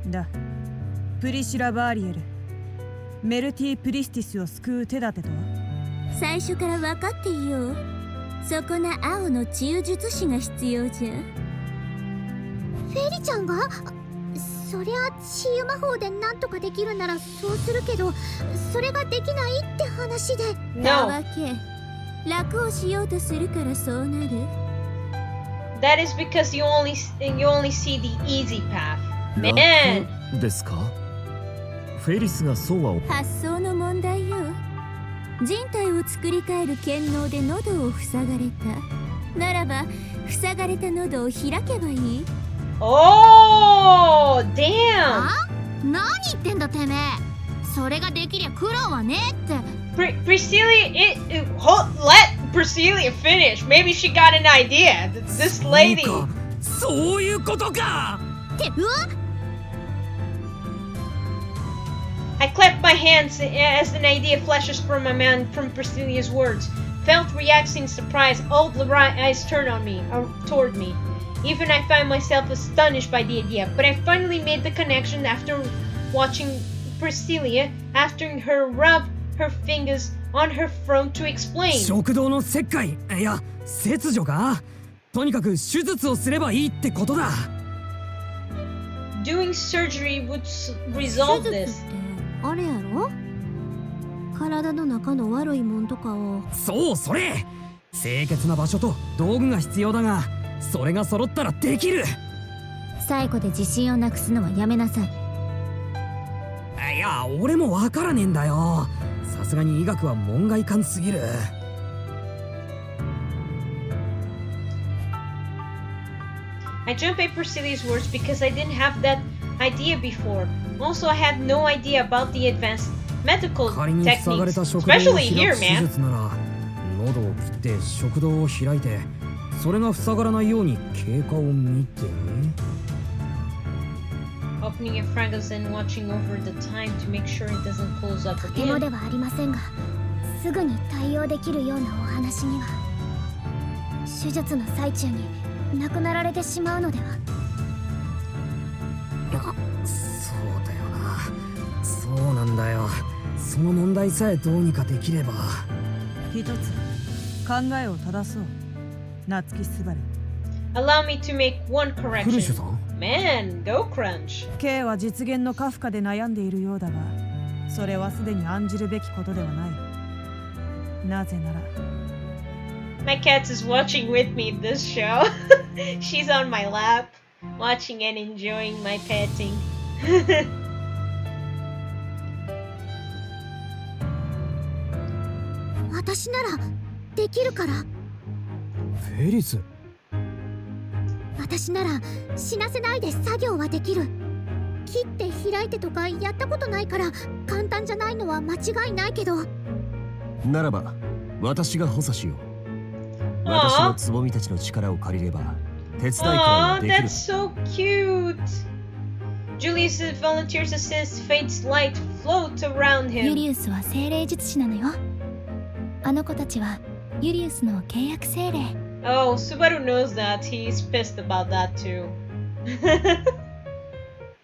だ、プリシラ・バーリエル、メルティ・プリスティスを救う手立てとは？最初から分かっていよう。そこな青の治癒術師が必要じゃ。フェリちゃんが？そりゃ治癒魔法でなんとかできるならそうするけど、それができないって話で。だわけ。楽をしようとするからそうなる。That is because you only see the easy path. Man. ですか？フェリスがそうは。発想の問題よ。人体を作り変える剣能で喉を塞がれた。ならば塞がれた喉を開けばいい。Oh, damn. 何言ってんだてめえ。それができりゃ苦労はねえって。Priscilla, let Priscilla finish. Maybe she got an idea. This lady. そういうことか。ってI clapped my hands as an idea flashes from my mind from Priscilla's words. Felt reacting surprise. All the eyes turned on me, toward me. Even I found myself astonished by the idea. But I finally made the connection after watching Priscilla, after her rub her fingers on her throat to explain. 食道の切開、いや切除か。とにかく手術をすればいいってことだ。doing surgery would resolve this. あれやろ？体の中の悪いもんとかを。そう、それ！清潔な場所と道具が必要だが、それが揃ったらできる。最後で自信をなくすのはやめなさい。いや、俺もわからねえんだよ。さすがに医学は門外漢すぎる。I jumped paper scissors words because I didn't have that idea before. Also, I had no idea about the advanced medical techniques, especially here, man. 喉を切って食道を開いて、それが塞がらないように経過を見て。Opening your fragments and watching over the time to make sure it doesn't close up again. とてもではありませんが、すぐに対応できるようなお話には。手術の最中に亡くなられてしまうのでは。そうだよな。そうなんだよ。その問題さえどうにかできれば。一つ考えを正そう。夏木すばる。Allow me to make one correction. Man, go crunch. K は実現のカフカで悩んでいるようだが、それはすでに案じるべきことではない。なぜなら。My cat is watching with me this show. She's on my lap, watching and enjoying my petting. 私ならできるから。フェリス。私なら死なせないで作業はできる。切って開いてとかやったことないから簡単じゃないのは間違いないけど。ならば私が補佐しよう。私のつぼみたちの力を借りれば手伝いくらいはできる。That's so cute. Julius volunteers assist Fate's light float around him. ユリウスは精霊術師なのよ。あの子たちはユリウスの契約精霊。Oh, Subaru knows that. He's pissed about that too.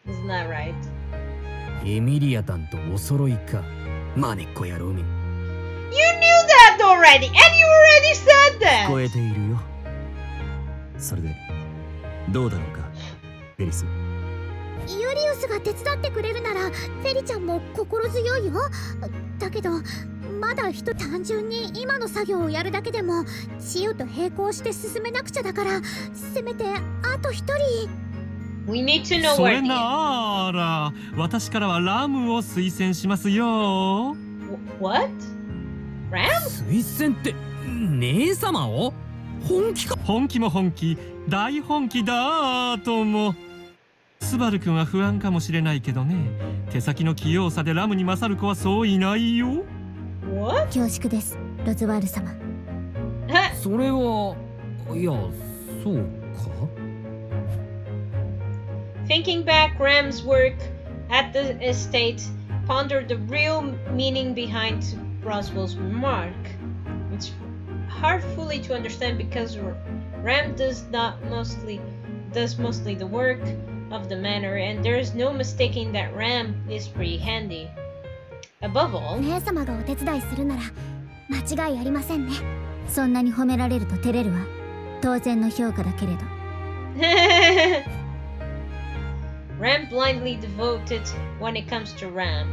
Isn't that right? エミリアタンとお揃いか。マネっこ野郎め。You knew that already, and you already said that. 聞こえているよ。それでどうだろうか、フェリス。ユリウスが手伝ってくれるならフェリちゃんも心強いよ。だけどまだ単純に今の作業をやるだけでもチヨと並行して進めなくちゃだから、せめてあと一人。We need to know そ where れなら私からはラムを推薦しますよ。What? Ram? 推薦って姉様を？本気か？本気も本気、大本気だとも。スバル君は不安かもしれないけどね、手先の器用さでラムに勝る子はそういないよ。恐縮です、ロズワール様。それは、いや、そうか。Thinking back, Ram's work at the estate pondered the real meaning behind Roswell's remark. It's hard fully to understand because Ram does mostly the work of the manor, and there is no mistaking that Ram is pretty handy. Above all, 姉様がお手伝いするなら間違いありませんね。そんなに褒められると照れるわ。当然の評価だけれど。Ram blindly devoted when it comes to Ram,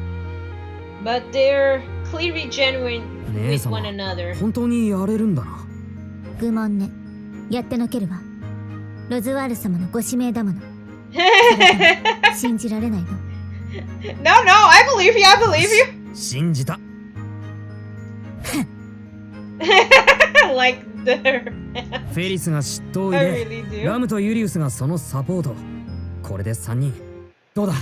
but they're clearly genuine with one another. 本当にやれるんだな。愚問ね。やってのけるわ。ロズワール様のご指名だもの。信じられないの？ No, I believe you, I believe you. 信じた。Like the フェリスが執刀医で、ラムとユリウスがそのサポート。これで3人。どうだ？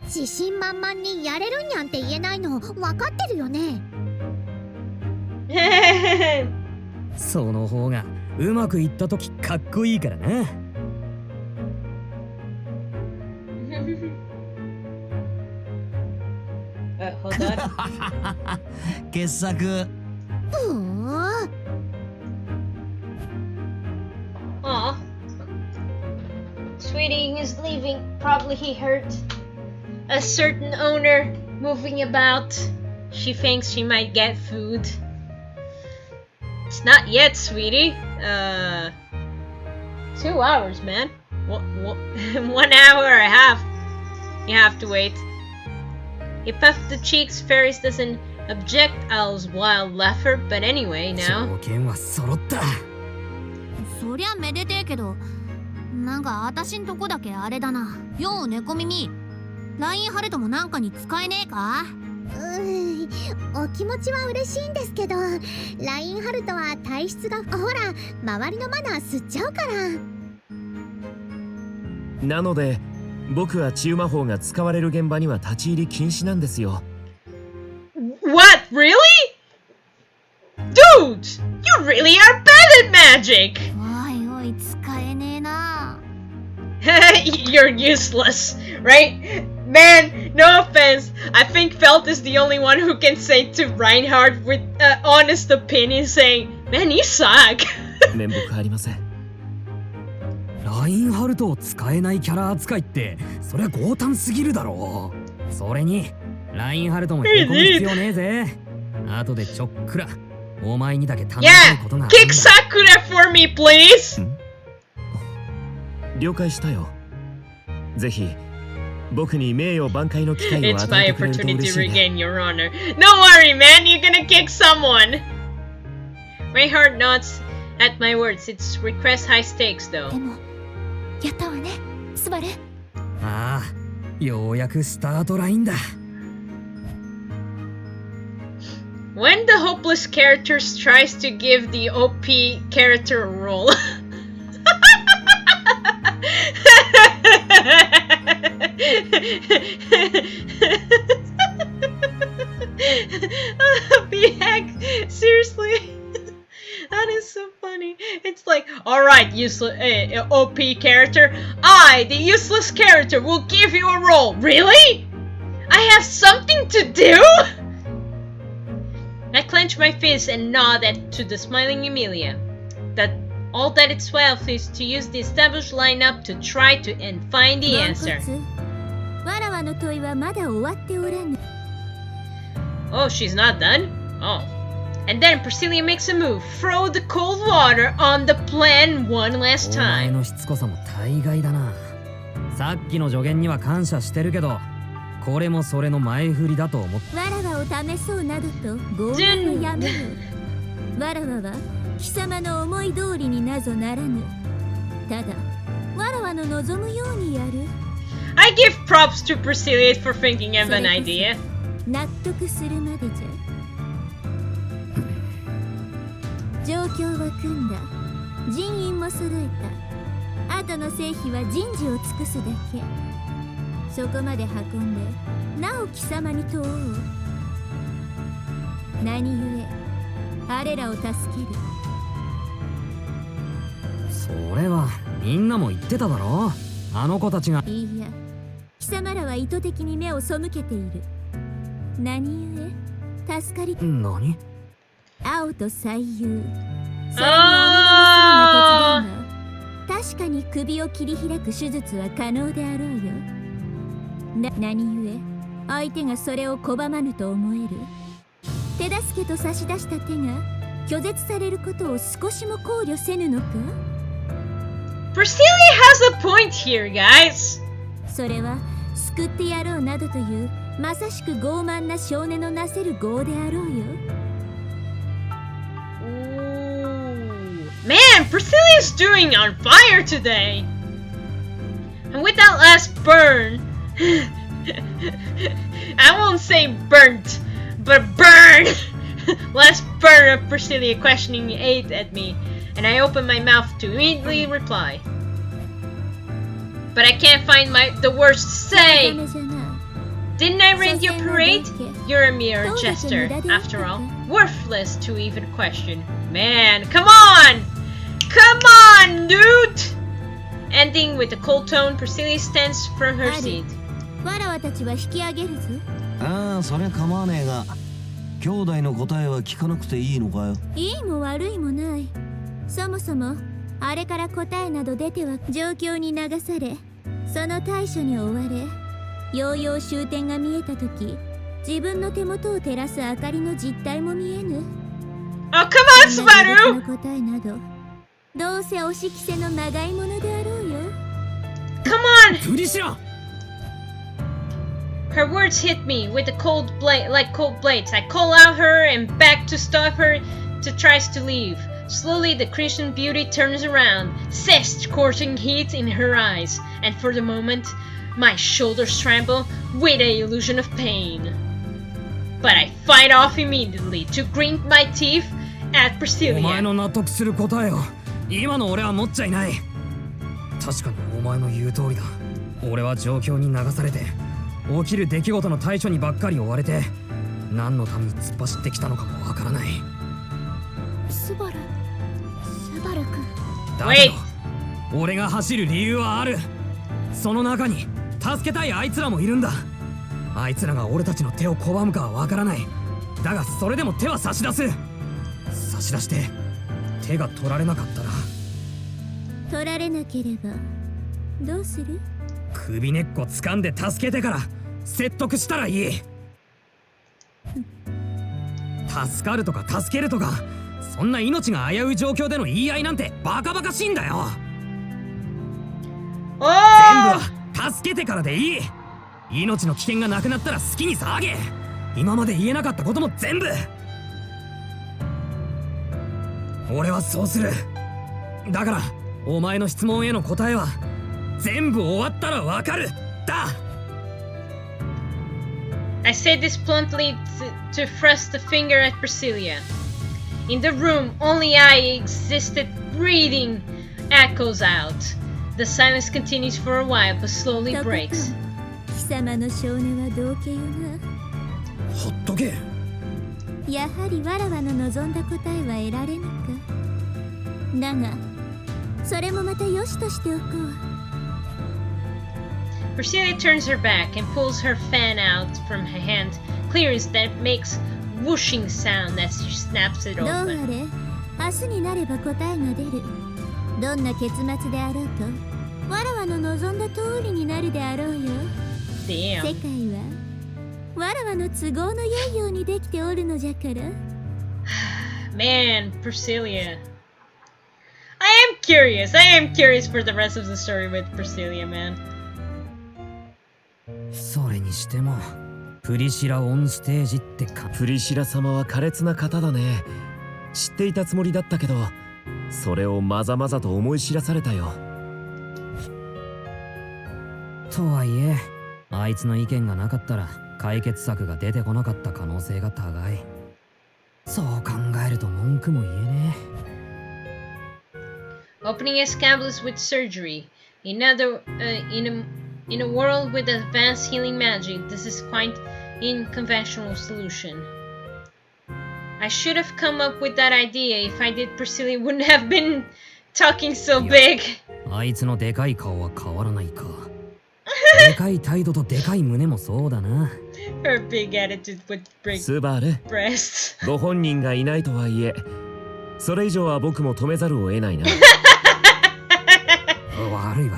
自信満々にやれるんやんって言えないの分かってるよね。その方がうまくいったときかっこいいからな。Hold on. 傑作。Aw. Sweetie is leaving. Probably he heard a certain owner moving about. She thinks she might get food. It's not yet, sweetie. 2 hours, man. 1 hour and a half. You have to wait. He puffed the cheeks. Ferris doesn't object Owl's wild laughter, but anyway, now. 条件は揃った。そりゃめでてえけど、なんか私んとこだけあれだな。よう猫耳。ラインハルトもなんかに使えねえか？お気持ちは嬉しいんですけど、ラインハルトは体質がほら周りのマナー吸っちゃうから。なので僕は治癒魔法が使われる現場には立ち入り禁止なんですよ。What? Really? Dude! You really are bad at magic! おいおい、使えねえな。You're useless, right? Man, no offense. I think Felt is the only one who can say to Reinhardt with honest opinion saying, Man, you suck. 面目ありません。ラインハルトを使えないキャラ扱いってそれは強胆すぎるだろう。それにラインハルトもへこむ必要ねえぜ。後でちょっくらお前にだけ頼みたいことがあるんだ。Kick Sakura for me, please. 了解したよ。ぜひ僕に名誉挽回の機会を与えてくれると嬉しいね。 It's my opportunity to regain your honor. Don't worry, man. You're gonna kick someone. Reinhardt nods at my words. It's request high stakes, though. でもやったわね、スバル。ああ、ようやくスタートラインだ。When the hopeless character tries to give the OP character a role. Heck, seriously. That is so funny. It's like, alright, useless OP character. I, the useless character, will give you a role. Really? I have something to do? I clench my fist and nod to the smiling Emilia. That all that it's left is to use the established lineup to try to and find the answer. Oh, she's not done? Oh. And then Priscilla makes a move. Throw the cold water on the plan one last time. お前のしつこさも大概だな。さっきの助言には感謝してるけど、これもそれの前振りだと思って。わらわを試そうなどと傲慢をやめよ。わらわは貴様の思い通りになぞならぬ。ただ、わらわの望むようにやる。I give props to Priscilla for thinking of an idea. 納得するまでじゃ。状況は組んだ。人員も揃えた。後の成否は人事を尽くすだけ。そこまで運んで、なお貴様に問おう。何故、あれらを助ける。それはみんなも言ってただろ。あの子たちが。いいや、貴様らは意図的に目を背けている。何故、助かり。何？青と最優。それにお願いするが手伝うが、確かに首を切り開く手術は可能であろうよ。何故、相手がそれを拒まぬと思える。手助けと差し出した手が拒絶されることを少しも考慮せぬのか？ Priscilla has a point here, guys. それは救ってやろうなどというまさしく傲慢な少年のなせる業であろうよ。Man, Priscilla is doing on fire today. And with that last burn, I won't say burnt, but burn. Last burn of Priscilla questioning ate at me, and I open my mouth to immediately reply. But I can't find the words to say. Didn't I raid your parade? You're a mere jester, after all. Worthless to even question. Man, come on! Come on, dude! Ending with a cold tone, Priscilla stands from her seat. わらわたちは引き上げるぞ。ああ、そりゃ構わねえが、兄弟の答えは聞かなくていいのかよ。いいも悪いもない。そもそもあれから答えなど出ては状況に流され、その対処に追われ、ようよう終点が見えたとき、自分の手元を照らす明かりの実態も見えぬ。Oh, come on, Subaru! 答えなど、どうせ押し着せのまがいものであろうよ。Come on! プリシラ！ Her words hit me with a cold blade, like cold blades. I call out her and beg to stop her to tries to leave. Slowly the Christian beauty turns around, says scorching heat in her eyes, and for the moment my shoulders tremble with an illusion of pain. But I fight off immediately to grind my teeth at Priscilla. お前の納得する答えを今の俺は持っちゃいない。確かにお前の言う通りだ。俺は状況に流されて起きる出来事の対処にばっかり追われて何のために突っ走ってきたのかもわからない。スバル君。だけど俺が走る理由はある。その中に助けたいあいつらもいるんだ。あいつらが俺たちの手を拒むかはわからない。だがそれでも手は差し出す。差し出して手が取られなかったら。取られなければどうする？首根っこ掴んで助けてから説得したらいい。助かるとか助けるとかそんな命が危うい状況での言い合いなんてバカバカしいんだよ。全部は助けてからでいい。命の危険がなくなったら好きに騒げ。今まで言えなかったことも全部。俺はそうする。だからお前の質問への答えは全部終わったらわかるだ。I said this bluntly to thrust a finger at Priscilla. In the room, only I existed. Breathing echoes out. The silence continues for a while, but slowly breaks. 貴様の少年は道家よな。ほっとけ。やはりわらわの望んだ答えは得られぬか。だがそれもまたよしとしておこう。Priscilla turns her back and pulls her fan out from her hand, clearance that makes whooshing sound as she snaps it どうあ open. れ、明日になれば答えが出る。どんな結末であろうと、わらわの望んだ通りになるであろうよ。Damn. 世界はわらわの都合の良いようにできておるのじゃから。Man, Priscilla. I am curious for the rest of the story with Priscilla, man. それにしてもプリシラオンステージってか。プリシラ様は苛烈な方だね。知っていたつもりだったけどそれをまざまざと思い知らされたよ。とはいえあいつの意見がなかったら解決策が出てこなかった可能性が高い。そう考えると文句も言えねえ。Opening a scabulous with surgery. In a world with advanced healing magic, this is quite unconventional solution. I should have come up with that idea. If I did, Priscilla wouldn't have been talking so big. あいつのでかい顔は変わらないか。でかい態度とでかい胸もそうだな。Her big attitude would break スバル breast. ご本人がいないとはいえそれ以上は僕も止めざるを得ないな。悪い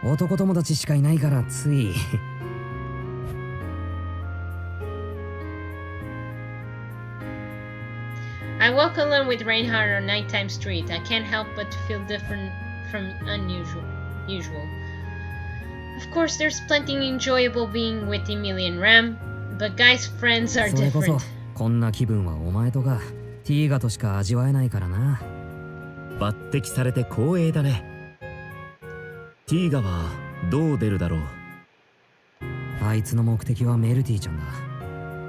男友達しかいないからつい。I walk alone with Reinhardt on nighttime street. I can't help but to feel different from usual. Of course, there's plenty enjoyable being with Emilia and Ram, but guys' friends are それこそ different. こんな気分はお前とかティーガとしか味わえないからな。抜擢されて光栄だね。ティーガはどう出るだろう。あいつの目的はメルティちゃんだ。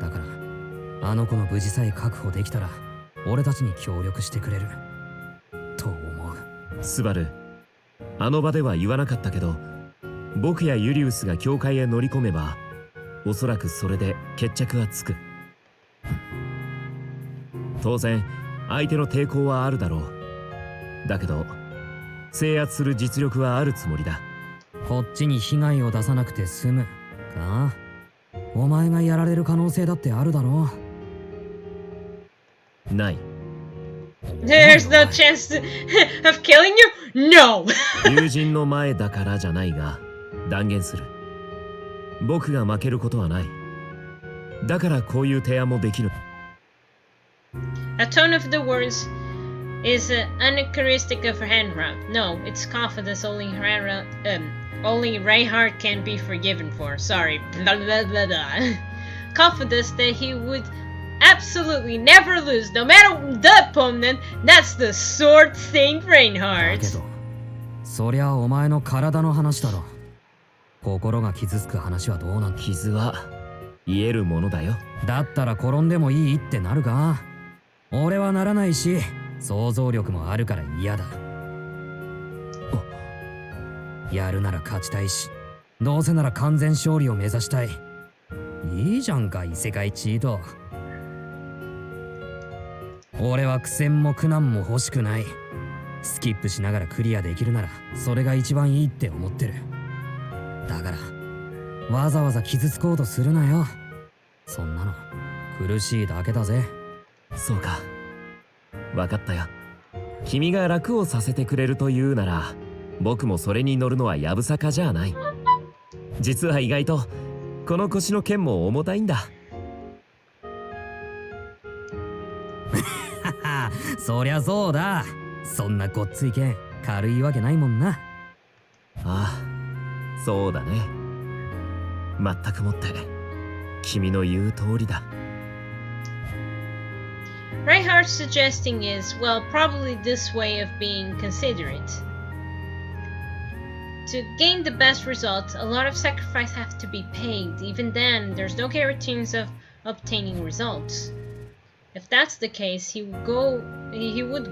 だからあの子の無事さえ確保できたら俺たちに協力してくれると思う。スバル、あの場では言わなかったけど僕やユリウスが教会へ乗り込めばおそらくそれで決着はつく。当然相手の抵抗はあるだろう。だけど制圧する実力はあるつもりだ。こっちに被害を出さなくて済むか。お前がやられる可能性だってあるだろう。ない。There's no chance of killing you? No! 友人の前だからじゃないが断言する。僕が負けることはない。だからこういう提案もできる。A tone of the words is uncharacteristic of Reinhardt. No, it's confidence only Reinhardt can be forgiven for. Sorry. Blah, blah, blah, blah. Confidence that he would absolutely never lose, no matter the opponent. That's the sort thing, Reinhardt. だけど、そりゃお前の体の話だろ。心が傷つく話はどうなん？傷は癒えるものだよ。だったら転んでもいいってなるか？俺はならないし、想像力もあるから嫌だ。やるなら勝ちたいし、どうせなら完全勝利を目指したい。いいじゃんか、異世界チート。俺は苦戦も苦難も欲しくない。スキップしながらクリアできるならそれが一番いいって思ってる。だからわざわざ傷つこうとするなよ。そんなの苦しいだけだぜ。そうか、分かったよ。君が楽をさせてくれるというなら僕もそれに乗るのはやぶさかじゃない。実は意外とこの腰の剣も重たいんだ。そりゃそうだ。そんなごっつい剣軽いわけないもんな。ああ、そうだね。まったくもって君の言う通りだ。Reinhardt's suggesting is, well, probably this way of being considerate. To gain the best results, a lot of sacrifice have to be paid. Even then, there's no guarantees of obtaining results. If that's the case, he would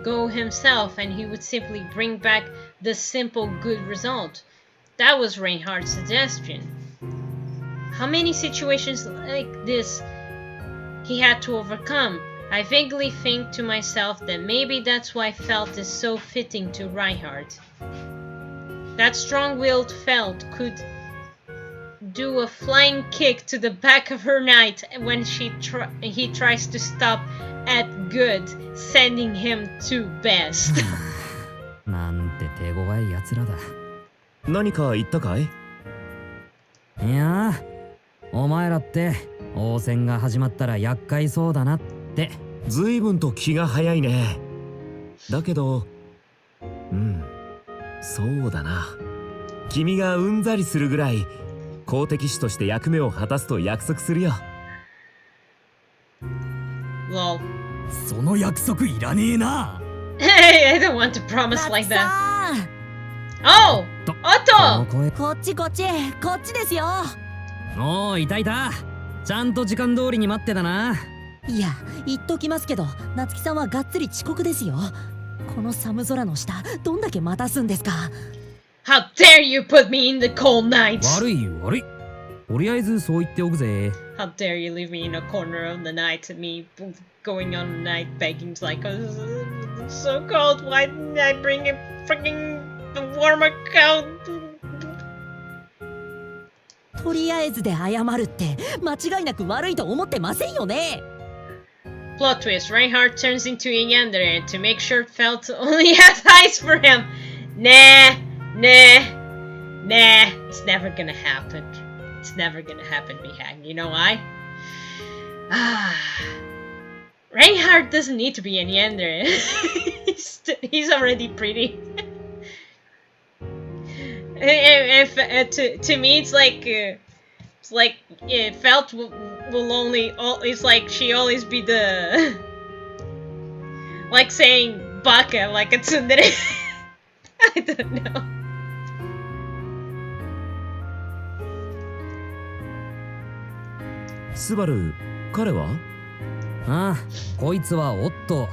go himself and he would simply bring back the simple good result. That was Reinhardt's suggestion. How many situations like this he had to overcome? I vaguely think to myself that maybe that's why Felt is so fitting to Reinhardt. That strong-willed Felt could do a flying kick to the back of her knight when he tries to stop at good, sending him to best. なんて手強い奴らだ。何か言ったかい？いやお前らって応戦が始まったら厄介そうだなって。随分と気が早いね。だけど、そうだな。君がうんざりするぐらい公的士として役目を果たすと約束するよ。Lol. その約束いらねえな。Hey, I don't want to promise like that. Oh! Otto! こっちですよ。おー、いたいた。ちゃんと時間通りに待ってたな。いや、言っときますけど、夏希さんはがっつり遅刻ですよ。この寒空の下、どんだけ待たすんですか。How dare you put me in the cold night! 悪い。とりあえずそう言っておくぜ。How dare you leave me in a corner of the night, me going on a night begging like, oh, it's so cold, why didn't I bring a freaking warmer coat? とりあえずで謝るって間違いなく悪いと思ってませんよね。Plot twist, Reinhardt turns into a yandere to make sure Felt only has eyes for him. Nah, it's never gonna happen. It's never gonna happen, Mihag. You know why? Reinhardt doesn't need to be a yandere. he's already pretty. To me, it's like Felt will only. It's like she always be the like saying baka like a tsundere. I don't know. スバル、彼は？ああ、こいつはオット。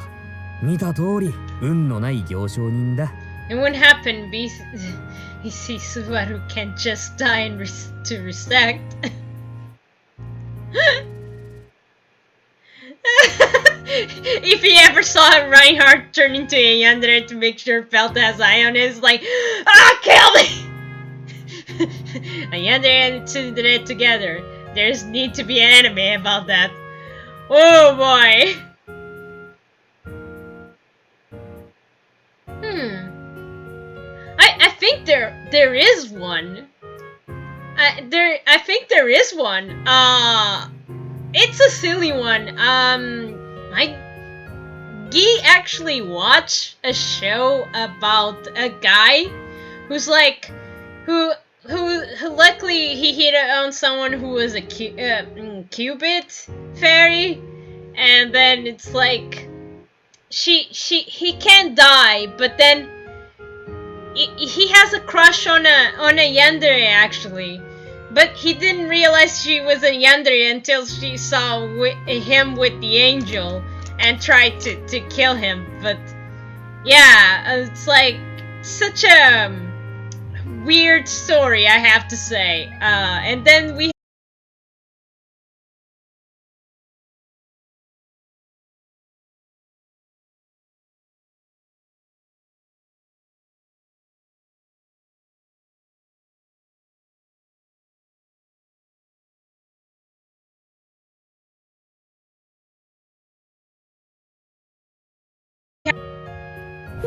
見た通り運のない行商人だ。It wouldn't happen. You see, Subaru can't just die and to respect. If he ever saw Reinhardt turn into a yandere to make sure Felt has eye on it, it's like, kill me! A yandere and tsundere together. There's need to be an anime about that. Oh boy! I think there is one. I think there is one. It's a silly one. I Gee actually watched a show about a guy who's like, who luckily he hit on someone who was a Cupid fairy, and then it's like he can't die, but then he has a crush on a yandere actually, but he didn't realize she was a yandere until she saw him with the angel and tried to kill him. But yeah, it's like such a weird story, I have to say. And then we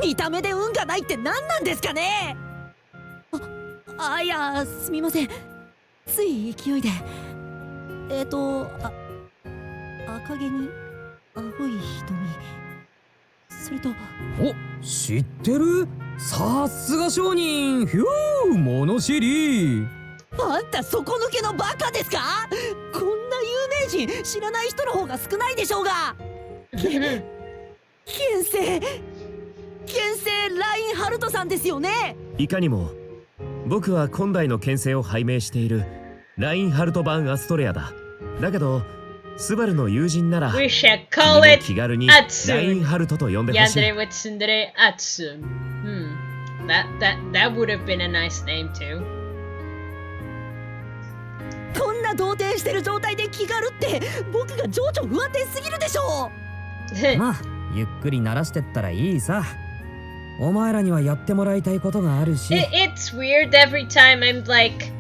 見た目で運がないって何なんですかね。いや、すみません。つい勢いで。赤毛に青い瞳。それと。お、知ってる？さすが商人。ひゅー、物知り。あんた底抜けのバカですか？こんな有名人知らない人の方が少ないでしょうが。県政ラインハルトさんですよね。いかにも僕は今代の県政を拝命しているラインハルト版アストレアだ。だけどスバルの友人なら気軽にラインハルトと呼んでほしい。Yandere with Tsundere Atsu. That would have been a nice name too. こんな動転してる状態で気軽って僕が情緒不安定すぎるでしょう。まあゆっくり鳴らしてったらいいさ。お前らにはやってもらいたいことがあるし。It's weird every time I'm like,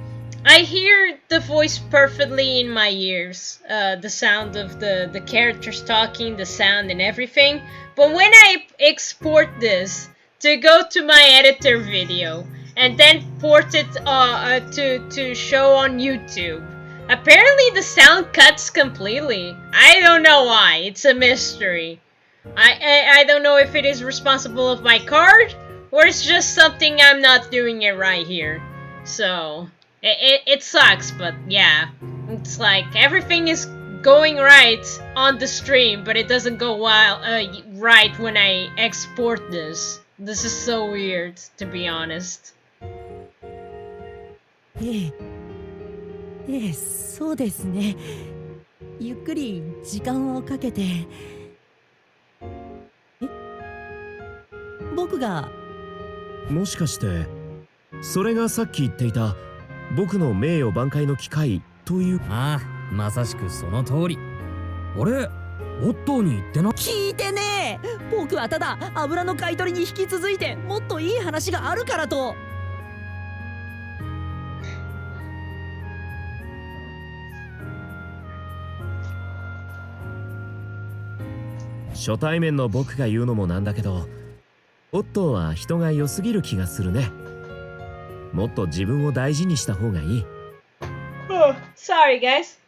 I hear the voice perfectly in my ears, the sound of the characters talking, the sound and everything. But when I export this to go to my editor video and then port it to show on YouTube, apparently the sound cuts completely. I don't know why. It's a mystery. I don't know if it is responsible of my card or it's just something I'm not doing it right here. So it sucks, but yeah, it's like everything is going right on the stream, but it doesn't go right when I export this. This is so weird, to be honest. そうですね。ゆっくり時間をかけて。僕がもしかしてそれがさっき言っていた僕の名誉挽回の機会という。ああ、まさしくその通り。俺オットーに言ってな。聞いてねえ。僕はただ油の買い取りに引き続いてもっといい話があるからと。初対面の僕が言うのもなんだけど、オットーは人が良すぎる気がするね。もっと自分を大事にした方がいい。Oh, sorry guys.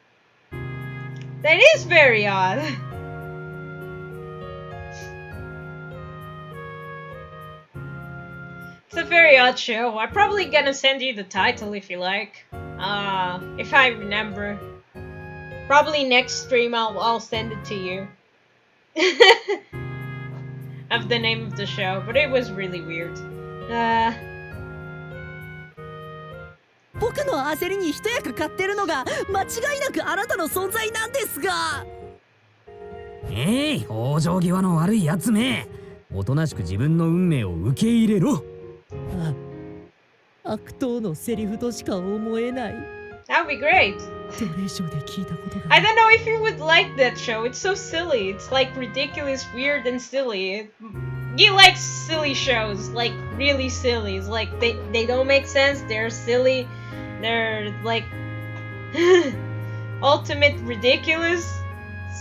That is very odd. It's a very odd show. I'm probably gonna send you the title if you like. If I remember. Probably next stream I'll send it to you. Of the name of the show, but it was really weird. 僕の焦りに一役買ってるのが間違いなくあなたの存在なんですが。往生際の悪いやつめ。おとなしく自分の運命を受け入れろ。悪党のセリフとしか思えない。That would be great. I don't know if you would like that show. It's so silly. It's like ridiculous, weird, and silly. You like silly shows, like really silly. It's like they don't make sense. They're silly. They're like ultimate ridiculous.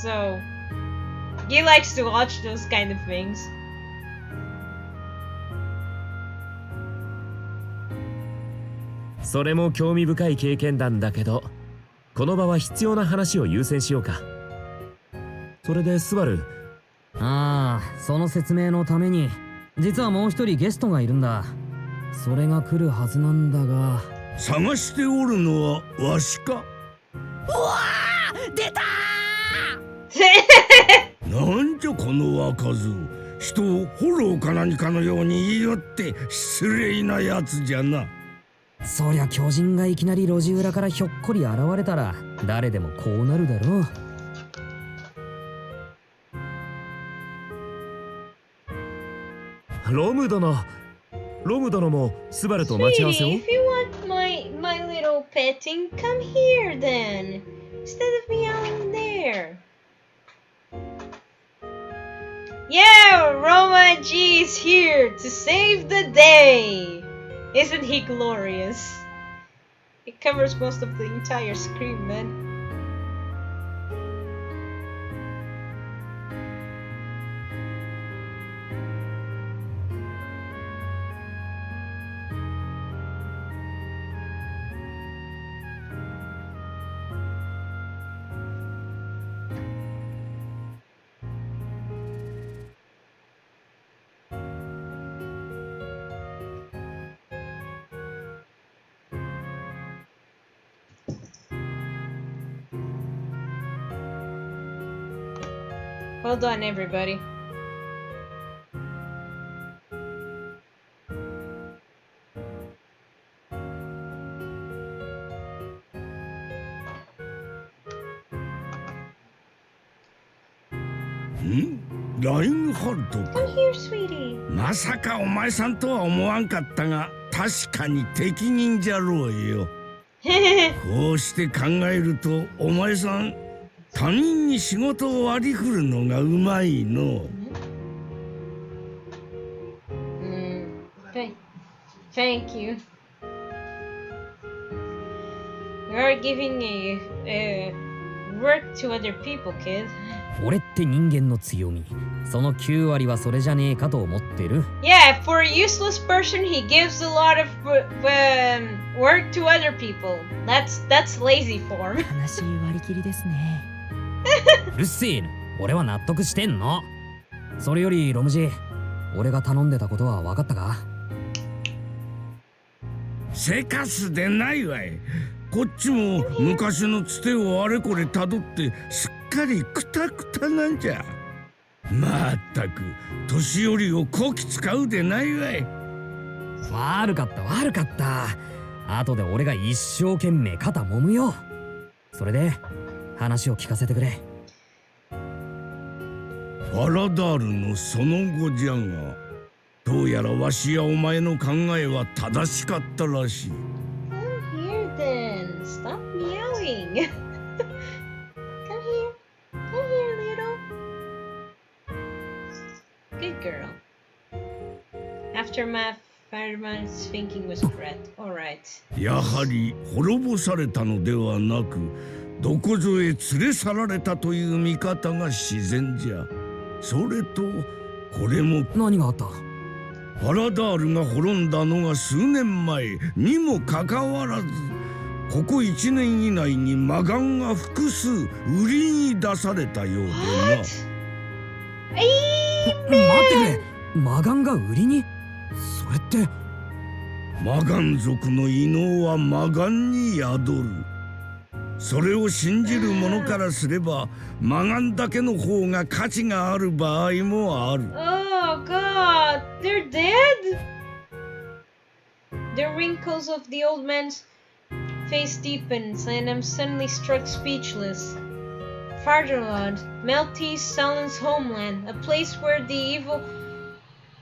So he likes to watch those kind of things. それも興味深い経験談だけど、この場は必要な話を優先しようか。それでスバル、ああ、その説明のために実はもう一人ゲストがいるんだ。それが来るはずなんだが。探しておるのはわしか。うわー、出たーなんじゃこの若造、人をフォローか何かのように言いよって失礼なやつじゃな。そりゃ巨人がいきなり路地裏からひょっこり現れたら誰でもこうなるだろう。ロム殿もスバルと待ち合わせを。 If you want my little petting, come here then, instead of me out there. Yeah, Roma G is here to save the day. Isn't he glorious? It covers most of the entire screen, man. Well done, everybody. LINE ハルトか。 Come here, sweetie. まさかお前さんとは思わんかったが、確かに適任じゃろうよ。こうして考えるとお前さん他人に仕事を割り振るのがうまいの。Thank you. We are giving work to other people, kid. 俺って人間の強み。その9割はそれじゃねえかと思ってる。Yeah, for a useless person, he gives a lot of work to other people. That's lazy form. 悲しい割り切りですね。うるせえな。俺は納得してんの。それよりロムジ、俺が頼んでたことは分かったか？せかすでないわい。こっちも昔のつてをあれこれたどってすっかりクタクタなんじゃ。まったく年寄りをこき使うでないわい。悪かった。後で俺が一生懸命肩揉むよ。それで話を聞かせてくれ。ファラダールのその後じゃが、どうやらわしやお前の考えは正しかったらしい。Come here then. Stop meowing. Come here, little. Good girl. Aftermath, Fireman's thinking was correct. Alright. やはり滅ぼされたのではなく、どこぞへ連れ去られたという見方が自然じゃ。それとこれも。何があった？ファラダールが滅んだのが数年前にもかかわらず、ここ1年以内に魔眼が複数売りに出されたようでな。待ってくれ、魔眼が売りに？それって魔眼族の異能は魔眼に宿る。それを信じる者からすれば魔眼だけの方が価値がある場合もある。 Oh god, they're dead? The wrinkles of the old man's face deepens and I'm suddenly struck speechless. Fatherland, Maltese Salon's homeland, a place where the evil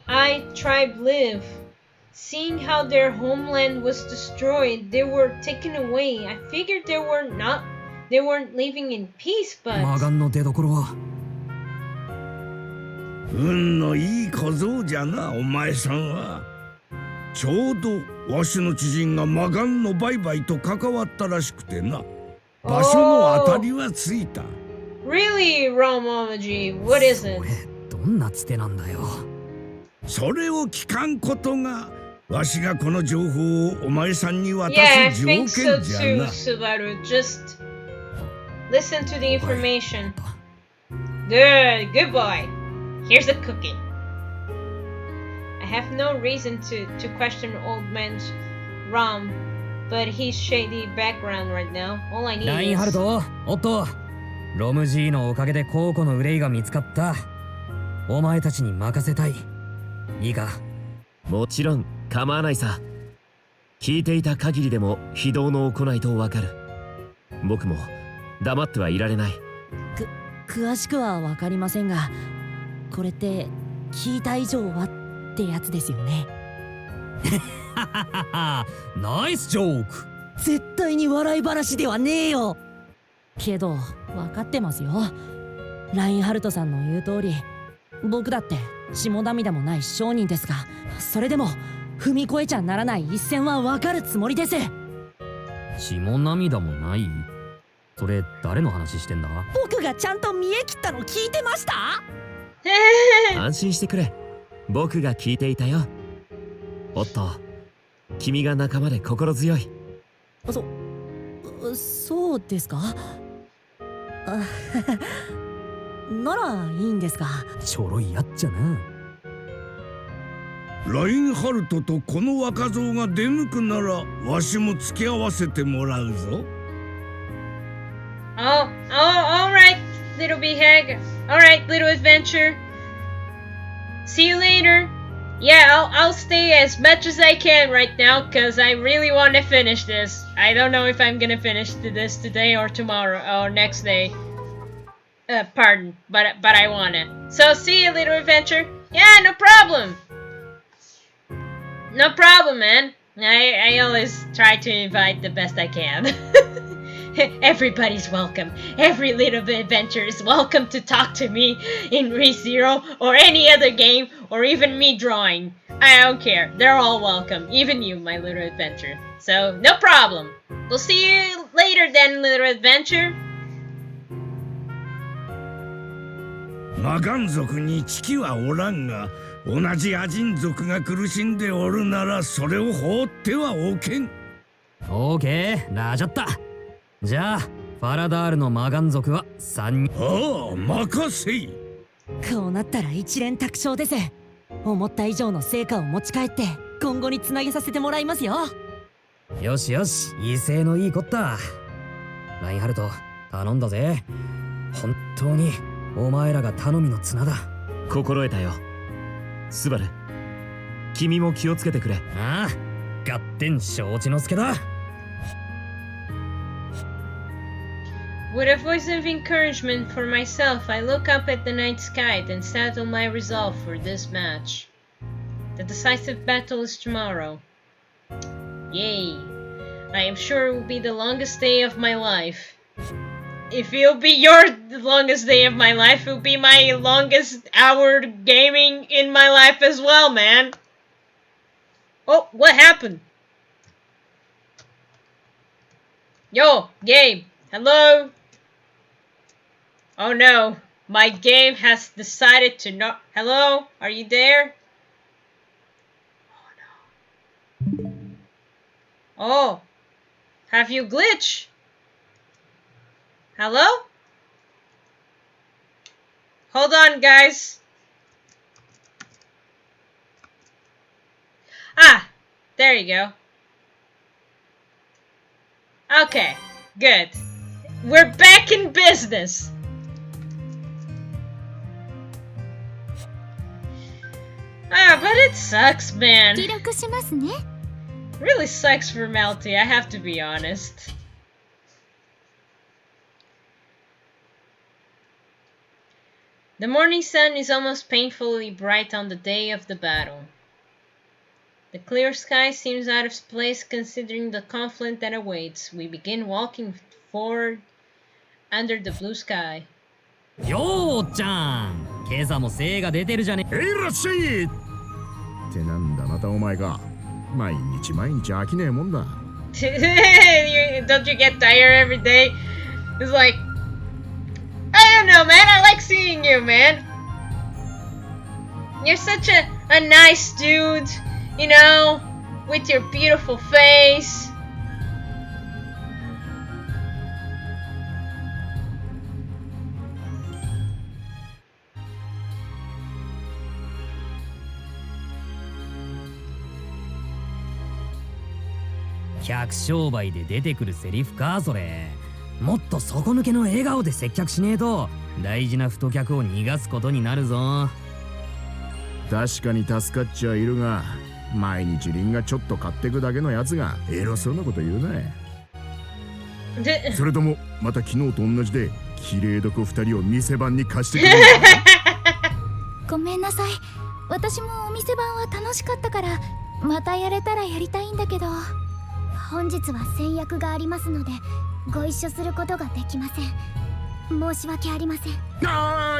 Eye tribe live. Seeing how their homeland was destroyed, they were taken away. I figured they weren't living in peace, but 魔眼の出所は運のいい小僧じゃな、お前さんは。ちょうどわしの知人が魔眼の売買と関わったらしくてな。場所の当たりはついた。Really, Romomaji, what is it? どんなつてなんだよ。それを聞かんことがわしがこの情報をお前さんに渡す条件じゃな。 Yeah, I think so too, Subaru. Just listen to the information. Good boy. Here's a cookie. I have no reason to question old man's rum, but he's shady background right now. All I need ラインハル is... ト、おっと、ロム G のおかげで高庫の憂いが見つかった。お前たちに任せたい。いいか？もちろん構わないさ。聞いていた限りでも非道の行いとわかる。僕も黙ってはいられない。詳しくはわかりませんが、これって聞いた以上はってやつですよね。ナイスジョーク。絶対に笑い話ではねえよ。けど分かってますよ。ラインハルトさんの言う通り、僕だって下涙もない商人ですが、それでも踏み越えちゃならない一線は分かるつもりです。血も涙もない？それ誰の話してんだ？僕がちゃんと見え切ったの聞いてました？安心してくれ。僕が聞いていたよ。おっと、君が仲間で心強い。そうですか？ならいいんですが。ちょろいやっちゃな。ラインハルトとこの若造が出向くならわしも付き合わせてもらうぞ。Alright, little behag. Alright, little adventure. See you later. Yeah, I'll stay as much as I can right now, cause I really want to finish this. I don't know if I'm gonna finish this today or tomorrow or next day. Pardon, but I wanna. So see you, little adventure. Yeah, no problem. No problem, man. I always try to invite the best I can. Everybody's welcome. Every little adventure is welcome to talk to me in ReZero or any other game or even me drawing. I don't care. They're all welcome. Even you, my little adventure. So, no problem. We'll see you later then, little adventure. 魔眼族に知己はおらんが、同じ亜人族が苦しんでおるならそれを放ってはおけん。オーケー、ラジャッタ。じゃあファラダールの魔眼族は3人。ああ、任せい。こうなったら一連卓勝です。思った以上の成果を持ち帰って今後につなげさせてもらいますよ。よしよし、威勢のいいこった。ラインハルト、頼んだぜ。本当にお前らが頼みの綱だ。心得たよ。スバル、君も気をつけてくれ。ああ、合点承知の助だ。With a voice of encouragement for myself, I look up at the night sky and settle my resolve for this match. The decisive battle is tomorrow. Yay! I am sure it will be the longest day of my life. If it'll be your longest day of my life, it'll be my longest hour gaming in my life as well, man. Oh, what happened? Yo, game. Hello? Oh no, my game has decided to not... Hello? Are you there? Oh no. Oh. Have you glitched? Hello? Hold on, guys. Ah, there you go. Okay, good. We're back in business. Ah, but it sucks, man. Really sucks for Melty, I have to be honest. The morning sun is almost painfully bright on the day of the battle. The clear sky seems out of place considering the conflict that awaits. We begin walking forward under the blue sky. よーちゃん、今朝も精が出てるじゃね。いらっしゃい。ってなんだまたお前か。毎日飽きねえもんだ。Don't you get tired every day? It's like, I don't know, man. I like seeing you, man. You're such a nice dude, you know, with your beautiful face. 客商売で出てくるセリフかそれ。もっと底抜けの笑顔で接客しねえと大事な太客を逃がすことになるぞ。確かに助かっちゃいるが、毎日リンがちょっと買ってくだけのやつが偉そうなこと言うな。それともまた昨日と同じで綺麗どこ2人を店番に貸してくれるごめんなさい。私もお店番は楽しかったからまたやれたらやりたいんだけど。本日は先約がありますのでご一緒することができません。申し訳ありません。い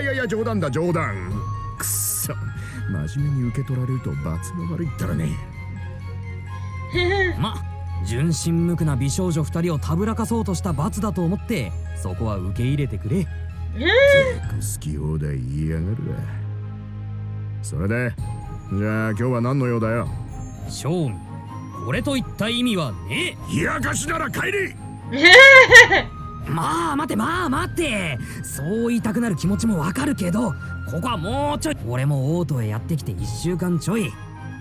やいや冗談だ冗談。くっそ、真面目に受け取られると罰が悪いったらね。純真無垢な美少女2人をたぶらかそうとした罰だと思ってそこは受け入れてくれ。好き放題言いやがるわ。それでじゃあ今日は何の用だよ。正味これといった意味はねえ。冷やかしなら帰りまあ待ってそう言いたくなる気持ちもわかるけど、ここはもうちょい。俺もオートへやってきて1週間ちょい。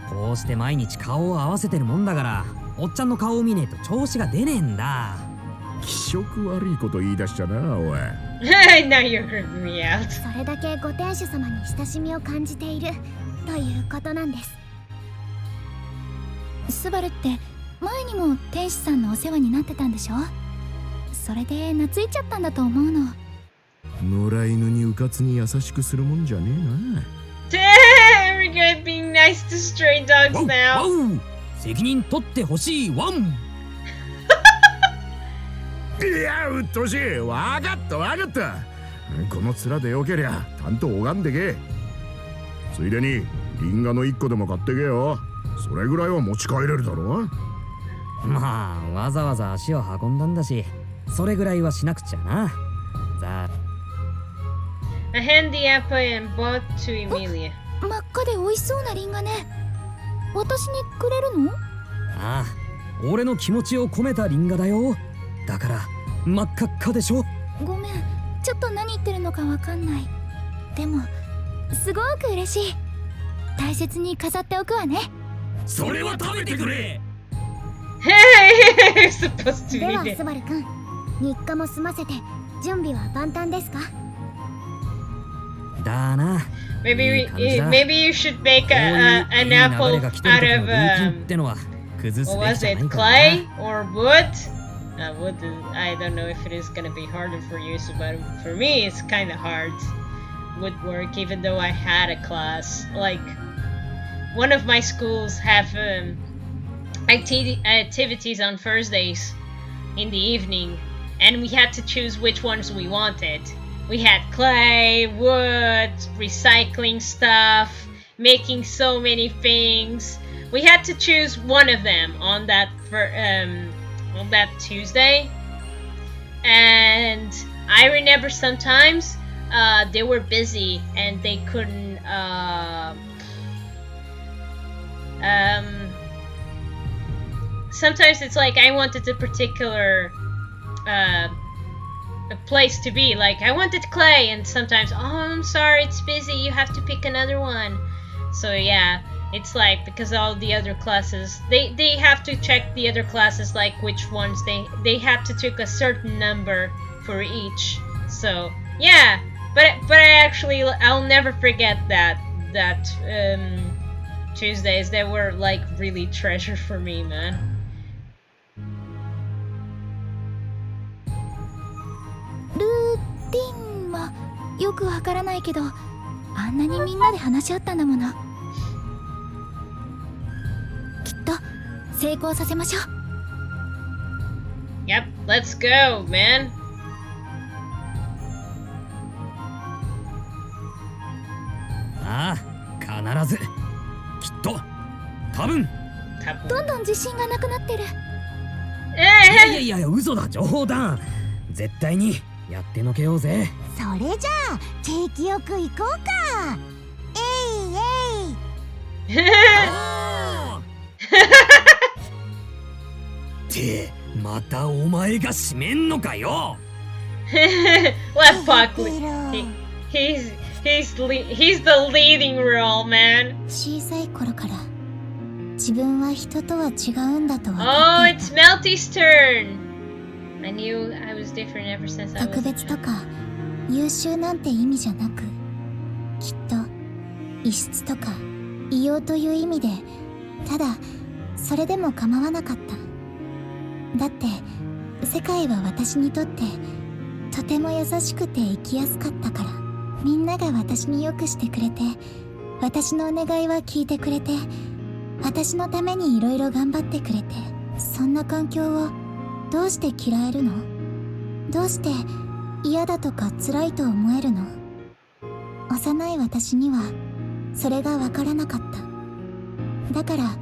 こうして毎日顔を合わせてるもんだからおっちゃんの顔を見ねえと調子が出ねえんだ。気色悪いこと言い出したなおい。Now you're creeping me out. それだけご店主様に親しみを感じているということなんです。スバルって前にも天使さんのお世話になってたんでしょ。それで懐いちゃったんだと思うの。野良犬にうかつに優しくするもんじゃねえな。We're gonna be nice to stray dogs now. 責任取ってほしいワン。いやうっとうしい。わかったこの面でよけりゃ担当拝んでけ。ついでにリンガの1個でも買ってけよ。それぐらいは持ち帰れるだろ。まあわざわざ足を運んだんだしそれぐらいはしなくちゃな。I hand the apple and bought to Emilia. 真っ赤で美味しそうなリンガね。私にくれるの？ああ、俺の気持ちを込めたリンガだよ。だから真っ赤っかでしょ。ごめん、ちょっと何言ってるのかわかんない。でもすごく嬉しい。大切に飾っておくわね。それは食べてくれ。ではスバルくん、日課も済ませて準備は万端ですか？だな。Maybe you should make an apple out of what was it, clay or wood? Wood is, I don't know if it is gonna be harder for you, but for me it's kind of hard. Woodwork, even though I had a class. Like one of my schools have activities on Thursdays in the evening, and we had to choose which ones we wanted. We had clay, wood, recycling stuff, making so many things. We had to choose one of them on that Tuesday, and I remember sometimes they were busy and they couldn't. Sometimes it's like I wanted a particular a place to be, like I wanted clay, and sometimes, oh, I'm sorry, it's busy, you have to pick another one. So yeah, it's like because all the other classes, they have to check the other classes, like which ones they have to take a certain number for each. So yeah, but I actually, I'll never forget that Tuesdays. They were like really treasure for me, man. ルーティンはよくわからないけど、あんなにみんなで話し合ったんだもの。きっと成功させましょう。Yep, let's go, man. ああ、必ず。きっと。多分。どんどん自信がなくなってる。いや、嘘だ、冗談。絶対にやってのけようぜ。それじゃあ景気よく行こうか。ってまたお前が締めんのかよ。Let Buckley. He's the leading role, man. 小さい頃から自分は人とは違うんだと分 Oh, かってい it's た。 Melty's turn. I knew I was different ever since I 特 was a 別と child. か優秀なんて意味じゃなく、きっと異質とか異様という意味で、ただそれでも構わなかった。だって世界は私にとってとても優しくて生きやすかったから。みんなが私によくしてくれて、私のお願いは聞いてくれて、私のためにいろいろ頑張ってくれて、そんな環境をどうして嫌えるの？どうして嫌だとか辛いと思えるの？幼い私にはそれがわからなかった。だから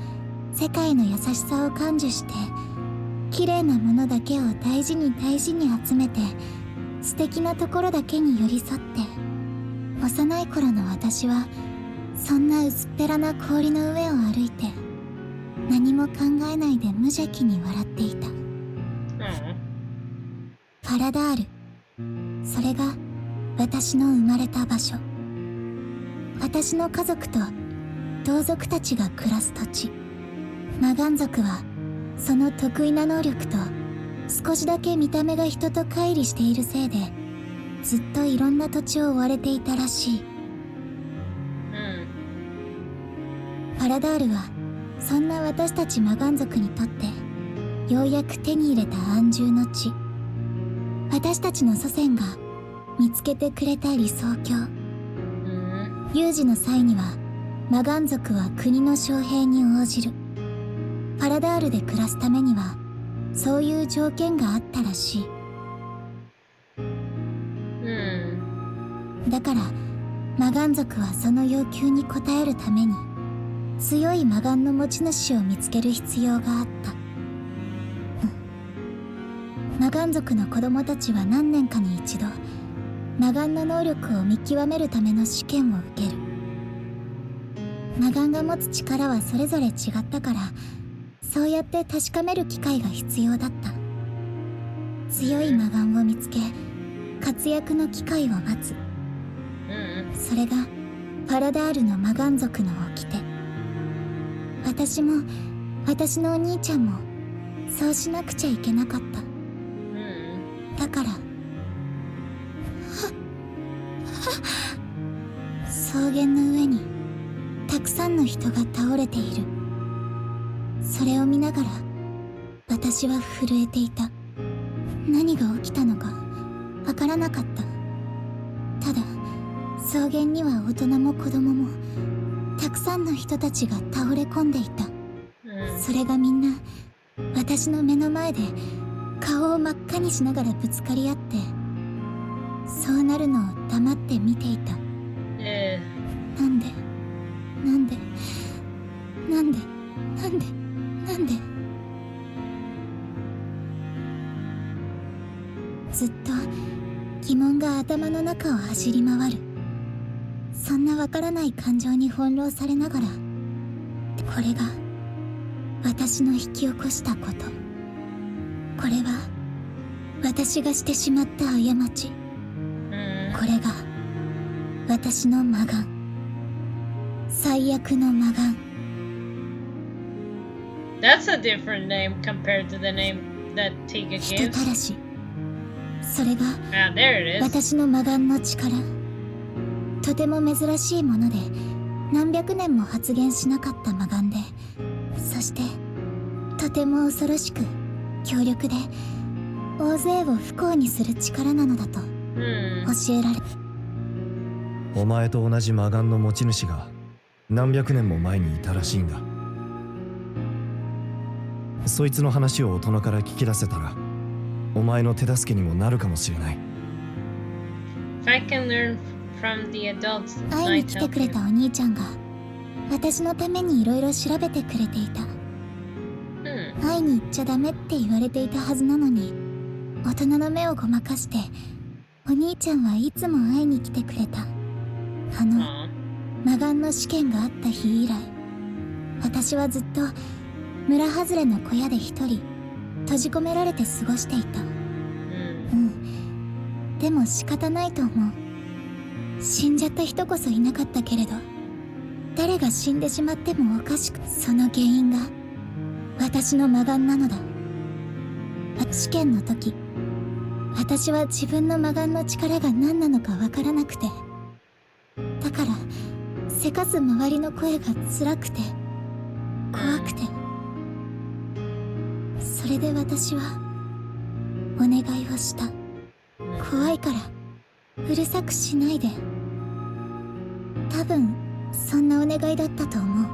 世界の優しさを感受して、綺麗なものだけを大事に大事に集めて、素敵なところだけに寄り添って、幼い頃の私はそんな薄っぺらな氷の上を歩いて、何も考えないで無邪気に笑っていた。パラダール、それが私の生まれた場所。私の家族と同族たちが暮らす土地。魔眼族はその得意な能力と少しだけ見た目が人と乖離しているせいで、ずっといろんな土地を追われていたらしい。パラダールはそんな私たち魔眼族にとってようやく手に入れた安住の地。私たちの祖先が見つけてくれた理想郷。有事の際には魔眼族は国の将兵に応じる。パラダールで暮らすためにはそういう条件があったらしい。だから魔眼族はその要求に応えるために強い魔眼の持ち主を見つける必要があった。魔眼族の子供たちは何年かに一度魔眼の能力を見極めるための試験を受ける。魔眼が持つ力はそれぞれ違ったから、そうやって確かめる機会が必要だった。強い魔眼を見つけ、活躍の機会を待つ。それがパラダールの魔眼族の掟。私も私のお兄ちゃんもそうしなくちゃいけなかった。だから草原の上にたくさんの人が倒れている。それを見ながら私は震えていた。何が起きたのかわからなかった。ただ草原には大人も子供もたくさんの人たちが倒れ込んでいた。それがみんな私の目の前で顔を真っ赤にしながらぶつかり合って、そうなるのを黙って見ていた。なんでなんでなんでなんでなんで。ずっと疑問が頭の中を走り回る。そんなわからない感情に翻弄されながら、これが私の引き起こしたこと。これは私がしてしまった過ち。これが私の魔眼。最悪の魔眼。That's a different name compared to the name that Tiga 人 gives. たらし。それが there it is. 私の魔眼の力。とても珍しいもので、何百年も発現しなかった魔眼で、そしてとても恐ろしく強力で大勢を不幸にする力なのだと教えられ。お前と同じ魔眼の持ち主が何百年も前にいたらしいんだ。そいつの話を大人から聞き出せたら、お前の手助けにもなるかもしれない。 If I can learn from the adults, 会いに来てくれたお兄ちゃんが私のためにいろいろ調べてくれていた。会いに行っちゃダメって言われていたはずなのに、大人の目をごまかしてお兄ちゃんはいつも会いに来てくれた。あの魔眼の試験があった日以来、私はずっと村外れの小屋で一人閉じ込められて過ごしていた。でも仕方ないと思う。死んじゃった人こそいなかったけれど、誰が死んでしまってもおかしく、その原因が私の魔眼なのだ。試験の時、私は自分の魔眼の力が何なのかわからなくて、だからせかす周りの声が辛くて怖くて、それで私はお願いをした。怖いからうるさくしないで。多分そんなお願いだったと思う。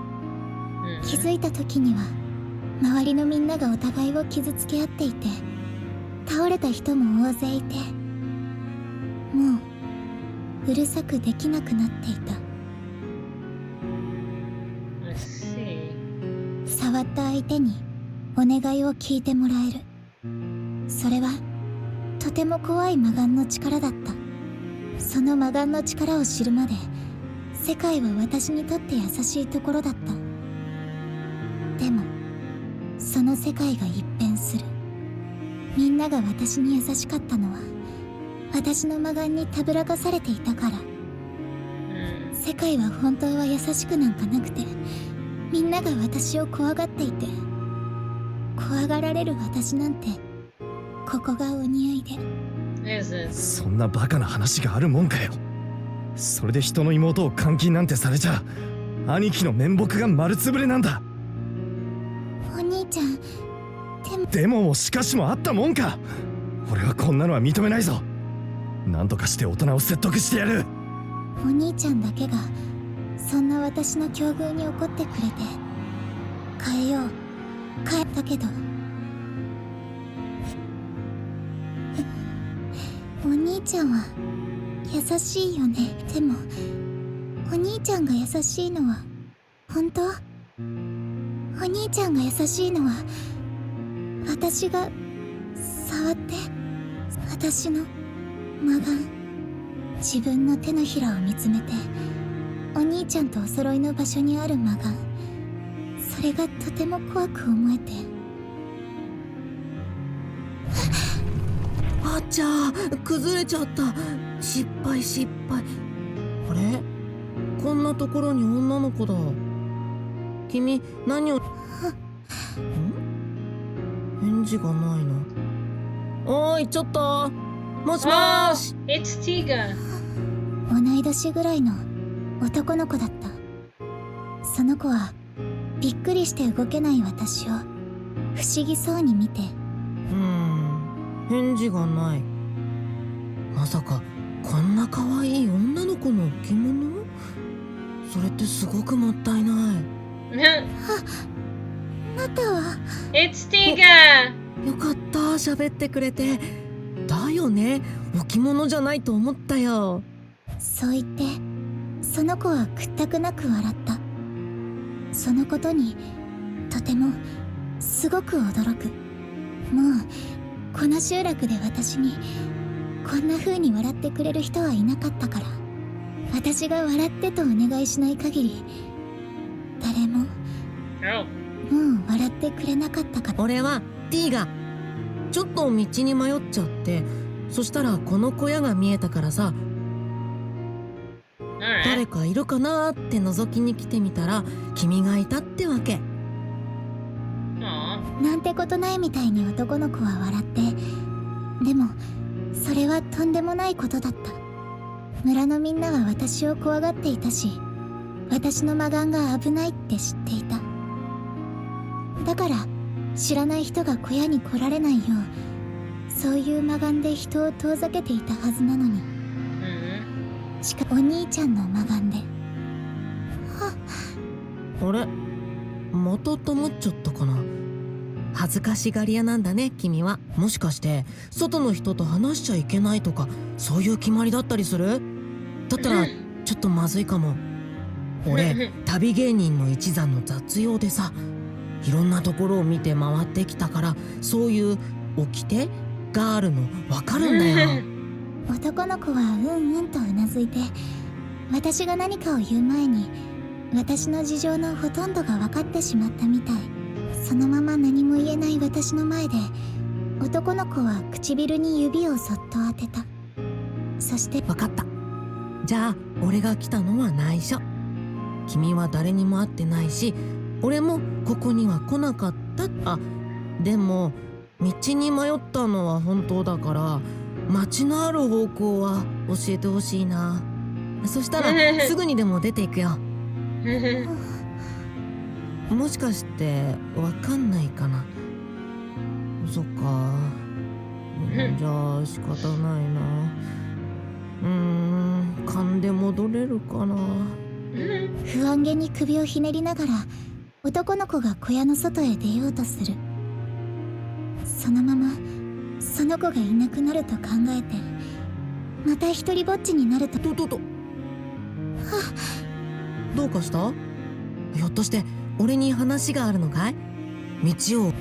気づいた時には周りのみんながお互いを傷つけ合っていて、倒れた人も大勢いて、もううるさくできなくなっていた。触った相手にお願いを聞いてもらえる。それはとても怖い魔眼の力だった。その魔眼の力を知るまで、世界は私にとって優しいところだった。でもその世界が一変する。みんなが私に優しかったのは、私の魔眼にたぶらかされていたから。世界は本当は優しくなんかなくて、みんなが私を怖がっていて、怖がられる私なんてここがお似合いで。そんなバカな話があるもんかよ。それで人の妹を監禁なんてされちゃ、兄貴の面目が丸つぶれなんだ。お兄ちゃん、でもしかしもあったもんか。俺はこんなのは認めないぞ。なんとかして大人を説得してやる。お兄ちゃんだけがそんな私の境遇に怒ってくれて、変えよう変えたけど、お兄ちゃんは優しいよね。でもお兄ちゃんが優しいのは本当？お兄ちゃんが優しいのは私が触って、私の魔眼、自分の手のひらを見つめて、お兄ちゃんとお揃いの場所にある魔眼、それがとても怖く思えて。あっちゃー、崩れちゃった。失敗。あれ、こんなところに女の子だ。君何を返事がないな。おーい、ちょっともしもーし。It's Tiga。 同い年ぐらいの男の子だった。その子はびっくりして動けない私を不思議そうに見て、返事がない。まさかこんな可愛い女の子の置物？それってすごくもったいない。あなたは。 It's Tiga。 よかった、喋ってくれて。だよね、置物じゃないと思ったよ。そう言ってその子は屈託なく笑った。そのことにとてもすごく驚く。もうこの集落で私にこんな風に笑ってくれる人はいなかったから、私が笑ってとお願いしない限り誰ももう笑ってくれなかったから。俺は T がちょっと道に迷っちゃって、そしたらこの小屋が見えたからさ、誰かいるかなーって覗きに来てみたら君がいたってわけ。なんてことないみたいに男の子は笑って、でもそれはとんでもないことだった。村のみんなは私を怖がっていたし、私の魔眼が危ないって知っていた。だから知らない人が小屋に来られないよう、そういう魔眼で人を遠ざけていたはずなのに、しかもお兄ちゃんの魔眼で。あれ、また黙っちゃったかな。恥ずかしがり屋なんだね君は。もしかして外の人と話しちゃいけないとか、そういう決まりだったりする？だったらちょっとまずいかも。俺旅芸人の一座の雑用でさ、いろんなところを見て回ってきたから、そういう掟があるの分かるんだよ。男の子はうんうんとうなずいて、私が何かを言う前に私の事情のほとんどが分かってしまったみたい。そのまま何も言えない私の前で、男の子は唇に指をそっと当てた。そして、分かった。じゃあ俺が来たのは内緒。君は誰にも会ってないし、俺もここには来なかった。あ、でも道に迷ったのは本当だから、街のある方向は教えてほしいな。そしたらすぐにでも出ていくよ。もしかしてわかんないかな。そっか。じゃあ仕方ないな。勘で戻れるかな。不安げに首をひねりながら男の子が小屋の外へ出ようとする。そのままその子がいなくなると考えて、また一人ぼっちになると。どうかした？ひょっとして俺に話があるのかい？道を。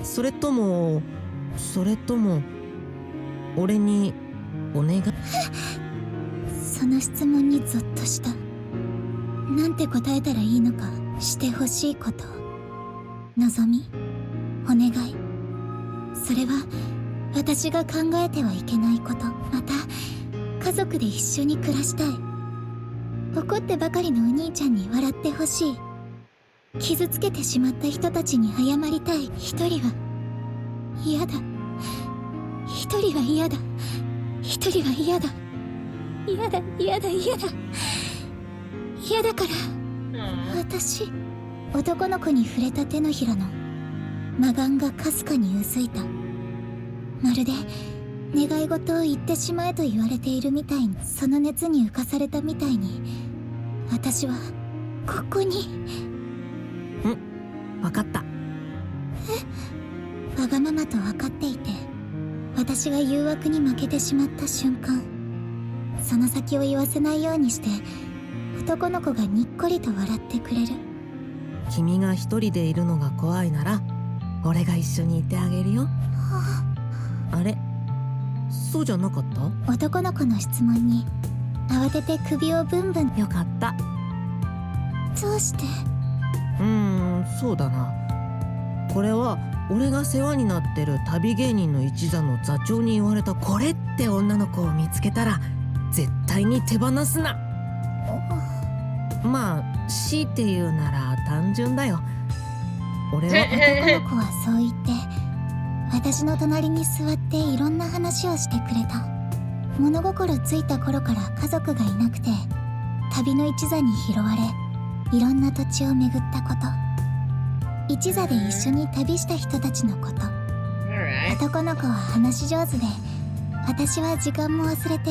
それとも俺にお願い。その質問にゾッとした。なんて答えたらいいのか。してほしいこと、望み、お願い。それは私が考えてはいけないこと。また家族で一緒に暮らしたい。怒ってばかりのお兄ちゃんに笑ってほしい。傷つけてしまった人たちに謝りたい。一人は嫌だ。一人は嫌だ。一人は嫌だ。嫌だ嫌だ嫌だ嫌だから。私、男の子に触れた手のひらの魔眼がかすかに薄いた。まるで願い事を言ってしまえと言われているみたいに、その熱に浮かされたみたいに、私はここに。わかった。わがままと分かっていて、私が誘惑に負けてしまった瞬間、その先を言わせないようにして男の子がにっこりと笑ってくれる。君が一人でいるのが怖いなら俺が一緒にいてあげるよ。あれ、そうじゃなかった？男の子の質問に慌てて首をブンブン。よかった。どうして？そうだな。これは俺が世話になってる旅芸人の一座の座長に言われた。これって女の子を見つけたら絶対に手放すな。まあ強いて言うなら単純だよ。俺は男の子はそう言って私の隣に座っていろんな話をしてくれた。物心ついた頃から家族がいなくて、旅の一座に拾われいろんな土地を巡ったこと、一座で一緒に旅した人たちのこと。男の子は話し上手で、私は時間も忘れて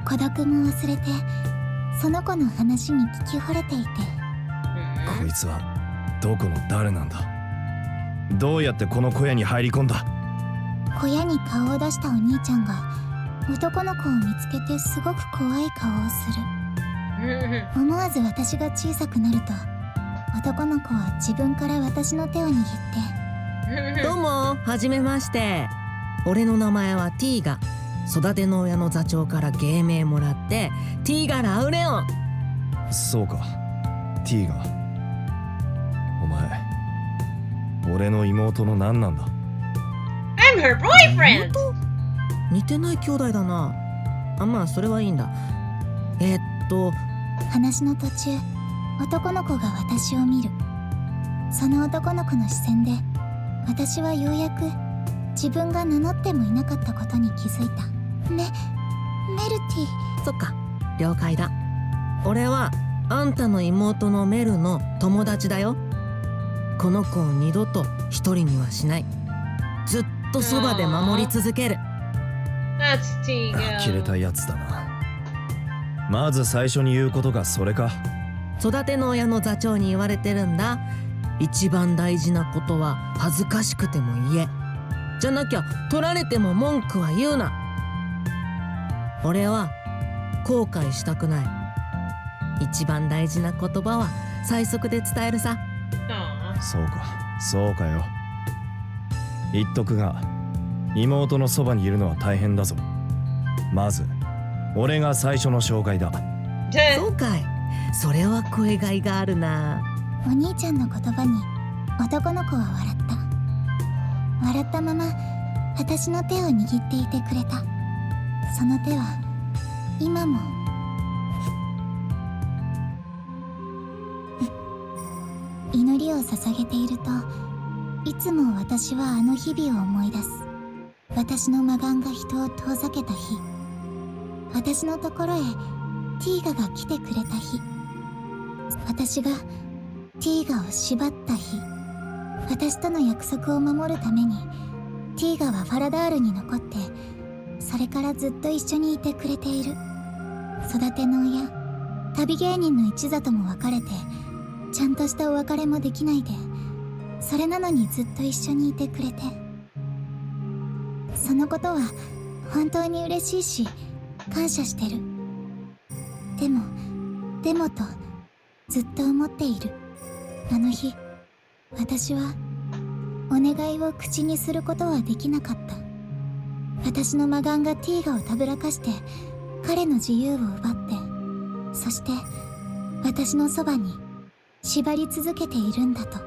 孤独も忘れて、その子の話に聞き惚れていて。こいつはどこの誰なんだ？どうやってこの小屋に入り込んだ？小屋に顔を出したお兄ちゃんが男の子を見つけてすごく怖い顔をする。思わず私が小さくなると男の子は自分から私の手を握ってどうも、はじめまして。俺の名前はティーガ。育ての親の座長から芸名もらってティーガ・ラウレオン。そうか、ティーガ。お前、俺の妹の何なんだ？ I'm her boyfriend! 似てない兄弟だな。まあそれはいいんだ。話の途中、男の子が私を見る。その男の子の視線で私はようやく自分が名乗ってもいなかったことに気づいた。メルティ。そっか、了解だ。俺はあんたの妹のメルの友達だよ。この子を二度と一人にはしない。ずっとそばで守り続ける。呆れたやつだな。まず最初に言うことがそれか。育ての親の座長に言われてるんだ。一番大事なことは恥ずかしくても言え。じゃなきゃ取られても文句は言うな。俺は後悔したくない。一番大事な言葉は最速で伝えるさ。そうかよ。言っとくが、妹のそばにいるのは大変だぞ。まず俺が最初の紹介だ。そうかい。それは声がいがあるな。お兄ちゃんの言葉に男の子は笑った。笑ったまま私の手を握っていてくれた。その手は今も祈りを捧げていると、いつも私はあの日々を思い出す。私の魔眼が人を遠ざけた日、私のところへティーガが来てくれた日、私がティーガを縛った日、私との約束を守るためにティーガはファラダールに残って、それからずっと一緒にいてくれている。育ての親、旅芸人の一座とも別れて、ちゃんとしたお別れもできないで、それなのにずっと一緒にいてくれて、そのことは本当に嬉しいし感謝してる。でもとずっと思っている。あの日私はお願いを口にすることはできなかった。私の魔眼がティーガをたぶらかして彼の自由を奪って、そして私のそばに縛り続けているんだと。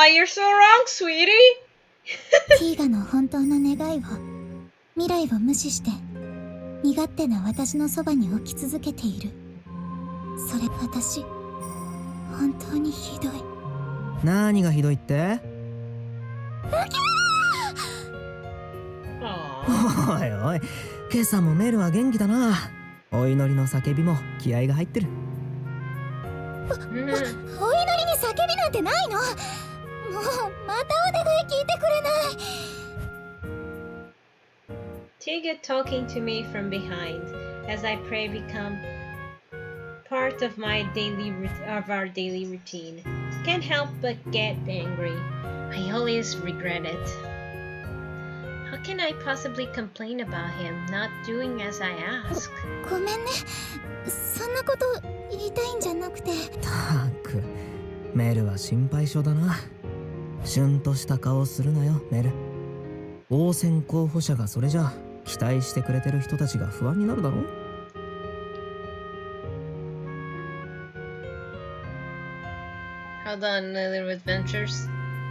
You're so wrong, sweetie. ティーガの本当の願いを、未来を無視して身勝手な私のそばに置き続けている。それ私本当にひどい。何がひどいって？おいおい、今朝もメルは元気だな。お祈りの叫びも気合が入ってる。お祈りに叫びなんてないの。もうまたお願い聞いてくれない。Tiga talking to me from behind as I pray become part of our daily routine. Can't help but get angry. I always regret it. How can I possibly complain about him not doing as I ask? ごめんね。そんなこと言いたいんじゃなくて。たく、メルは心配性だな。シュンとした顔するなよ、メル。王選候補者がそれじゃ期待してくれてる人たちが不安になるだろ。Hold on, little adventures.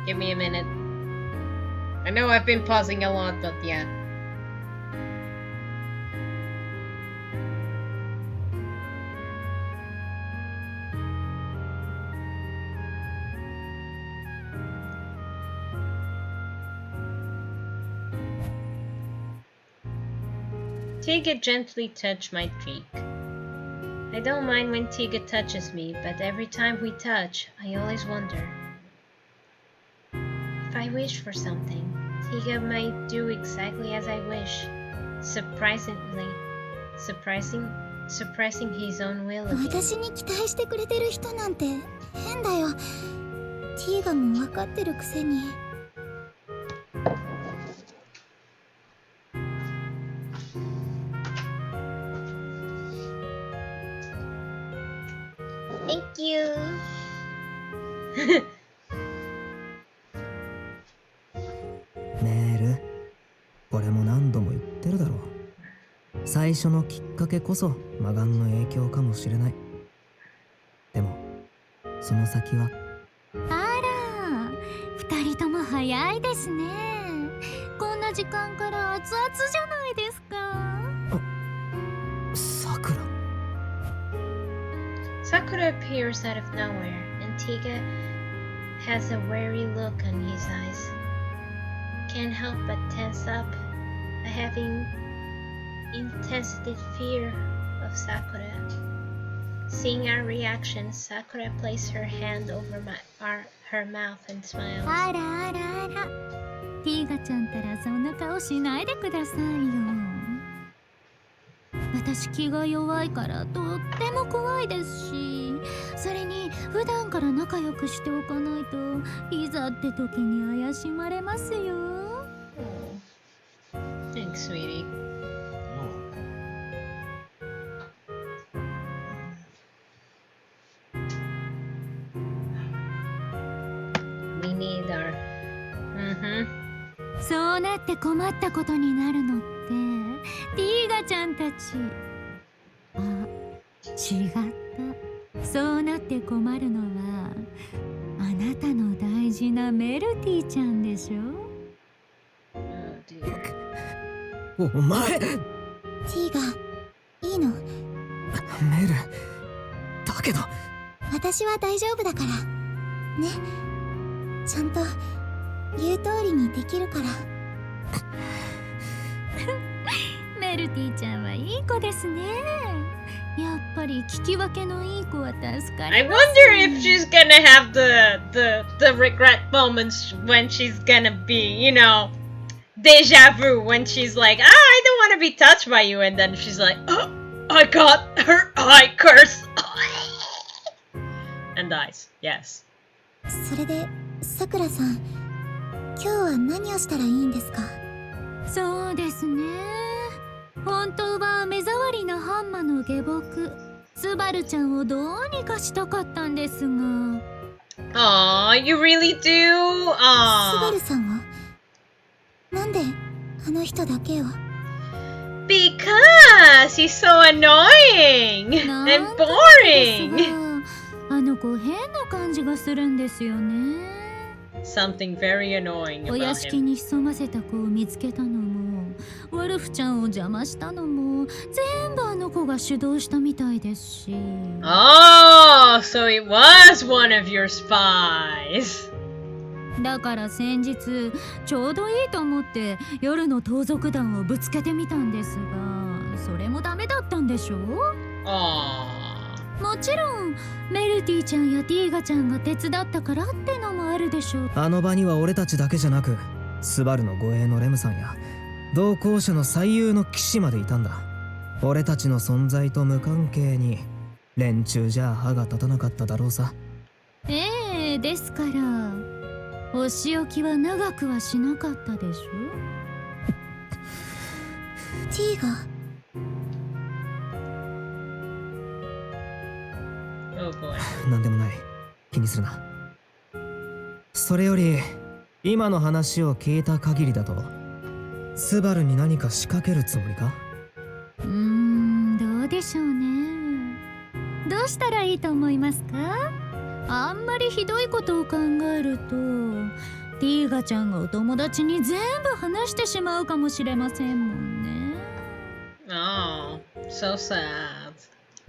Give me a minute. I know I've been pausing a lot, but yeah. Tiga gently touched my cheek. I don't mind when Tiga touches me, but every time we touch, I always wonder. If I wish for something, Tiga might do exactly as I wish, surprising his own will again. 私に期待してくれてる人なんて変だよ。ティーガも分かってるくせに。Thank you. メール、これも何度も言ってるだろう。最初のきっかけこそ魔眼の影響かもしれない。でもその先は。あら、二人とも早いですね。こんな時間から熱々じゃないですか。さくら。Sakura appears out of nowhere, and Tiga has a wary look on his eyes. Can't help but tense up. I have intensity fear of Sakura. Seeing our reaction, Sakura placed her hand over her mouth and smiled. あらあらあら、ティーガちゃんたらそんな顔しないでくださいよ。私気が弱いからとっても怖いですし、それに普段から仲良くしておかないといざって時に怪しまれますよ。Thanks, sweetie. We need our... そうなって困ったことになるのってティーガちゃんたち。あ、違った。そうなって困るのはあなたの大事なメルティちゃんでしょ。お前。ティーガ、いいの？メル、だけど私は大丈夫だから。ね、ちゃんと言う通りにできるから。メルティちゃんはいい子ですね。やっぱり聞き分けのいい子は助かる。I wonder if she's gonna have the regret moments when she's gonna be, you know, deja vu when she's like, ah, I don't want to be touched by you, and then she's like, oh, I got her eye curse, and dies. Yes. それで、さくらさん、今日は何をしたらいいんですか？そうですね。本当は目障りなハンマの下僕、スバルちゃんをどうにかしたかったんですが。Aw, you really do? スバルさんはなんであの人だけを？ Because he's so annoying and boring. あの子変な感じがするんですよね。Something very annoying お about 屋敷 him. に潜ませた子を見つけたのも、ウォルフちゃんを邪魔したのも、全部あの子が主導したみたいですし。Oh, so it was one of your spies. だから先日ちょうどいいと思って夜の盗賊団をぶつけてみたんですが、それもダメだったんでしょ？もちろんメルティちゃんやティーガちゃんが手伝ったからってのもあるでしょう。あの場には俺たちだけじゃなく、スバルの護衛のレムさんや同行者の最優の騎士までいたんだ。俺たちの存在と無関係に連中じゃ歯が立たなかっただろうさ。ですからお仕置きは長くはしなかったでしょ。ティーガ、なんでもない、気にするな。それより今の話を聞いた限りだと、スバルに何か仕掛けるつもりか？どうでしょうね。どうしたらいいと思いますか？あんまりひどいことを考えると、ティーガちゃんがお友達に全部話してしまうかもしれませんもんね。Oh, so sad.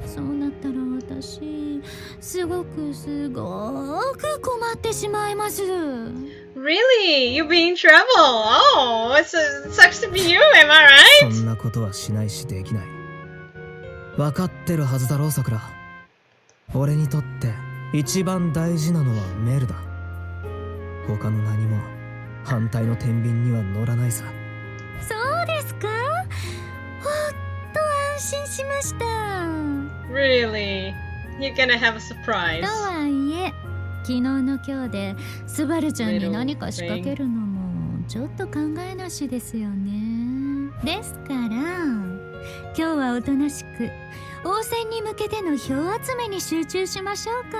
そうなったら私、すごく困ってしまいます。Really? You be in trouble? Oh, it sucks to be you, am I right? そんなことはしないしできない。分かってるはずだろう、さくら。俺にとって一番大事なのはメルだ。他の何も反対の天秤には乗らないさ。そうですか？ほっと安心しました。Really? You're gonna have a surprise. とはいえ、昨日の今日でスバルちゃんに何か仕掛けるのもちょっと考えなしですよね。ですから今日はおとなしく王戦に向けての票集めに集中しましょうか。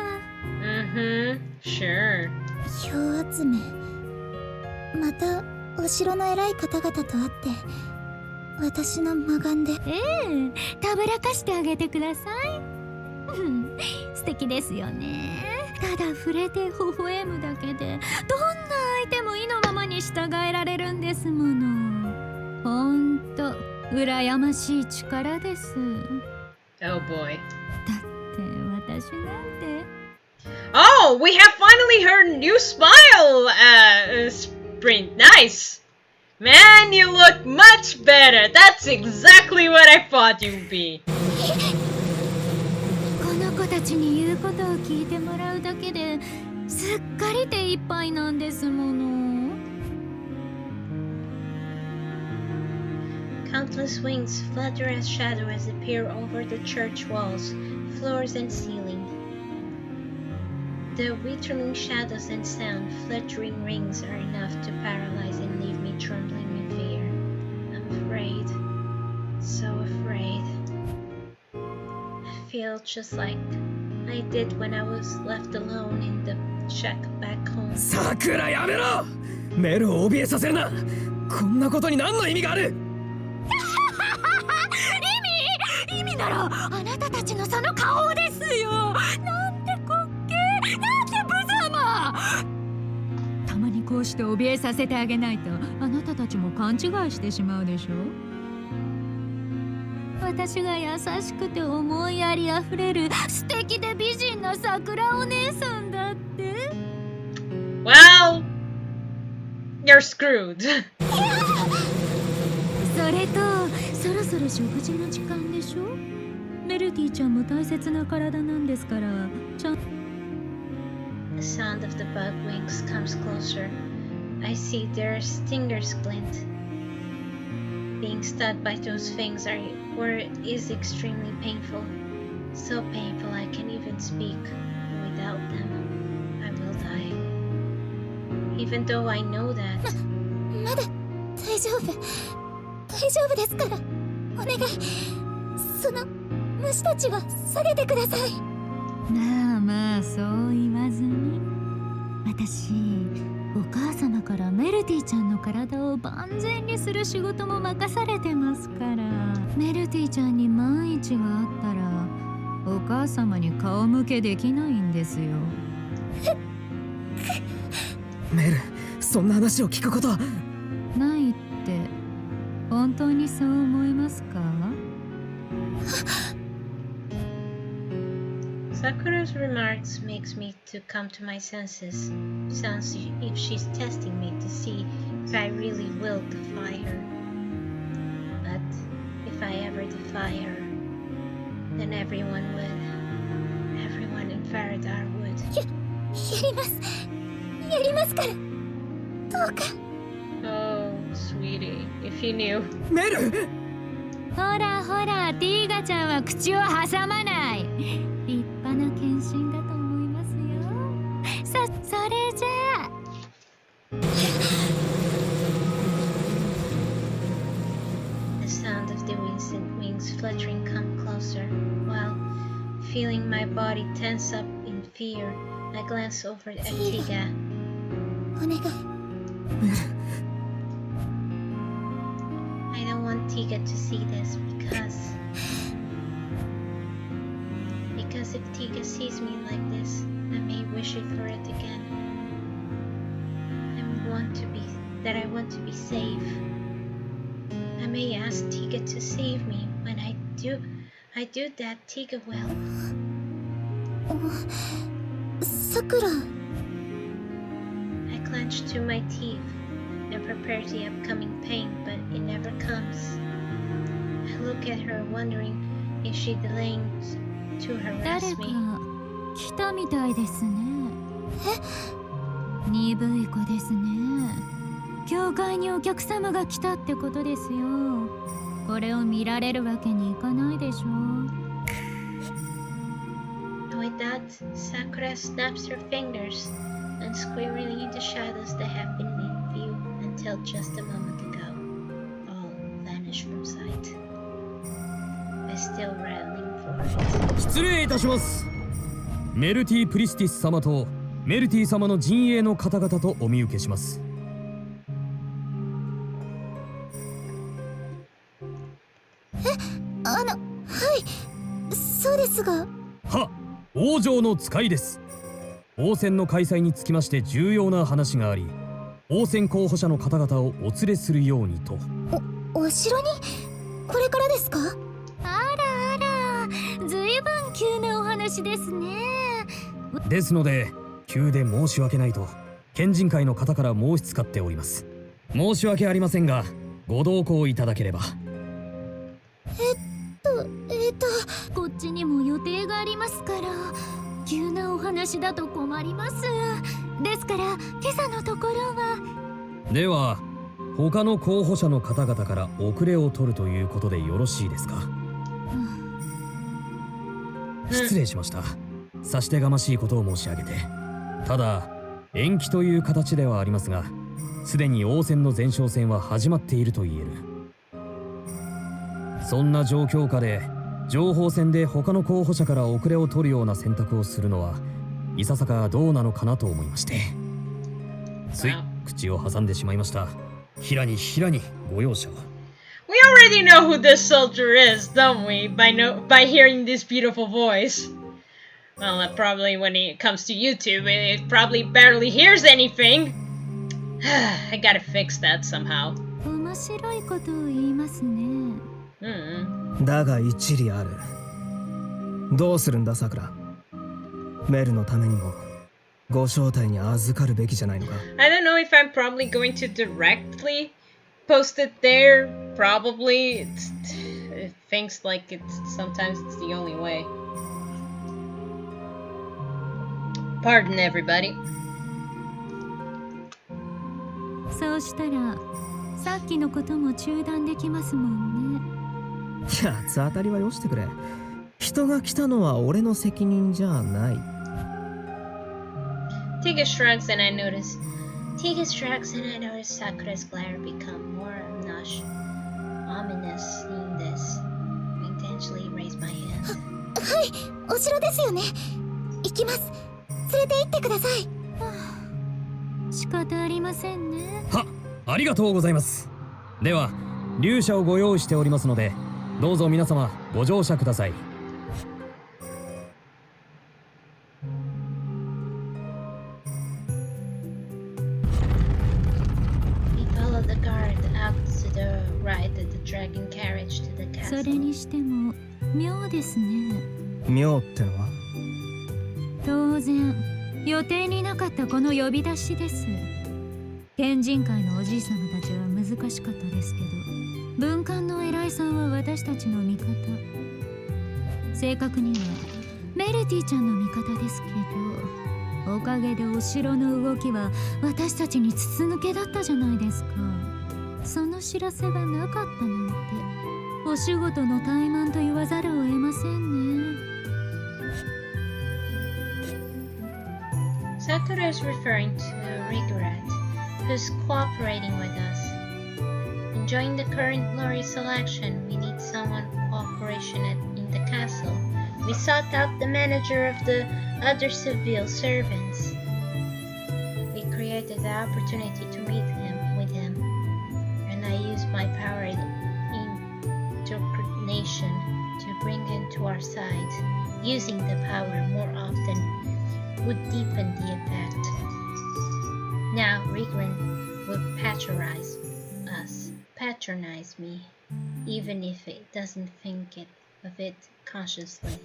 Sure. 票集め。またお城の偉い方々と会って私の魔眼で。たぶらかしてあげてください。素敵ですよね。ただ触れて微笑むだけでどんな相手も意のままに従えられるんですもの。ほんと羨ましい力です。 Oh boy. だって私なんて。Oh, we have finally heard new smile sprint. Nice. Man, you look much better. That's exactly what I thought you'd be. この子たちに言うことを聞いてもらうだけですっかり手一杯なんですもの。Countless wings flutter as shadows appear over the church walls, floors, and ceiling. The whirling shadows and sound, fluttering rings are enough to paralyze and leave me trembling in fear. I'm afraid, so afraid. I feel just like I did when I was left alone in the shack back home. さくらやめろ！メルを怯えさせるな！こんなことに何の意味がある？意味ならあなたたちのその顔ですよ。なんて滑稽、なんて無様。たまにこうして怯えさせてあげないとあなたたちも勘違いしてしまうでしょ。私が優しくて思いやりあふれる素敵で美人な桜お姉さんだって。Well, you're screwed. それとそろそろ食事の時間でしょ。メルティちゃんも大切な体なんですからちゃん。 The sound of the bug wings comes closer. I see their stingers glint. Being stung by those fangs is extremely painful. So painful I can't even speak. Without them, I will die. Even though I know that. まだ大丈夫ですから、お願い。その虫たちは下げてください。まあまあそう言わずに、私お母様からメルティちゃんの体を万全にする仕事も任されてますから、メルティちゃんに万一があったらお母様に顔向けできないんですよ。メル、そんな話を聞くことはないって、本当にそう思いますか？ Sakura's remarks makes me to come to my senses. Sounds if she's testing me to see if I really will defy her. But if I ever defy her, then everyone would. Everyone in Faradar would. やりますから。どうか。Oh, sweetie, if you knew. メル。ほらほら、ティーガちゃんは口を挟まない。立派な献身だと思いますよ。それじゃあ。The sound of the wings fluttering come closer, while feeling my body tense up in fear, I glance over at Tiga. お願い。I don't want Tiga to see this because if Tiga sees me like this, I may wish it for it again. I want to be safe. I may ask Tiga to save me. When I do that, Tiga will. さくら。 I clench to my teeth and prepare the upcoming pain, but it never comes. I look at her, wondering if she delaying to harass me. 誰か来たみたいですね。鈍い子ですね。教会にお客様が来たってことですよ。これを見られるわけにいかないでしょう。With that, Sakura snaps her fingers and squirrely in the shadows that have been in view until just a moment ago, all vanish from sight. I still railing for it. 失礼いたします。メルティプリスティス様とメルティ様の陣営の方々とお見受けします。はい、そうですが。は、王女の使いです。王選の開催につきまして重要な話があり、王選候補者の方々をお連れするようにと。お城にこれからですか？あらあら、ずいぶん急なお話ですね。ですので急で申し訳ないと県人会の方から申し使っております。申し訳ありませんがご同行いただければ。こっちにも予定がありますから、急なお話だと困ります。ですから今朝のところは。では他の候補者の方々から遅れを取るということでよろしいですか？失礼しました。差し出がましいことを申し上げて。ただ延期という形ではありますが、すでに王戦の前哨戦は始まっていると言える。そんな状況下で情報戦で他の候補者から遅れを取るような選択をするのはいささかどうなのかなと思いまして、つい口を挟んでしまいました。平にご容赦を。 We already know who this soldier is, don't we? By hearing this beautiful voice. Well, probably when it comes to YouTube, it probably barely hears anything. I gotta fix that somehow. 面白いことを言いますね。だが一理ある。どうするんださくら。メルのためにもご招待に預かるべきじゃないのか。 I don't know if I'm probably going to directly post it there. Probably it thinks like sometimes it's the only way. Pardon everybody. そうしたらさっきのことも中断できますもんね。八つ当たりはよしてくれ。人が来たのは俺の責任じゃない。Tiga shrugs and I notice Sakura's glare become more ominous. Seeing this, I intentionally raise my hand. はい、お城ですよね。行きます。連れて行ってください。仕方ありませんね。は、ありがとうございます。では、竜車をご用意しておりますので、どうぞ皆様ご乗車ください。それにしても妙ですね。妙ってのは？当然予定になかったこの呼び出しです。県人会のおじい様たちは難しかったですけど、文官の偉いさんは私たちの味方。正確にはメルティちゃんの味方ですけど、おかげでお城の動きは私たちに筒抜けだったじゃないですか。その知らせがなかったなんて、お仕事の怠慢と言わざるを得ませんね。Sakura is referring to Regret, who's cooperating with us. Enjoying the current lorry selection, we need someone cooperation in the castle. We sought out the manager of the other civil servants. We created the opportunity to meet with him, and I used my power in interpretation to bring him to our side. Using the power more often would deepen the effect. Now Regret would patronize me, even if it doesn't think of it consciously.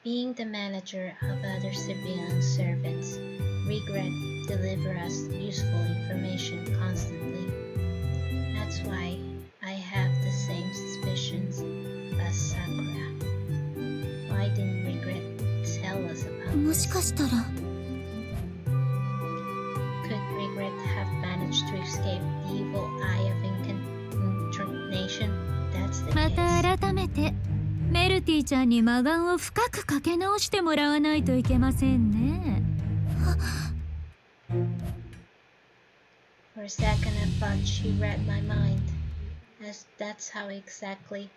Being the manager of other civilian servants, Regret deliver us useful information constantly. That's why I have the same suspicions as Sakura. Why didn't Regret tell us about this? もしかしたら Could Regret have managed to escape the evil eye of incarnation? That's the ま case. た改めてメルティちゃんに魔眼を深くかけ直してもらわないといけませんね。For a second I thought she read my mind, as that's how exactly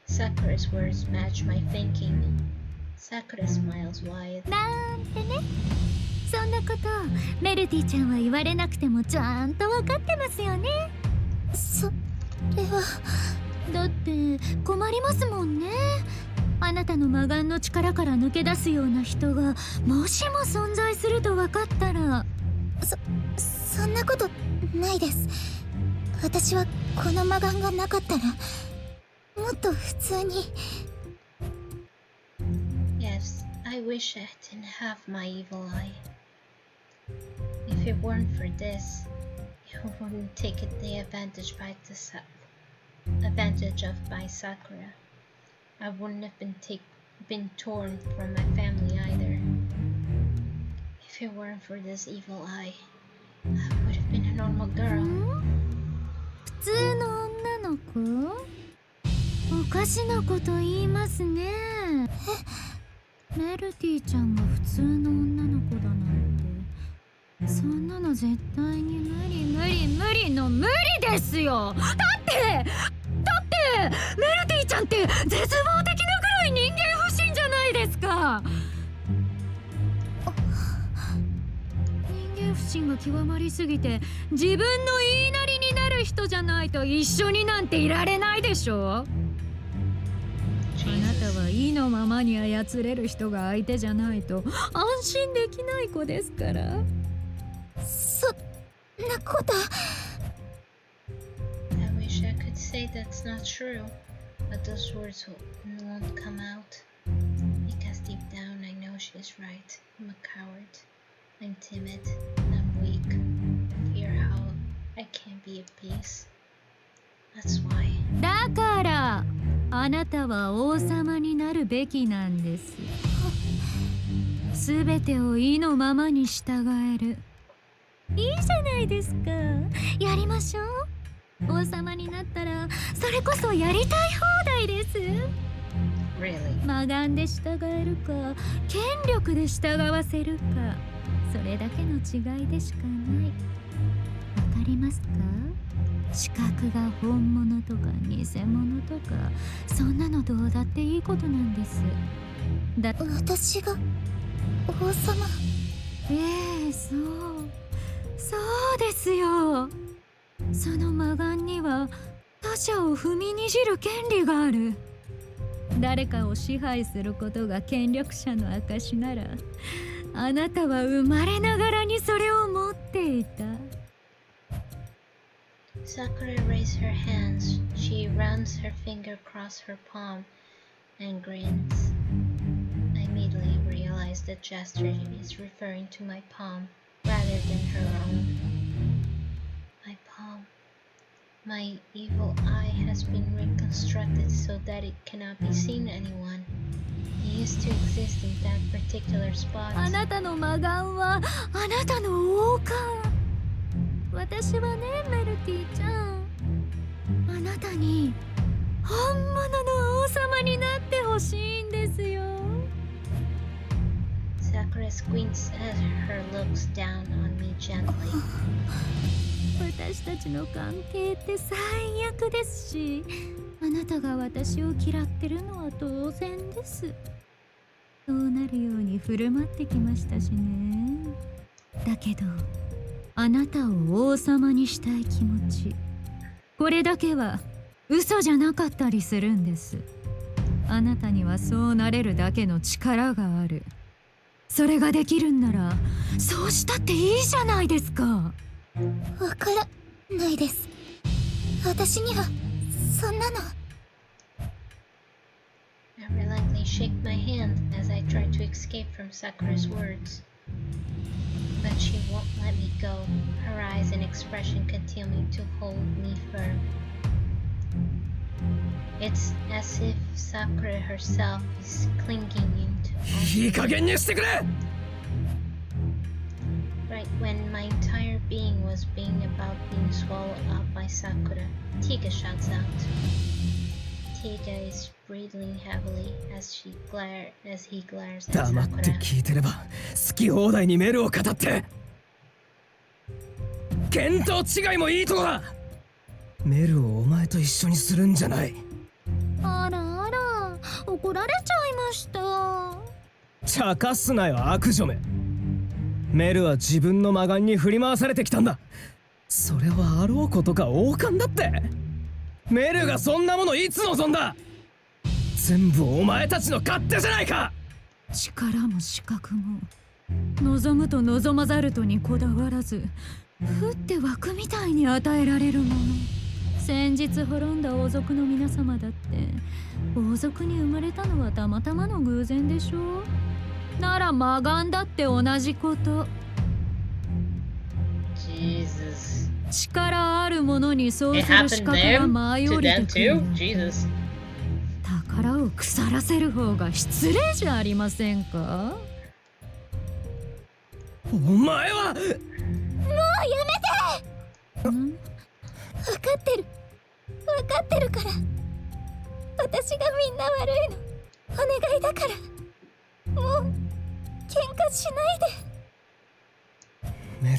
Sakura's words match my thinking. Sakura smiles wide. なんてね。そんなことメルティちゃんは言われなくてもちゃんと分かってますよね。それはだって困りますもんね。あなたの魔眼の力から抜け出すような人がもしも存在すると分かったら。そんなことないです。私はこの魔眼がなかったらもっと普通に。 Yes, I wish I didn't have my evil eye. If it weren't for this, you wouldn't take the advantage of by Sakura. I wouldn't have been torn from my family either. If it weren't for this evil eye, I would have been a normal girl. 普通の女の子？おかしなこと言いますね。メルティちゃんが普通の女の子だなんて、そんなの絶対に無理の無理ですよ。だってメルティちゃんって絶望的なぐらい人間不信じゃないですか。人間不信が極まりすぎて自分の言いなりになる人じゃないと一緒になんていられないでしょ。あなたは意のままに操れる人が相手じゃないと安心できない子ですから。そんなこと。 I wish I could say that's not true, but those words won't come out because deep down I know she's right. I'm a coward. I'm timid. And I'm weak. Hear how I can't be at peace. That's why. だからあなたは王様になるべきなんです。すべてを意のままに従える。いいじゃないですか。やりましょう。王様になったらそれこそやりたい放題です。Really? 魔眼で従えるか、権力で従わせるか、それだけの違いでしかない。わかりますか？資格が本物とか偽物とか、そんなのどうだっていいことなんです。私が王様。そうですよ。その魔眼には他者を踏みにじる権利がある。誰かを支配することが権力者の証なら、あなたは生まれながらにそれを持っていた。Sakura raised her hands. She runs her finger across her palm and grins. I immediately realized the gesture is referring to my palm rather than her own. My palm. My evil eye has been reconstructed so that it cannot be seen anyone. It used to exist in that particular spot. あなたの魔眼はあなたの王冠。私はね、メルティちゃん、あなたに本物の王様になってほしいんですよ。Sakura squints as her looks down on me gently. 私たちの関係って最悪ですし、あなたが私を嫌ってるのは当然です。そうなるように振る舞ってきましたしね。だけどあなたを王様にしたい気持ち、これだけは嘘じゃなかったりするんです。あなたにはそうなれるだけの力がある。それができるんならそうしたっていいじゃないですか。わからないです。私にはそんなの。I reluctantly shake my hand as I try to escape from Sakura's words. But she won't let me go. Her eyes and expression continue to hold me firm. It's as if Sakura herself is clinging into. いい加減にしてくれ! Right when my entire being was being about being swallowed up by Sakura, Tiga shouts out. Tiga is breathing heavily as he glares at 黙って聞いてれば好き放題にメルを語って見当違いもいいとこだ。メルをお前と一緒にするんじゃない。あらあら、怒られちゃいました。茶化すなよ悪女め。メルは自分の魔眼に振り回されてきたんだ。それはあろうことか王冠だって。メルがそんなものいつ望んだ。全部お前たちの勝手じゃないか。力も資格も望むと望まざるとにこだわらず、降って湧くみたいに与えられるもの。先日滅んだ王族の皆様だって王族に生まれたのはたまたまの偶然でしょう。なら魔眼だって同じこと。Jesus. 力あるものにそうする資格が舞い降りてくる。宝を腐らせる方が失礼じゃありませんか。お前は。もうやめて。分かってるから。私がみんな悪いの。お願いだから。もう喧嘩しないで。メル。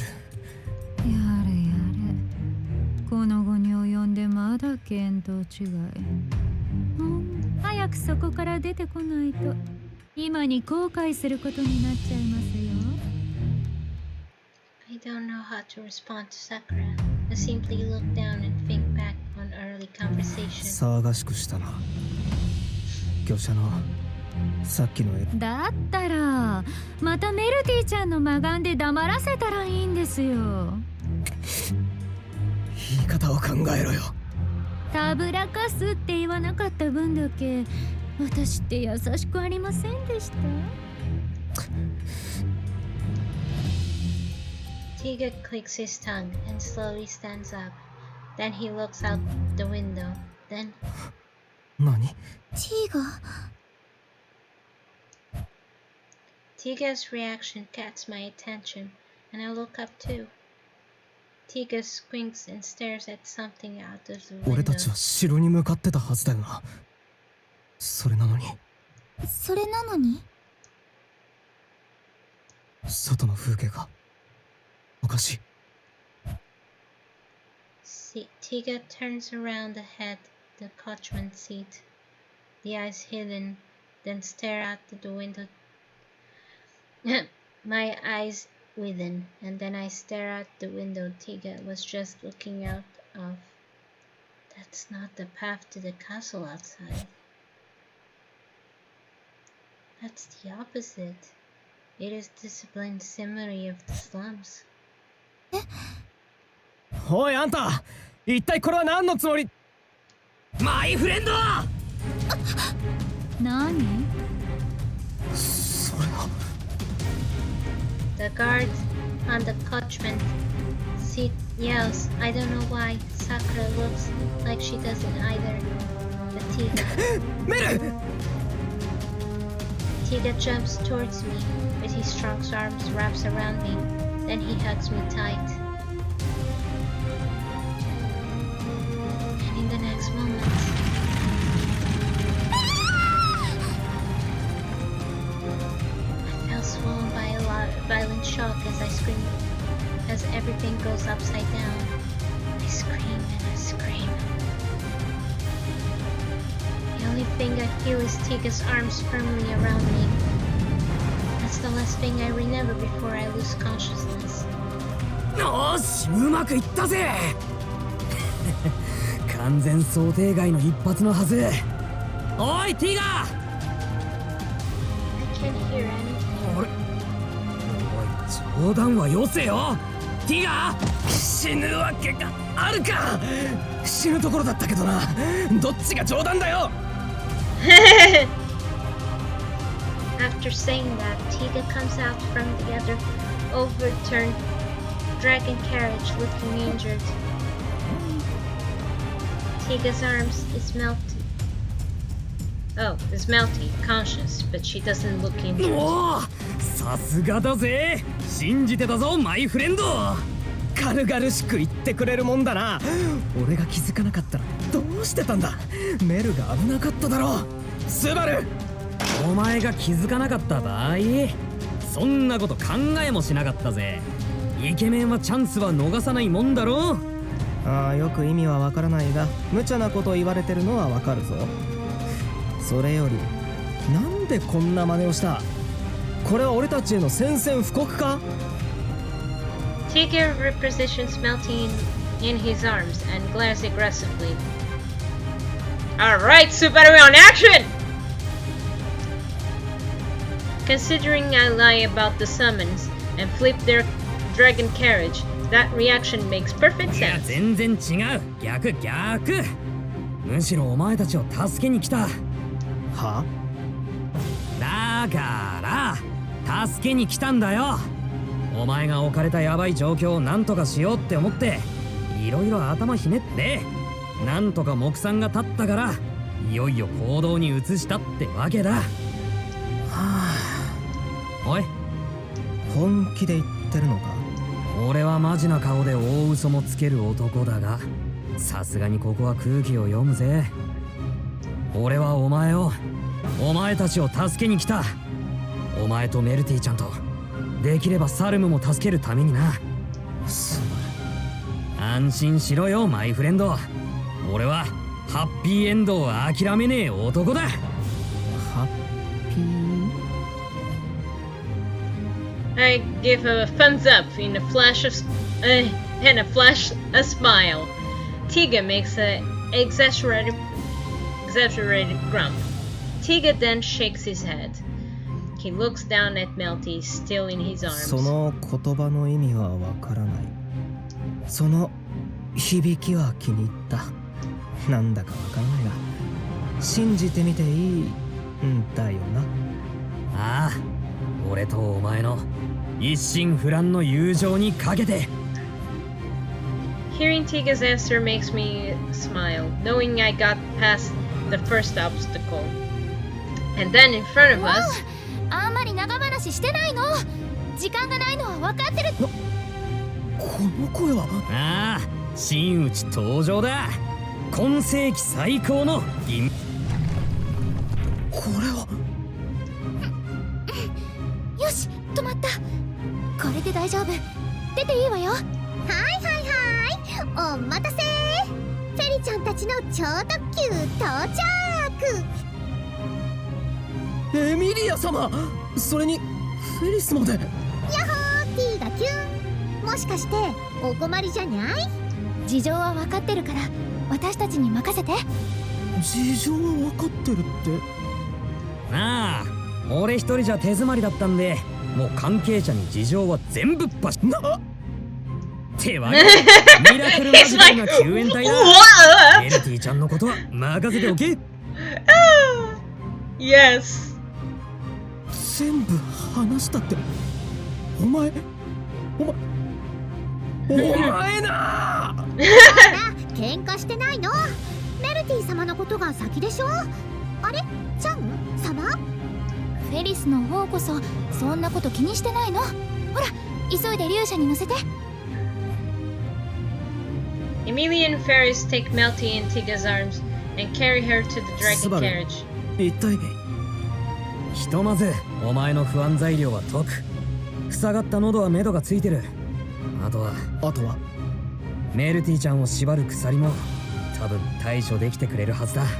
やれやれ。この後に及んでまだ見当違い。早くそこから出てこないと今に後悔することになっちゃいますよ。I don't know how to respond to Sakura. I simply look down and think back on early conversation. 騒がしくしたな。業者のさっきの絵。だったらまたメルティちゃんの魔眼で黙らせたらいいんですよ。言い方を考えろよ。たぶらかすって言わなかった分だけ私って優しくありませんでした。Tiga clicks his tongue and slowly stands up. Then he looks out the window. Then... 何？ Tiga's reaction catches my attention, and I look up too. Tiga squints and stares at something out of the window. 俺たちは城に向かってたはずだよな。それなのに。外の風景がおかしい。Tiga turns around the head, the coachman's seat, the eyes hidden, then stare out the window. My eyes widen, and then I stare out the window Tiga was just looking out of. That's not the path to the castle outside. That's the opposite. It is disciplined scenery of the slums. おいあんた、一体これは何のつもり？マイフレンド！何？それは。The guard on the coachman's seat yells. I don't know why. Sakura looks like she doesn't either. But Tiga. Meru! Tiga jumps towards me, with his strong arms wraps around me. Then he hugs me tight. And in the next moment, I felt swollen by a violent shock as I scream, as everything goes upside down. I scream and I scream. The only thing I feel is Tiga's arms firmly around me. That's the last thing I remember before I lose consciousness. よし、うまくいったぜ。完全想定外の一発のはず。おい、ティガー。I can't hear anything. あれ？おい、冗談はよせよ。ティガー、死ぬわけがあるか。死ぬところだったけどな。どっちが冗談だよ。After saying that, Tiga comes out from the other overturned dragon carriage looking injured. Tiga's arms is melty, conscious, but she doesn't look injured. おお、さすがだぜ。信じてたぞ、マイフレンド。軽々しく言ってくれるもんだな。俺が気づかなかったらどうしてたんだ。メルが危なかっただろう。スバル、お前が気づかなかった場合、そんなこと考えもしなかったぜ。イケメンはチャンスは逃さないもんだろ。ああ、よく意味はわからないが、無茶なこと言われてるのはわかるぞ。それより、なんでこんな真似をした？これは俺たちへの宣戦布告か？ Tiga repositions melting in his arms and glares aggressively. Alright, Subaru on action! Considering I lie about the summons and flip their dragon carriage, that reaction makes perfect sense. 全然違う。逆。むしろお前たちを助けに来た。は？だから助けに来たんだよ。お前が置かれたヤバい状況をなんとかしようって思っていろいろ頭ひねってなんとか目算が立ったからいよいよ行動に移したってわけだ。はあ、おい、本気で言ってるのか？俺はマジな顔で大嘘もつける男だが、さすがにここは空気を読むぜ。俺はお前たちを助けに来た。お前とメルティちゃんとできればサルムも助けるためにな。安心しろよマイフレンド。俺はハッピーエンドを諦めねえ男だ。ハッピー。I give a thumbs up in a flash of a smile. Tiga makes an exaggerated grump. Tiga then shakes his head. He looks down at Melty, still in his arms. その言葉の意味はわからない。その響きは気に入った。なんだかわからないが、信じてみていいんだよな。ああ、俺とお前の一心不乱の友情にかけて。 Hearing Tiga's answer makes me smile, knowing I got past the first obstacle. And then in front of us... あんまり長話してないの。時間がないのは分かってる。この声は。ああ、真打ち登場だ。今世紀最高の銀。これは。よし、止まった。これで大丈夫。出ていいわよ。お待たせ。フェリちゃんたちの超特急到着。エミリア様、それにフェリスまで。やっほー、T がキュン。もしかしてお困りじゃない？事情は分かってるから私たちに任せて。事情は分かってるって？なあ、俺一人じゃ手詰まりだったんで、もう関係者に事情は全部ばしなってわけ。ミラクルマジカルな救援隊だ。エルティちゃんのことは任せておけ。Yes。全部話したって。お前な。喧嘩してないの。メルティ様のことが先でしょ。あれ、ちゃん様？フェリスの方こそそんなこと気にしてないの。ほら、急いで竜車に乗せて。Emilia and Ferris take Melty in Tiga's arms and carry her to the dragon carriage. 一体。ひとまずお前の不安材料は解く。塞がった喉は目処がついてる。あとはメルティちゃんを縛る鎖も多分対処できてくれるはずだ。もう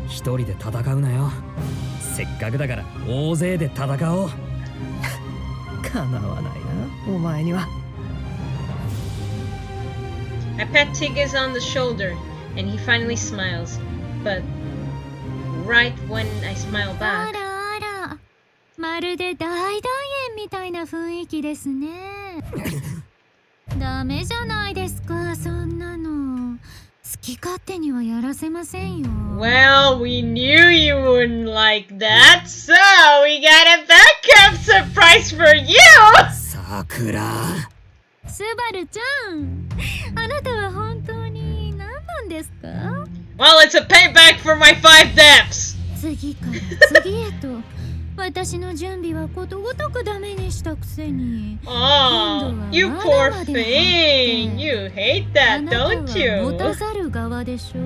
一人で戦うなよ。せっかくだから大勢で戦おう。かなわないな、お前には。I pat Tigas on the shoulder and he finally smiles, but right when I smile back... あらあら、まるで大団円みたいな雰囲気ですね。ダメじゃないですか、そんなの。好き勝手にはやらせませんよ。Well, we knew you wouldn't like that, so we got a backup surprise for you! さくら。スバルちゃん、あなたは本当に何なんですか？ Well, it's a payback for my 5 deaths! 次から次へと私の準備はことごとくダメにしたくせに。Oh, you poor thing! You hate that, don't you? 持たざる側でしょ。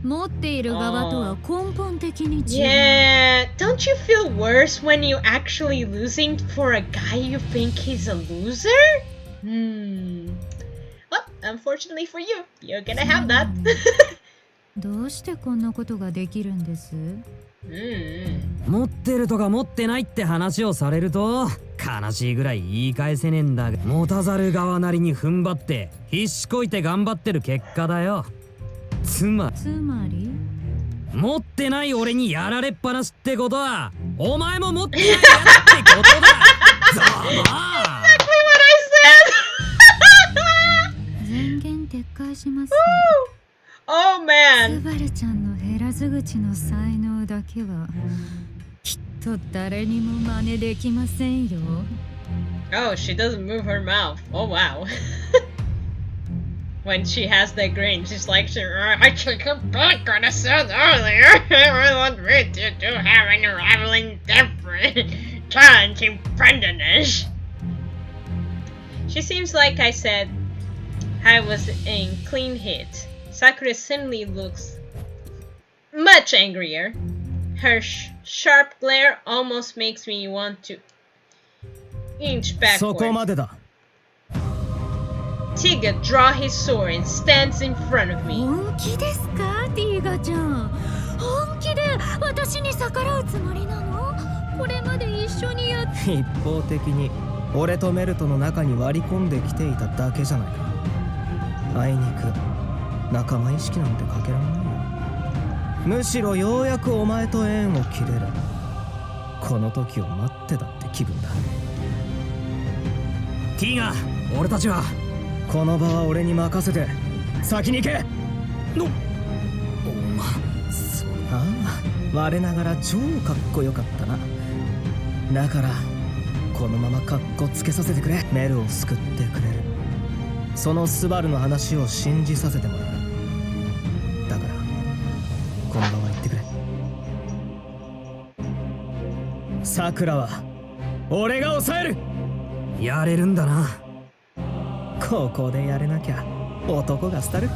持っている側とは根本的に違う。Yeah, don't you feel worse when you actually losing for a guy you think he's a loser? Well, unfortunately for you, you're gonna have that. どうしてこんなことができるんです？持ってるとか持ってないって話をされると悲しいぐらい言い返せねえんだが、持たざる側なりに踏ん張って必死こいて頑張ってる結果だよ。つまり持ってない俺にやられっぱなしってことはお前も持ってないやつってことだ。ざまー。全言撤回します、ね。Oh man! スバルちゃんの減らず口の才能だけはきっと誰にも真似できませんよ。Oh, she doesn't move her mouth. Oh wow. When she has that grin, she's like, I took her back on I said earlier. I want me to have an unraveling different talent in friendliness. She seems like I said I was in clean hit. Sakura simply looks much angrier. Her sharp glare almost makes me want to inch backward. Tiga draws his sword and stands in front of me. 本気ですか、ティーガちゃん。本気で私に逆らうつもりなの？これまで一緒にやっ一方的に俺とメルトの中に割り込んできていただけじゃないか。あいにく仲間意識なんてかけられないよ。むしろようやくお前と縁を切れる。この時を待ってたって気分だ。ティガ、俺たちはこの場は俺に任せて先に行け。お前、ああ、我ながら超かっこよかったな。だからこのままかっこつけさせてくれ。メルを救ってくれる。そのスバルの話を信じさせてもらう。だからこのまま言ってくれ。さくらは俺が抑える。やれるんだな。ここでやれなきゃ男が廃る。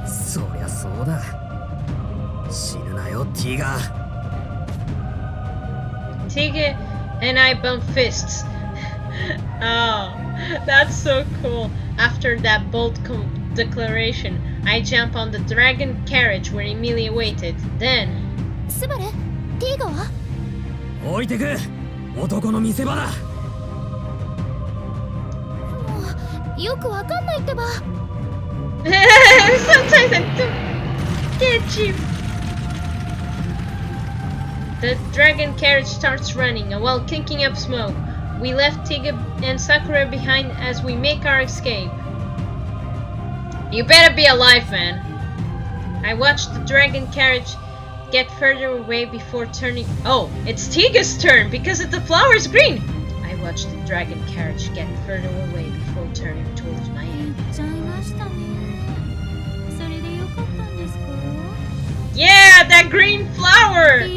そりゃそうだ。死ぬなよ、ティガー。Tiga and I bump fists. Oh, that's so cool. After that bold declaration, I jump on the dragon carriage where Emilia waited. Then... スバル、ティガは？置いてく。男の見せ場だ。もう、よくわかんないってば。Sometimes I don't get you. The dragon carriage starts running, while kicking up smoke. We left Tiga and Sakura behind as we make our escape. You better be alive, man. I watched the dragon carriage get further away before turning... Oh, it's Tiga's turn because the flower is green! I watched the dragon carriage get further away before turning towards my end. Yeah, that green flower! Oh,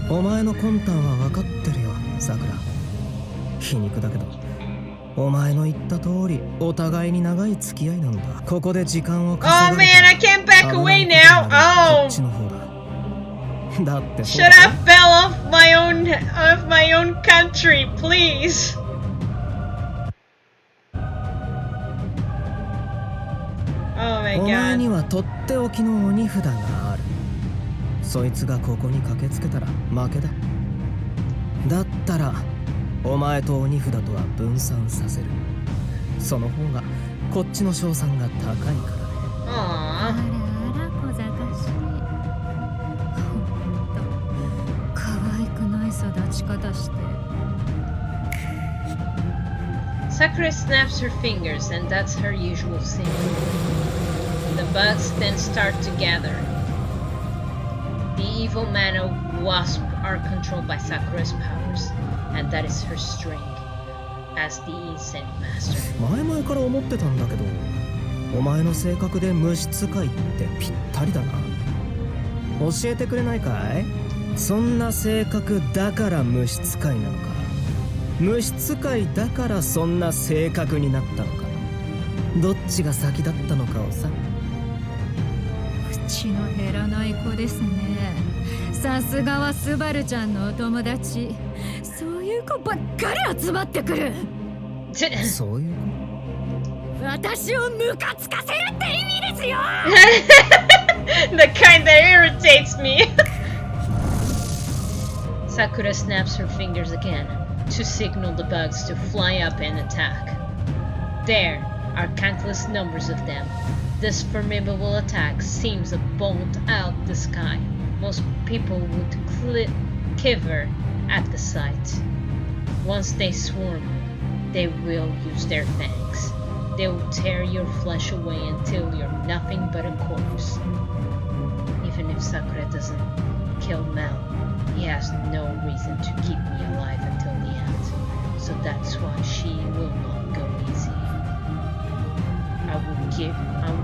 お前の魂胆は分かってるよ、さくら。皮肉だけど、お前の言った通り、お互いに長い付き合いなんだ。ここで時間を稼ぐ。Oh man, I can't back away now. Oh. Should I fell off my own country, please? Oh my god. お前にはとっておきの鬼札がある。そいつがここに駆けつけたら負けだ。だったらお前と鬼札とは分散させる。その方がこっちの勝算が高いからね。あら小賢しい。ほんと可愛くない育ち方して。Sakura snaps her fingers, and that's her usual scene. The bugs then start to gather. The evil mana wasp are controlled by Sakura's powers, and that is her strength as the Insect Master. 前々から思ってたんだけど、お前の性格で無質使いってぴったりだな。教えてくれないかい？そんな性格だから無質使いなのか、無質使いだからそんな性格になったのか、どっちが先だったのかをさ。口の減らない子ですね。さすがはスバルちゃんのお友達。そういう子ばっかり集まってくる。そういう子？私をムカつかせるって意味ですよ。The kind that irritates me. Sakura snaps her fingers again to signal the bugs to fly up and attack. There are countless numbers of them. This formidable attack seems to bolt out the sky. Most people would quiver at the sight. Once they swarm, they will use their fangs. They will tear your flesh away until you're nothing but a corpse. Even if Sakura doesn't kill Mel, he has no reason to keep me alive until the end. So that's why she will not go easy.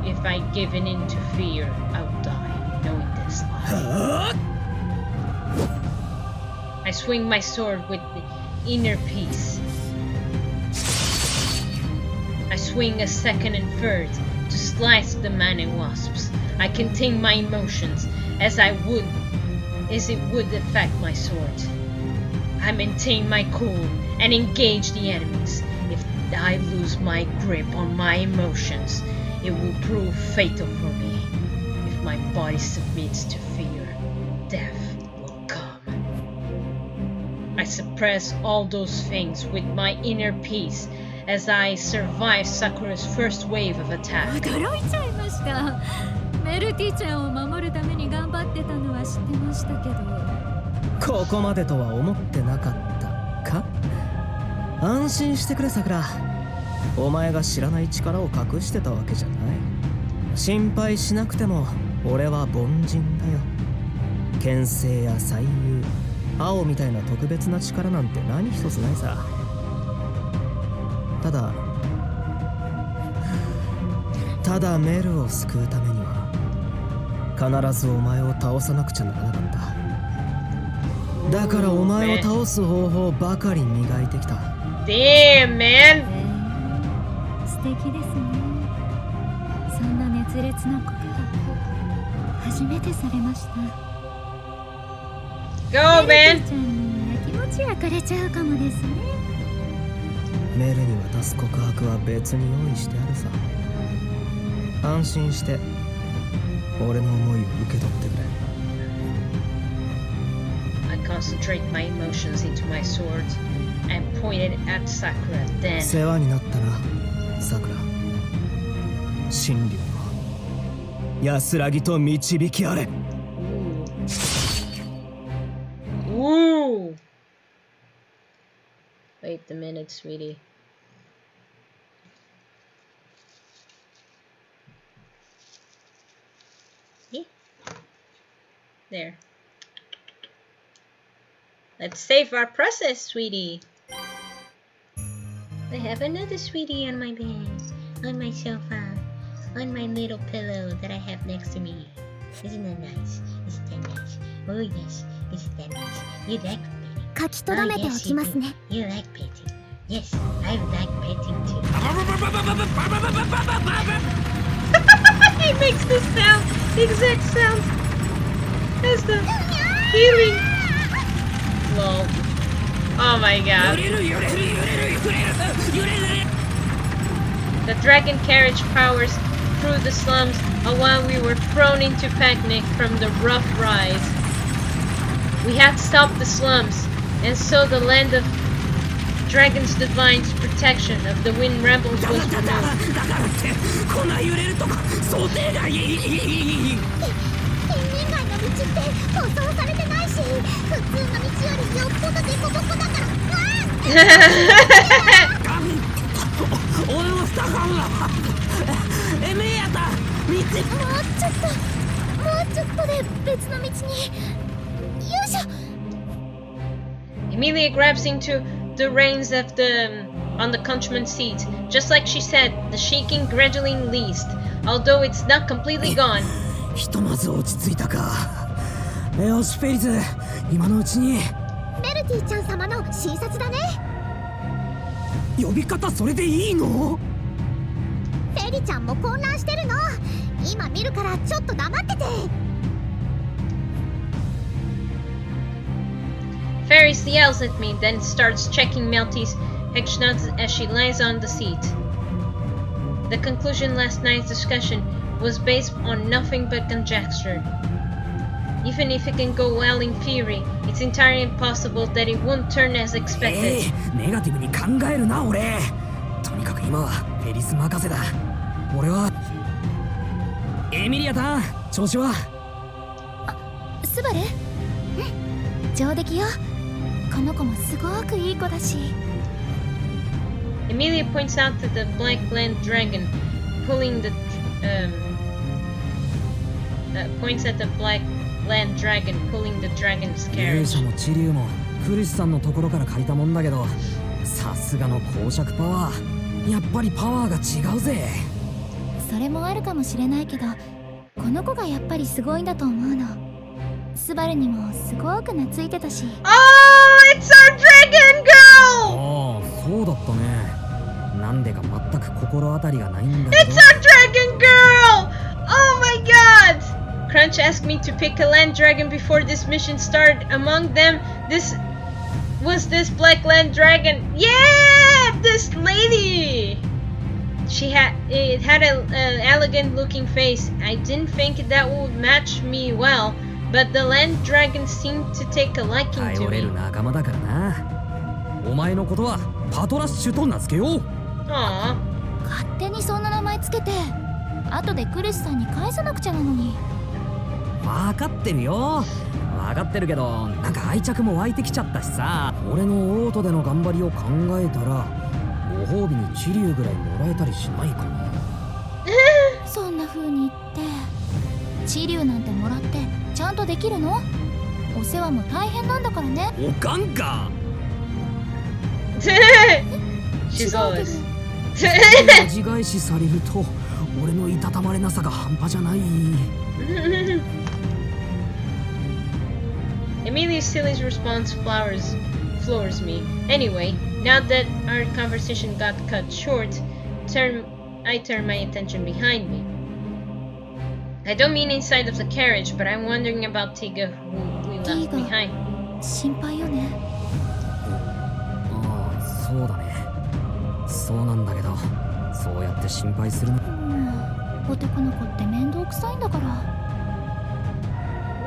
If I give in to fear, I will die, knowing this lie. I swing my sword with the inner piece. I swing a second and third to slice the mana wasps. I contain my emotions as it would affect my sword. I maintain my cool and engage the enemies. If I lose my grip on my emotions, it will prove fatal for me. If my body submits to fear, death will come. I suppress all those things with my inner peace as I survive Sakura's first wave of attack. 驚いちゃいました。メルティちゃんを守るために頑張ってたのは知ってましたけど。ここまでとは思ってなかったか？安心してくれ、さくら。お前が知らない力を隠してたわけじゃない。心配しなくても俺は凡人だよ。牽制や左右、青みたいな特別な力なんて何一つないさ。ただメルを救うためには必ずお前を倒さなくちゃならなかった。だからお前を倒す方法ばかり磨いてきた。Damn, man! 素敵ですね。そんな熱烈な告白初めてされました。Go, man! ちゃんにやきもち焼かれちゃうかもですね。メルに渡す告白は別に用意してあるさ。安心して俺の思いを受け取ってくれ。I concentrate my emotions into my sword and pointed at Sakura. Then 世話になったな、さくら。真理の安らぎと導きあれ。Ooh. Wait a minute, sweetie. There. Let's save our process, sweetie. I have another sweetie on my bed, on my sofa, on my little pillow that I have next to me. Isn't that nice? Isn't that nice? Oh yes, isn't that nice? You like petting? 書き留めておきますね。You like petting? Yes, I like petting too. He makes the sound, the exact sound as the healing. Lol. Oh my god. The dragon carriage powers through the slums while we were thrown into panic from the rough rise. We had stopped the slums, and so the land of Dragon's divine protection of the wind rebels was removed. 道って舗装されてないし、普通の道よりよっぽどデコボコだから。俺のスタカンがエメやった道。もうちょっとで別の道に。よいしょ。Emilia grabs into the reins of on the countryman's seat. Just like she said, the shaking gradually eased, although it's not completely gone. ひとまず落ち着いたか。よし、フェリズ、今のうちに。メルティちゃん様の診察だね。呼び方それでいいの？フェリちゃんも混乱してるの。今見るからちょっと黙ってて。Ferris yells at me, then starts checking Melty's headshot as she lies on the seat. The conclusion last night's discussion was based on nothing but conjecture. Even if it can go well in theory, it's entirely impossible that it won't turn as expected. ネガティブに考えるな、俺。とにかく今はフェリス任せだ。俺はエミリアタン、調子は？スバル？うん、上出来よ。この子もすごくいい子だし。Emilia points out to the black land dragon pulling the points at the black land dragon pulling the dragon's carriage. 勇者も地流もクリスさんのところから借りたもんだけど、さすがの公爵パワー。やっぱりパワーが違うぜ。それもあるかもしれないけど、この子がやっぱりすごいんだと思うの。スバルにもすごく懐いてたし。Oh, it's our dragon girl! ああ、そうだったね。なんでか全く心当たりがないんだけど。It's our dragon girl! Oh my god! Crunch asked me to pick a land dragon before this mission started. Among them, this black land dragon. Yeah, this lady. It had an elegant looking face. I didn't think that would match me well, but the land dragon seemed to take a liking to me. 頼れる仲間だからな。お前のことはパトラッシュと名付けよう。ああ。勝手にそんな名前つけて、後でクリスさんに返さなくちゃなのに。分かってるよ。分かってるけど、なんか愛着も湧いてきちゃったしさ。俺のオートでの頑張りを考えたら、ご褒美にチリュウぐらいもらえたりしないかな。そんな風に言ってチリュウなんてもらってちゃんとできるの？お世話も大変なんだからね。おかんか。She's always 味返しされると俺のいたたまれなさが半端じゃない。Emilia Silly's response floors me. Anyway, now that our conversation got cut short, I turn my attention behind me. I don't mean inside of the carriage, but I'm wondering about Tiga, who we left behind. 心配よね。ああ、そうだね。そうなんだけど、そうやって心配するの。男の子って面倒くさいんだから。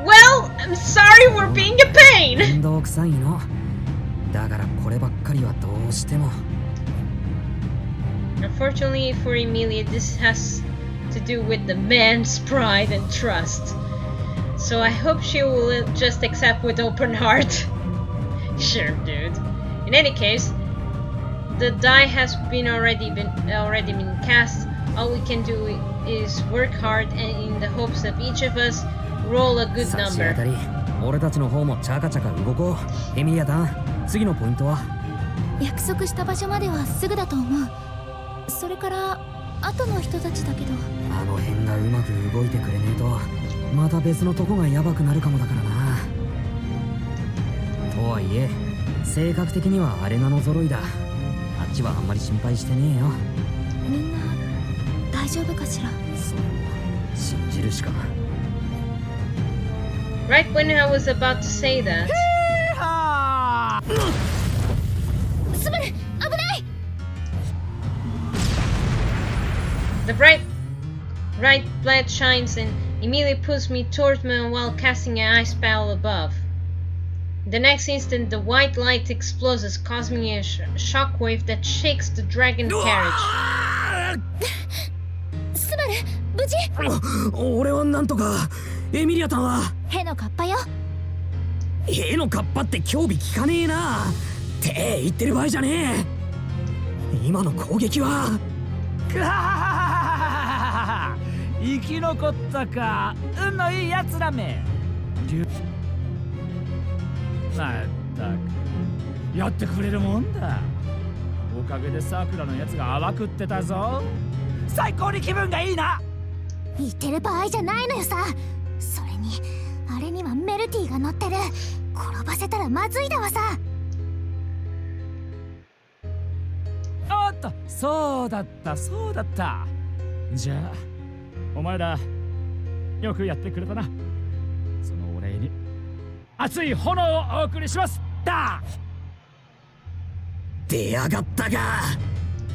Well, I'm sorry we're being a pain! 面倒くさいの。だからこればっかりはどうしても。Unfortunately for Emilia, this has to do with the man's pride and trust. So I hope she will just accept with open heart. Sure, dude. In any case, the die has already been cast. All we can do is work hard and in the hopes of each of us roll a good number. 俺たちの方もチャカチャカ動こう。エミリアさん、次のポイントは？約束した場所まではすぐだと思う。それから後の人たちだけど、あの辺がうまく動いてくれねえとまた別のとこがヤバくなるかもだからな。とはいえ性格的にはあれがの揃いだ。あっちはあんまり心配してねえよ。みんな大丈夫かしら。そう信じるしか。Right when I was about to say that. スバル、危ない！ The bright light shines and immediately pulls me towards me while casting an ice spell above. The next instant, the white light explodes, causing a shockwave that shakes the dragon carriage. スバル、無事？俺はなんとか。エミリアタンは？ヘのカッパよ。ヘのカッパって興味聞かねえな。って言ってる場合じゃねえ。今の攻撃は。生き残ったか。運のいいやつらめ。まったくやってくれるもんだ。おかげでサクラのやつが泡食ってたぞ。最高に気分がいいな。言ってる場合じゃないのよさ。それにあれにはメルティが乗ってる。転ばせたらまずいだわさ。おっと、そうだったそうだった。じゃあお前らよくやってくれたな。そのお礼に熱い炎をお送りしますだ。出やがったか。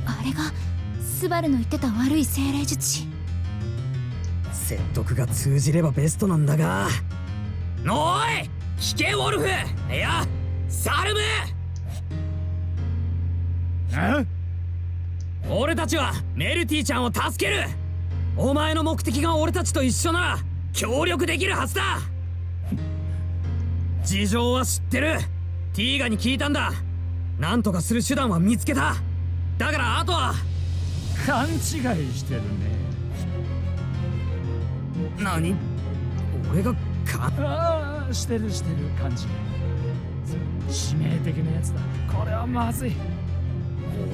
あれがスバルの言ってた悪い精霊術師。説得が通じればベストなんだが。おい聞けウォルフ。いやサルム。俺たちはメルティちゃんを助ける。お前の目的が俺たちと一緒なら協力できるはずだ。事情は知ってる。ティーガに聞いたんだ。なんとかする手段は見つけた。だからあとは。勘違いしてるね。何？俺がああ、してる感じ。致命的なやつだ。これはまずい。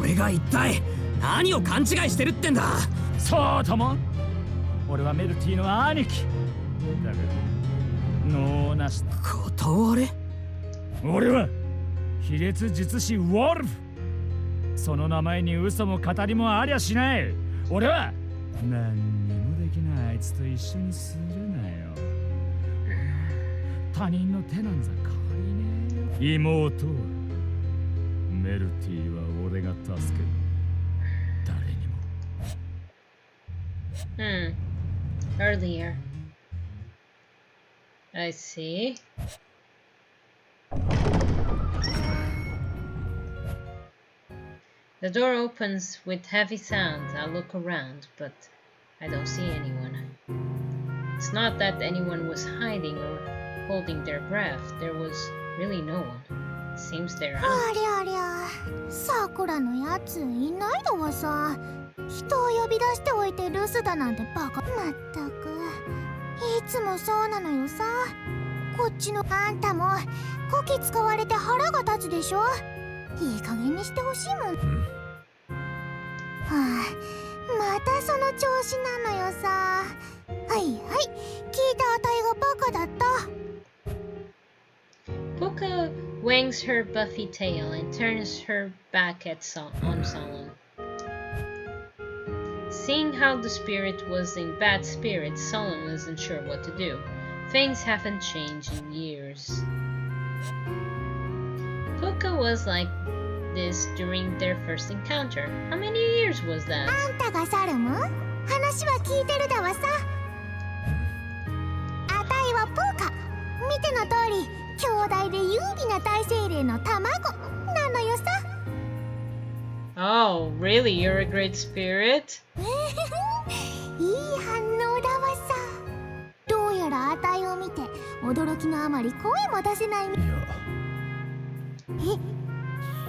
俺が一体何を勘違いしてるってんだ。そうとも。俺はメルティの兄貴だがノーなし。断れ。俺は卑劣術師ウォルフ。その名前に嘘も語りもありゃしない。俺は何にもできないあいつと一緒にするなよ。他人の手なんざ借りねえよ。妹メルティは俺が助ける。誰にも。Earlier. I see. The door opens with heavy sound. I look around, but I don't see anyone. It's not that anyone was hiding or holding their breath. There was really no one. It seems they're out. ありゃりゃ、ささくらのやついないだわさ。人を呼び出しておいて留守だなんてバカ。まったくいつもそうなのよさ。こっちのあんたもこき使われて腹が立つでしょ。いい加減にしてほしいもん。はあ、またその調子なのよさ。はいはい、聞いたあたいがバカだった。Puka wangs her buffy tail and turns her back on Solon. Seeing how the spirit was in bad spirits, Solon wasn't sure what to do. Things haven't changed in years. Puka was like this during their first encounter. How many years was that? あんたがサルム？話は聞いてるだわさ。あたいはプーカ。見ての通り、兄弟で優美な大精霊の卵なのよさ。Oh, really? You're a great spirit? いい反応だわさ。どうやらあたいを見て驚きのあまり声も出せないみ。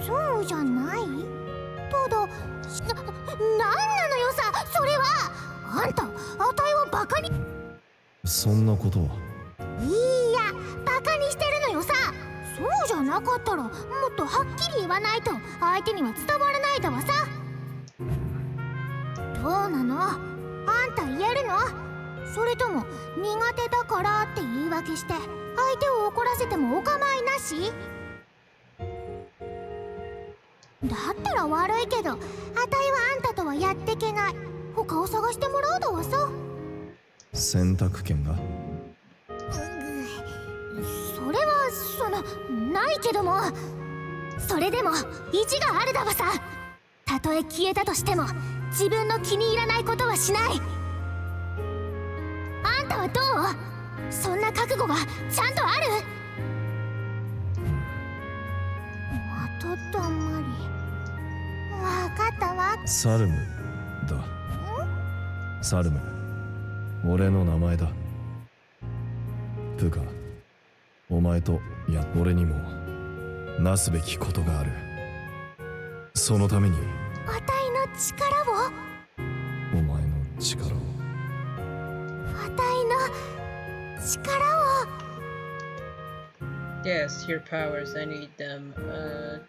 そうじゃない？ただ、なんなのよさ、それは。あんた、あたいをバカに。そんなことは。いや、バカにしてるのよさ。そうじゃなかったらもっとはっきり言わないと相手には伝わらないだわさ。どうなの？あんた言えるの？それとも苦手だからって言い訳して相手を怒らせてもお構いなし？だったら悪いけど、あたいはあんたとはやってけない。他を探してもらうだわさ。選択権が？それはないけども、それでも意地があるだわさ。たとえ消えたとしても自分の気に入らないことはしない。あんたはどう？そんな覚悟はちゃんとある？まただんまり。わかったわ。サルムだ。サルム、俺の名前だ。プカ、お前と俺にもなすべきことがある。そのためにあたいの力を、お前の力を、あたいの力を。 Yes, your powers. I need them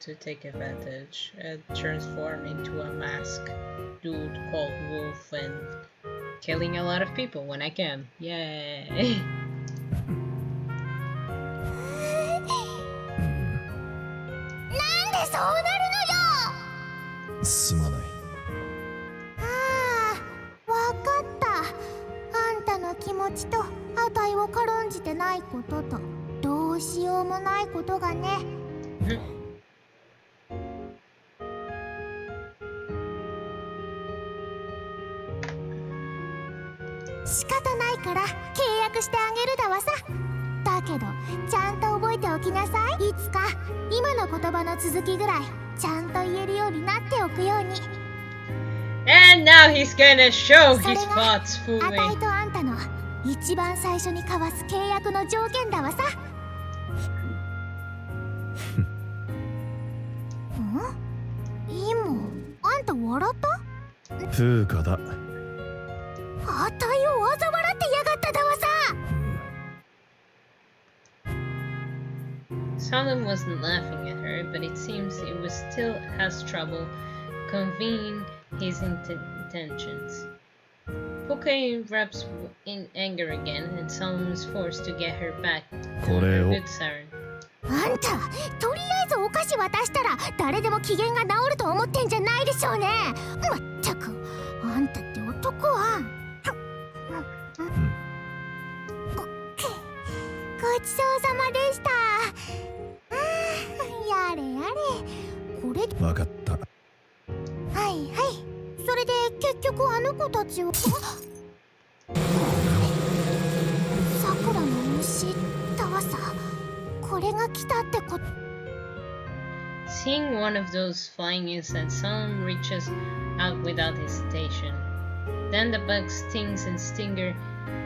to take advantage and transform into a masked dude called Wolf and killing a lot of people when I can. Yay! そうなるのよ。すまない。ああ、わかった。あんたの気持ちとあたいを軽んじてないこととどうしようもないことがね。仕方ないから契約してあげるだわさ。だけどちゃんと覚えておきなさい。いつか今の言葉の続きぐらいちゃんと言えるようになっておくように。 And now he's gonna show his plots それが fully. あたいとあんたの一番最初に交わす契約の条件だわさ。今あんた笑った？プーカだ。あたいを嘲笑ってやがっただわさ。Solomon wasn't laughing at her, but it seems he was still has trouble conveying his intentions. Puka erupts in anger again, and Solomon is forced to get her back to her good siren. あんた、とりあえずお菓子渡したら誰でも機嫌が治ると思ってんじゃないでしょうね。まったく、あんたって男は。ごちそうさまでした。やれやれ、これ。わかった。はいはい。それで結局あの子たちを。さくらの虫だわさ。これが来たってこと。 Seeing one of those flying insects, Solomon reaches out without hesitation. Then the bug stings and stinger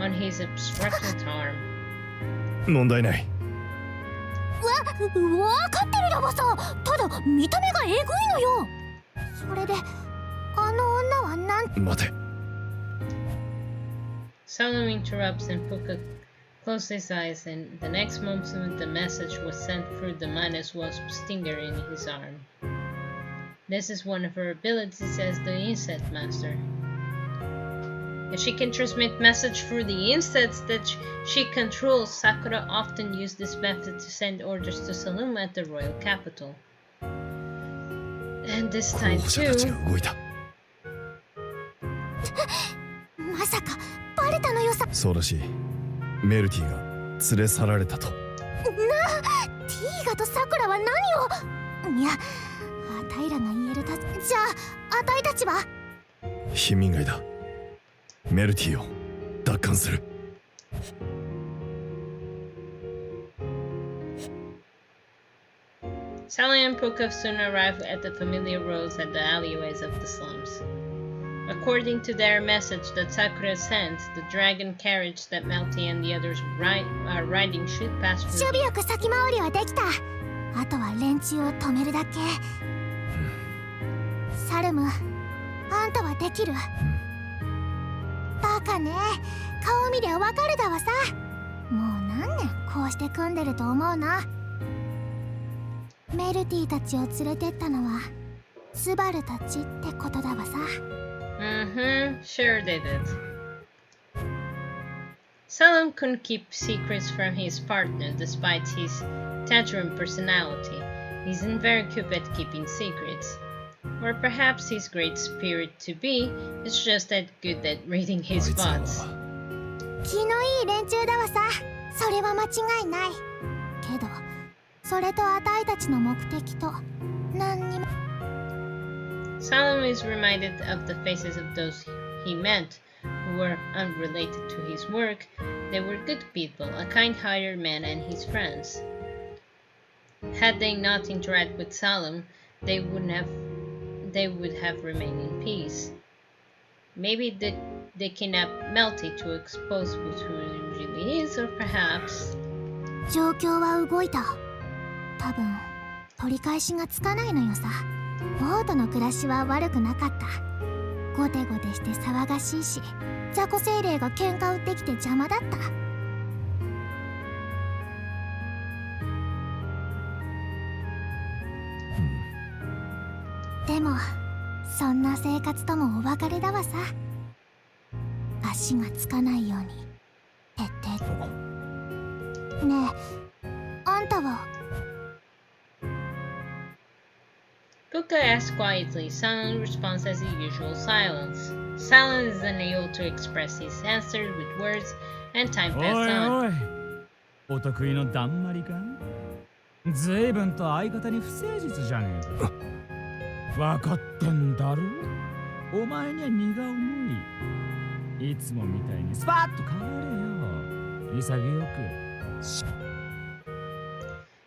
on his obstructed arm. 問題ない。わかってるだわさ。ただ見た目がえぐいのよ。それであの女はなん待て。Salem interrupts and Puka closes his eyes, and the next moment the message was sent through the minus wasp stinger in his arm. This is one of her abilities as the insect master. If she can transmit message through the insects that she controls, Sakura often used this method to send orders to Salem at the royal capital. And this time too. まさかバレたのよさ。そうらしい。メルティが連れ去られたと。なあ、ティーガとサクラは何を。いや、あたいらが言えるた。じゃあ、あたいたちは貧民街だ。メルティを奪還する。Sally and Puka soon arrive at the familiar roads at the alleyways of the slums. According to their message that Sakura sent, the dragon carriage that Melty and the others are riding should pass through. 守備よく先回りはできた。あとは連中を止めるだけ。サルム、あんたはできる？バカね、顔見りゃわかるだわさ。もう何年こうして組んでると思うな。メルティたちを連れてったのはスバルたちってことだわさ。Sure they did. Salem couldn't keep secrets from his partner despite his tantrum personality. He isn't very good at keeping secrets. Or perhaps his great spirit to be is just that good at reading his thoughts. 気のいい連中だわさ。それは間違いない。けど、それとあたいたちの目的と何にも。Salem is reminded of the faces of those he met who were unrelated to his work. They were good people, a kind-hearted man and his friends. Had they not interacted with Salem, they would have remained in peace. Maybe they kidnapped Melty to expose who he really is, or perhaps... 状況は動いた。多分取り返しがつかないのよさ。ボートの暮らしは悪くなかった。ゴテゴテして騒がしいし、雑魚精霊が喧嘩売ってきて邪魔だった。でもそんな生活ともお別れだわさ。足がつかないように徹底。ねえ、あんたはPuka asks quietly. Salem responds as usual, silence. Salem is unable to express his answers with words, and time passes on. おいおい、お得意のだんまりか？ずいぶんと相方に不誠実じゃねえか。わかってんだろ？お前には荷が重い。いつもみたいにスパッと変われよ。潔く。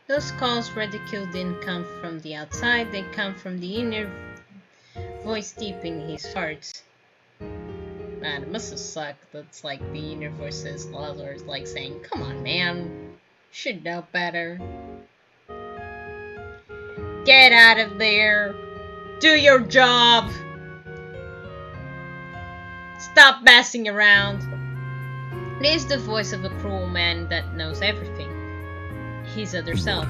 Those calls ridicule didn't come from the outside, they come from the inner voice deep in his heart. Man, it must have sucked. That's like the inner voices louder, like saying, come on man, should know better. Get out of there! Do your job! Stop messing around! It is the voice of a cruel man that knows everything. His other self.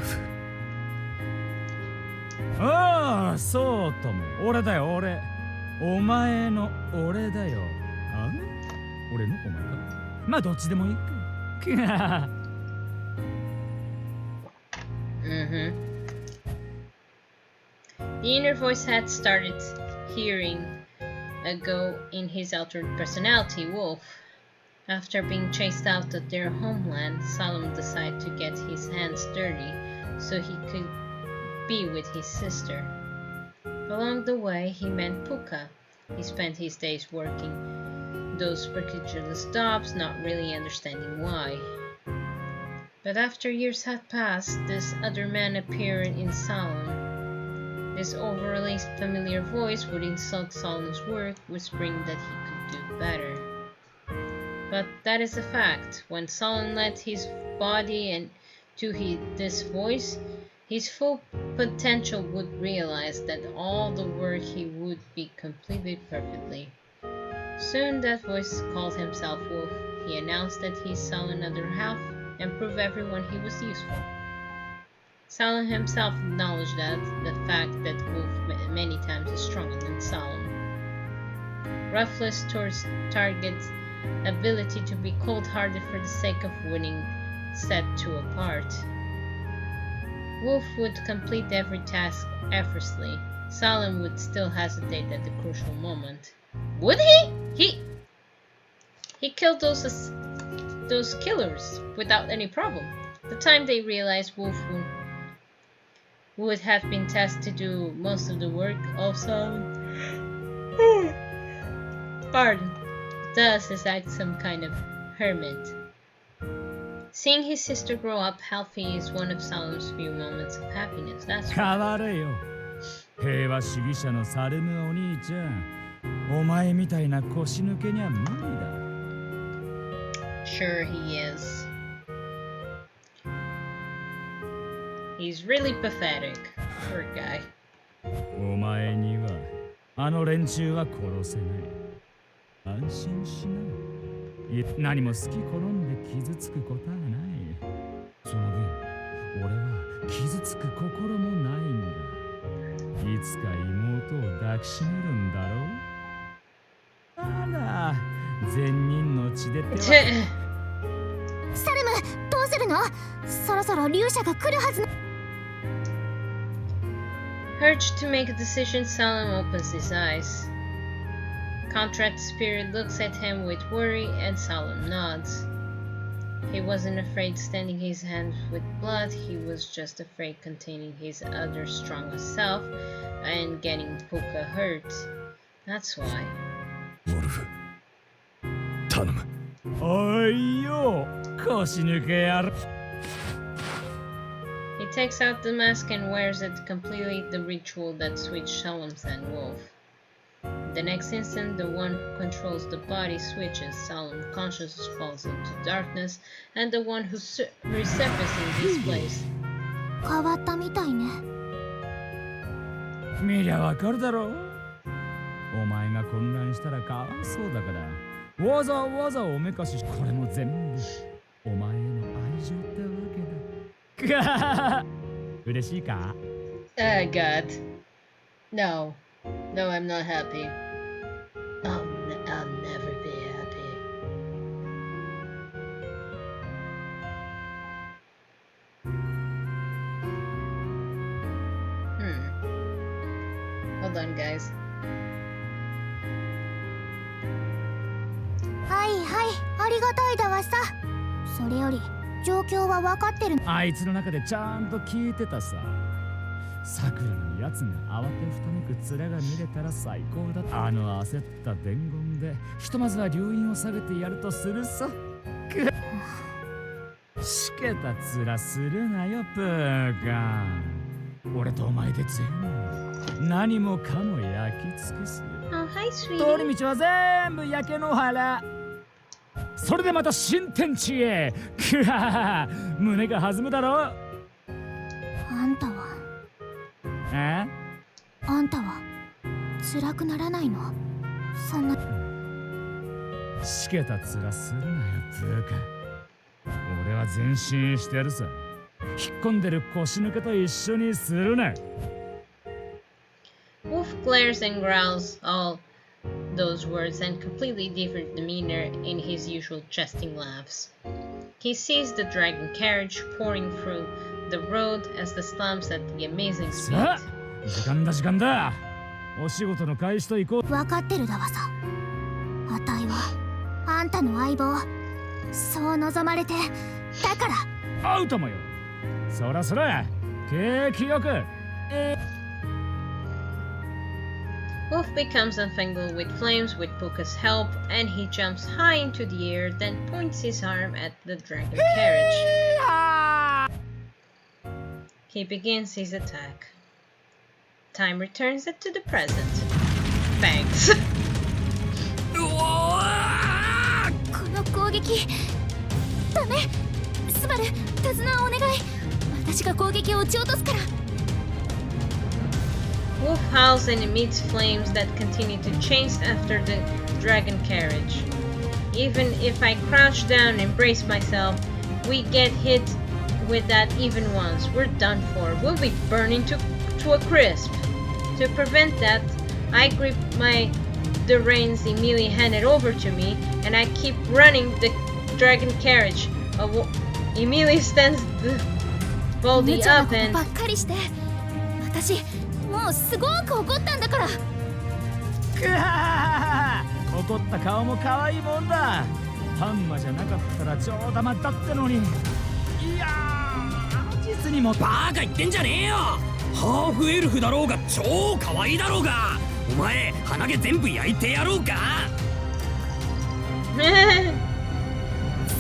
ああ、そうとも。俺だよ、俺。お前の俺だよ。あ？俺のお前か。まあどっちでもいいか。The inner voice had started hearing ago in his altered personality, Wolf. After being chased out of their homeland, Salem decided to get his hands dirty so he could be with his sister. Along the way, he met Puka. He spent his days working those ridiculous jobs, not really understanding why. But after years had passed, this other man appeared in Salem. This overly familiar voice would insult Salem's work, whispering that he could do better. But that is a fact. When Salem let his body and this voice, his full potential would realize that all the work he would be completed perfectly. Soon that voice called himself Wolf. He announced that he saw another half and proved everyone he was useful. Solemn himself acknowledged that the fact that Wolf many times is stronger than Solemn. Ruthless towards target's ability to be cold-hearted for the sake of winning set two apart. Wolf would complete every task effortlessly. Solemn would still hesitate at the crucial moment. Would he? He killed those killers without any problem. The time they realized Wolf would have been tasked to do most of the work of Solemn. Pardon. Thus is act some kind of hermit. Seeing his sister grow up healthy is one of Solemn's few moments of happiness. That's right. 変われよ。平和主義者のサルムお兄ちゃん。お前みたいな腰抜けには無理だ。Sure he is. He's really pathetic. Poor guy. お前にはあの連中は殺せない。安心しな。何も好き好んで傷つくことはない。その分、俺は傷つく心もないんだ。いつか妹を抱きしめるんだろう。あら、善人の血で手は。サルム、どうするの？そろそろ勇者が来るはず。Urged to make a decision, Solemn opens his eyes. Contract Spirit looks at him with worry and Solemn nods. He wasn't afraid standing his hands with blood, he was just afraid containing his other stronger self and getting Puka hurt. That's why. Wolf, 頼む。おいよ、腰抜けやる。He takes out the mask and wears it to complete the ritual that switched Solemn and Wolf. The next instant, the one who controls the body switches, Solemn consciousness falls into darkness, and the one who resurfaces in his place. 変わったみたいね。見りゃわかるだろう。お前が混乱したらかわいそうだから、わざわざおめかしし、これも全部お前への愛情ってわけだ。嬉しいか？ Oh God. No. No, I'm not happy. I'll never be happy. Hold on, guys. はいはい、ありがたいだわさ。それより状況は分かってる。あいつの中でちゃんと聞いてたさ。さくらのやつが慌てふためく面が見れたら最高だ。あの焦った伝言でひとまずは留飲を下げてやるとするさ。しけた面するなよプーカン。俺とお前で全部何もかも焼き尽くす。通り道は全部焼け野原。それでまた新天地へ。くはー、胸が弾むだろ。あんたはあんたは辛くならないの？そんなしけた面するなよプーカ。俺は前進してやるさ。引っ込んでる腰抜けと一緒にするな。 Wolf glares and growls all those words and completely different demeanor in his usual jesting laughs. He sees the dragon carriage pouring through the road as the slumps at the amazing speed. 時間だ。お仕事の開始と行こう。分かってるだわさ。あたいはあんたの相棒。そう望まれてだから。アウトもよ。そら景気よく。Wolf becomes entangled with flames with Puka's help, and he jumps high into the air, then points his arm at the dragon carriage. He begins his attack. Time returns it to the present. Thanks. この攻撃ダメ。スバル、手綱をお願い。私が攻撃を撃ち落とすから。 Wolf howls and emits flames that continue to chase after the dragon carriage. Even if I crouch down and brace myself, we get hit with that even once. We're done for. We'll be burning to a crisp. To prevent that, I grip the reins Emilia handed over to me, and I keep running the dragon carriage. Emilia stands boldly up and... 私もうすごく怒ったんだから。くはー、怒った顔も可愛いもんだ。ハンマじゃなかったら上玉だってのに。いやー、実にもバカ言ってんじゃねえよ。ハーフエルフだろうが超可愛いだろうが、お前鼻毛全部焼いてやろうか。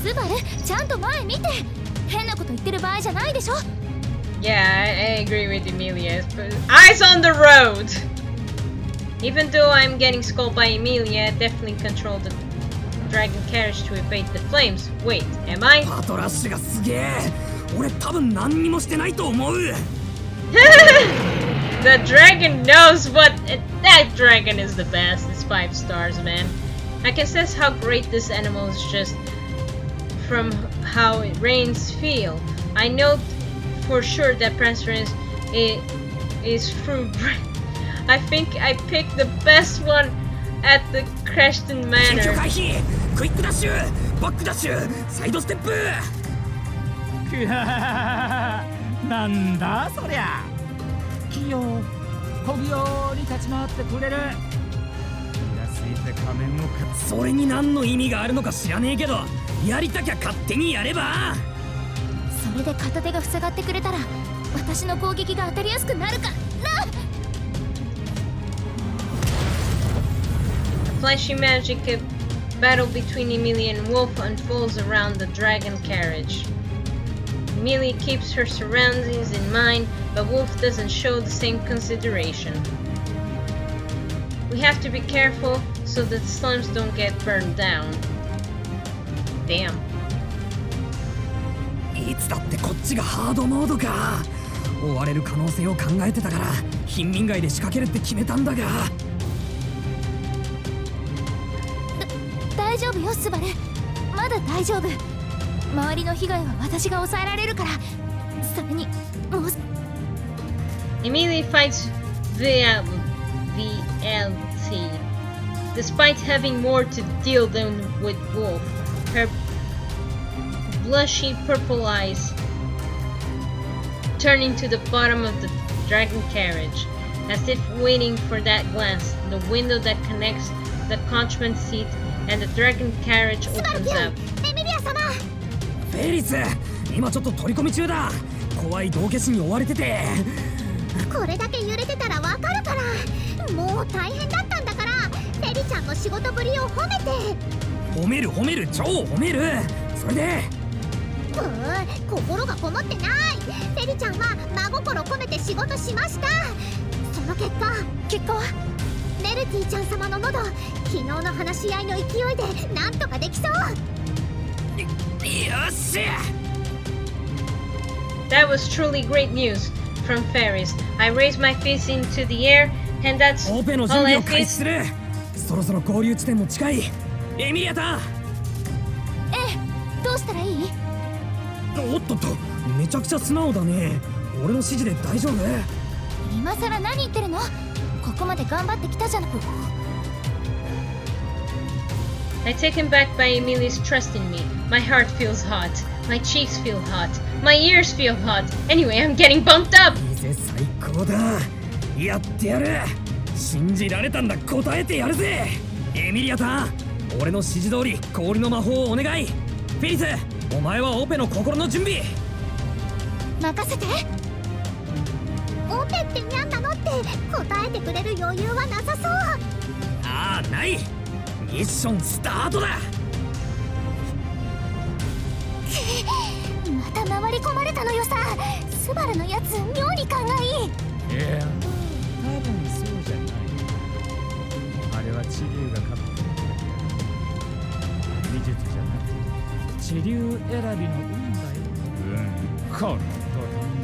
スバル、ちゃんと前見て。変なこと言ってる場合じゃないでしょ。Yeah, I agree with Emilia. Eyes on the road! Even though I'm getting scolded by Emilia, I definitely control the dragon carriage to evade the flames. Wait, am I? パトラッシュがすげえ。俺多分何にもしてないと思う。The dragon knows what... That dragon is the best. It's 5 stars, man. I can sense how great this animal is just from how it rains feel. I know for sure that transference is through. I think I picked the best one at the Creston Manor. クイックダッシュ、バックダッシュ、サイドステップ。くはー、なんだそりゃ。器用、こぎように立ち回ってくれる。気がついて仮面をかつ。それに何の意味があるのか知らねえけど、やりたきゃ勝手にやれば。それで片手が塞がってくれたら私の攻撃が当たりやすくなるかな。 A flashy magic battle between Emilia and Wolf unfolds around the dragon carriage. Emilia keeps her surroundings in mind, but Wolf doesn't show the same consideration. We have to be careful so that the slums don't get burned down. Damn. いつだってこっちがハードモードか。追われる可能性を考えてたから貧民街で仕掛けるって決めたんだが。大丈夫よスバル、まだ大丈夫。周りの被害は私が抑えられるから。それにもう Emilia fights the LT. Despite having more to deal than with Wolf, her blushy purple eyes turning to the bottom of the dragon carriage, as if waiting for that glance. The window that connects the coachman's seat and the dragon carriage opens up. フェリス、今ちょっと取り込み中だ。怖い道化師に追われてて。これだけ揺れてたらわかるから。もう大変だったんだから、フェリちゃんの仕事ぶりを褒めて。褒める褒める、超褒める。それで心がこもってない。フェリちゃんは真心込めて仕事しました。その結果はメルティちゃん様の喉、昨日の話し合いの勢いでなんとかできそう。よっしゃ。 That was truly great news from Ferris. I raised my fist into the air, and that's オペの準備を開始する。そろそろ合流地点も近い。エミリアタ。どうしたらいい？おっとっと、めちゃくちゃ素直だね。俺の指示で大丈夫？今さら何言ってるの？ここまで頑張ってきたじゃない。I'm taken back by Emilia's trust in me. My heart feels hot. My cheeks feel hot. My ears feel hot. Anyway, I'm getting bumped up! いいぜ、最高だ。やってやる。信じられたんだ、答えてやるぜ。エミリアタ、俺の指示通り氷の魔法をお願い。フェリス、お前はオペの心の準備。任せて。オペってにゃんなのって答えてくれる余裕はなさそう。ああ、ない。ミッションスタートだ。また回り込まれたのよさ。スバルのやつ妙に勘がいい。いや、多分そうじゃない。あれは地流が勝ってるだけ。技術じゃなくて地流選びの運だよ。この土壇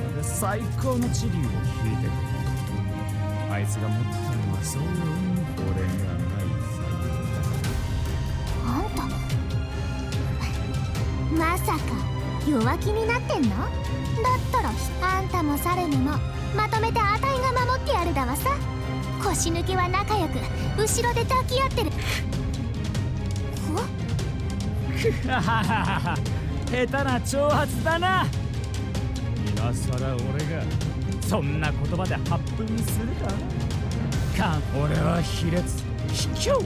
場で最高の治療を引いてくる。あいつが持ってるのはそういう俺にはないあんたまさか弱気になってんの？だったらあんたもサルムもまとめてあたいが守ってやるだわさ。腰抜けは仲良く後ろで抱き合ってる。下手な挑発だな。今さら俺がそんな言葉で発奮するか。俺は卑劣、卑怯、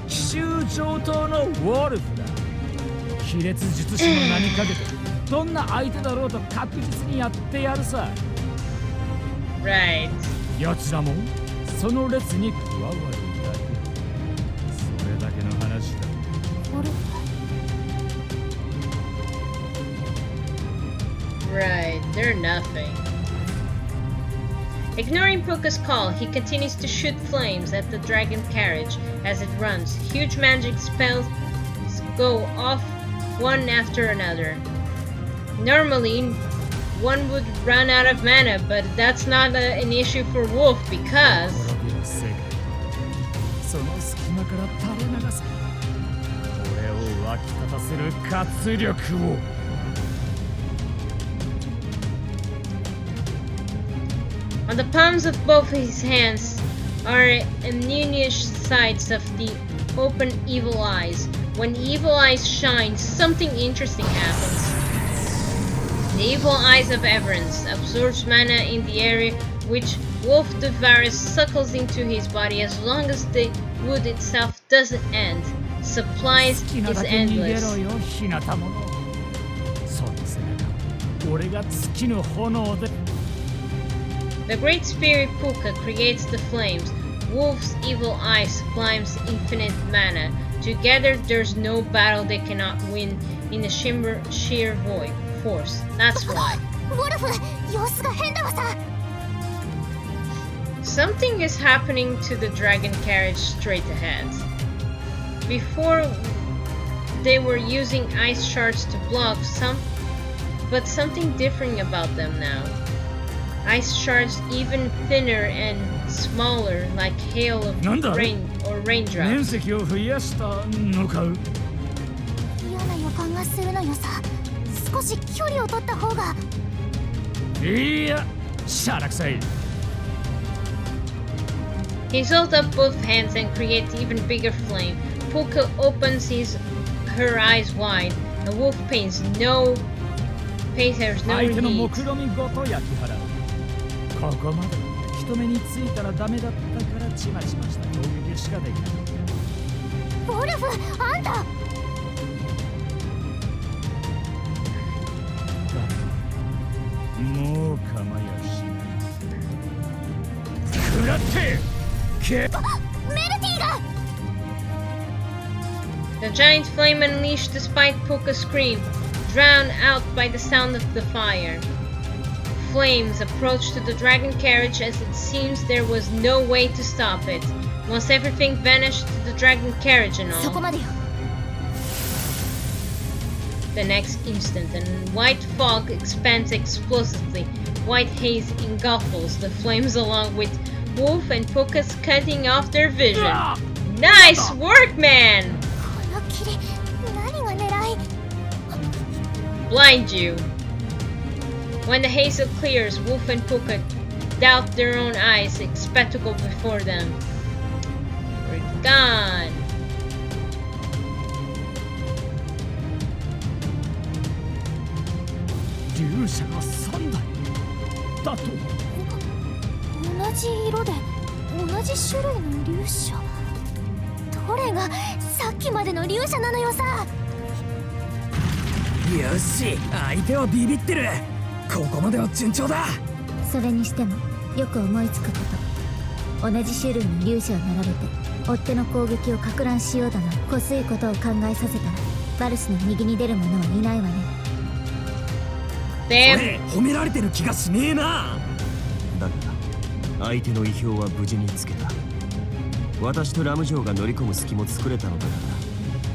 奇襲上等のウォルフだ。卑劣術師の名にかけてどんな相手だろうと確実にやってやるさ。Right. 奴らもその列に加わるだけ。それだけの話だ。Right, they're nothing. Ignoring Puka's call, he continues to shoot flames at the dragon carriage as it runs. Huge magic spells go off one after another. Normally, one would run out of mana, but that's not an issue for Wolf because... On the palms of both his hands are ammunish sides of the open evil eyes. When the evil eyes shine, something interesting happens. The evil eyes of Everence absorbs mana in the area which Wolf the Varus suckles into his body as long as the wood itself doesn't end. Supplies is endless. The Great Spirit Puka creates the flames. Wolf's evil eye supplies infinite mana. Together, there's no battle they cannot win in the sheer void force. That's why. Something is happening to the dragon carriage straight ahead. Before, they were using ice shards to block but something different about them now. Ice shards even thinner and smaller, like hail of rain or raindrops. He holds up both hands and creates even bigger flame. Puka opens her eyes wide. The wolf pays her no heed. ここまで人目についたらダメだったからちまちました攻撃しかできなかった。ウォルフ、あんたもう構いやしない。食らってけメルティが The giant flame unleashed despite Puka's scream, drowned out by the sound of the fire. Flames approached to the dragon carriage as it seems there was no way to stop it. Once everything vanished to the dragon carriage and all. The next instant, a white fog expands explosively. White haze engulfs the flames along with Wolf and Puka's cutting off their vision. Nice work, man! Blind you. When the haze clears, Wolf and Puka doubt their own eyes, a spectacle before them. We're gone. Yoし、相手はビビってる。ここまでは順調だ。それにしてもよく思いつくこと。同じ種類の粒子を並べて追っ手の攻撃を撹乱しようだな。こすいことを考えさせたらバルスの右に出る者はいないわね。褒められてる気がしねえな。だが相手の意表は無事につけた。私とラムジョーが乗り込む隙も作れたのだから、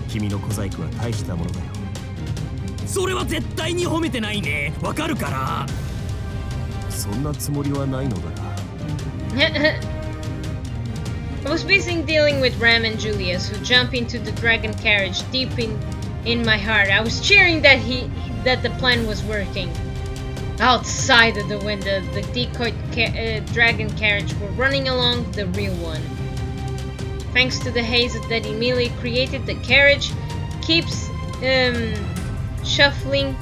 君の小細工は大したものだよ。それは絶対に褒めてないね。わかるから。そんなつもりはないのだが。I was busy dealing with Ram and Julius, who jump into the dragon carriage. Deep in my heart, I was cheering that the plan was working. Outside of the window, the decoy dragon carriage were running along the real one. Thanks to the haze that Emilia created, the carriage keeps shuffling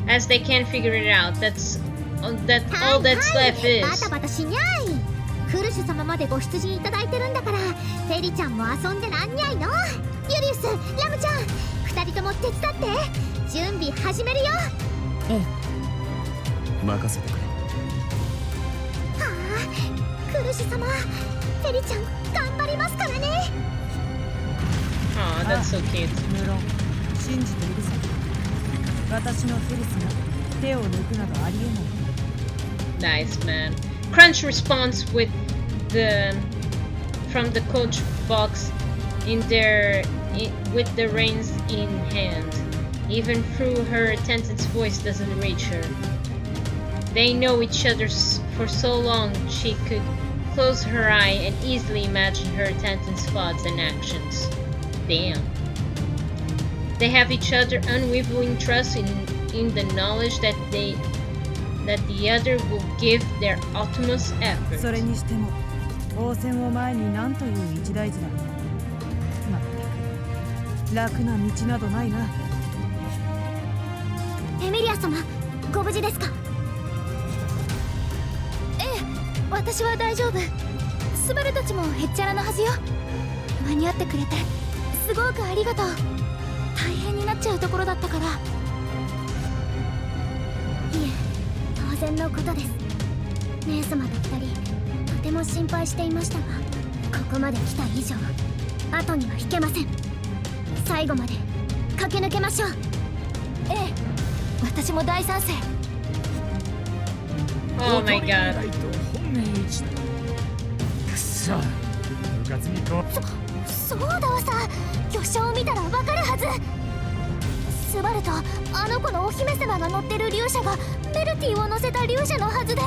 as they can't figure it out. That's all that's left is. バタバタしにゃい。フルシュ様までご出陣いただいてるんだから、フェリちゃんも遊んでなんにゃいの。ユリウス、ラムちゃん、二人とも手伝って。準備始めるよ。ええ。任せてくれ。はあ、フルシュ様、フェリちゃん頑張りますからね。Oh, that's so cute. 無論信じているさ。私のフェリスが手を抜くなどありえない。 Nice, man. Crunch responds from the coach box with the reins in hand. Even through her attendant's voice doesn't reach her. They know each other for so long she could close her eye and easily imagine her attendant's thoughts and actions. Damn. They have each other unwavering trust in the knowledge that the other will give their utmost effort. それにしても応戦を前に何という一大事だ。まったく楽な道などないな。エミリア様、ご無事ですか？ええ、私は大丈夫。スバルたちもへっちゃらのはずよ。間に合ってくれてすごくありがとう。大変になっちゃうところだったから。いえ、当然のことです。姉様と二人とても心配していましたが、ここまで来た以上後には引けません。最後まで駆け抜けましょう。ええ、私も大賛成。Oh my god. くそ、部活に行こう。そうだわさ、巨匠を見たらわかるはず。スバルとあの子のお姫様が乗ってる竜車がメルティを乗せた竜車のはずで。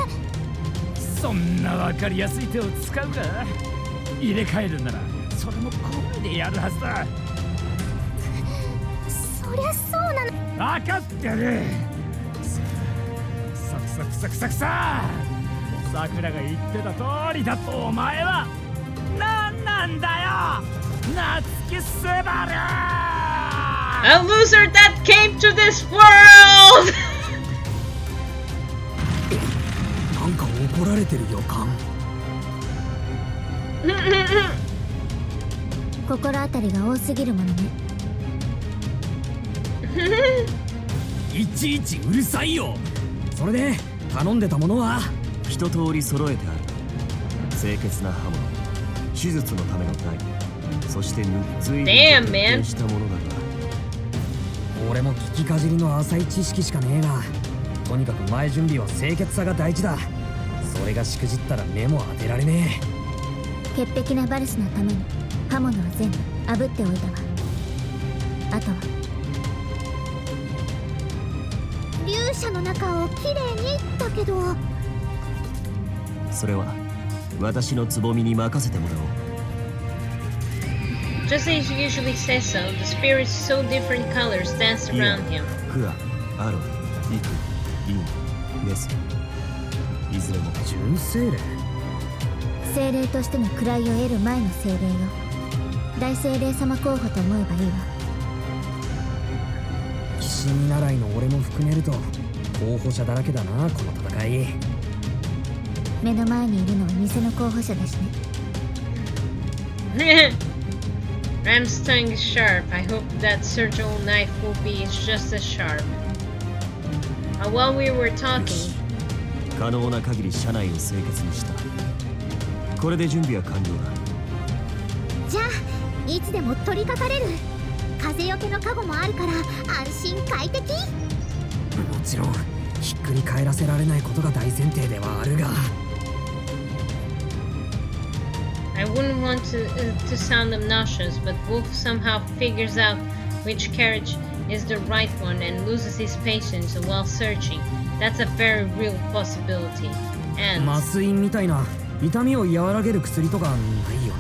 そんな分かりやすい手を使うか。入れ替えるならそれも込みでやるはずだ。そりゃそうなの。分かってる。ささくらが言ってた通りだと。お前は何なんだよ、夏木スバル。A loser that came to this world! なんか怒られてる予感。心当たりが多すぎるものね。いちいちうるさいよ。それで頼んでたものは一通り揃えてある。清潔な刃物、手術のための台、そして随分と徹底したものだが。俺も聞きかじりの浅い知識しかねえが、とにかく前準備は清潔さが大事だ。それがしくじったら目も当てられねえ。潔癖なバルスのために刃物は全部炙っておいたわ。あとは竜舎の中をきれいにだけど。それは私のつぼみに任せてもらおう。Just as he usually says so, the spirits so different colors dance around him. クア、アロ、イク、イン、ネス。いずれも純精霊。精霊としての位を得る前の精霊よ。大精霊様候補と思えばいいわ。騎士見習いの俺も含めると候補者だらけだな、この戦い。目の前にいるのは偽の候補者だしね。Ram's tongue is sharp. I hope that surgical knife will be just as sharp. While we were talking, 可能な限り車内を清潔にした。これで準備は完了だ。じゃあいつでも取り掛かれる。風よけのカゴもあるから安心快適。もちろんひっくり返らせられないことが大前提ではあるが。I wouldn't want to sound obnoxious, but Wolf somehow figures out which carriage is the right one and loses his patience while searching. That's a very real possibility. And 麻酔みたいな痛みを和らげる薬とかないよ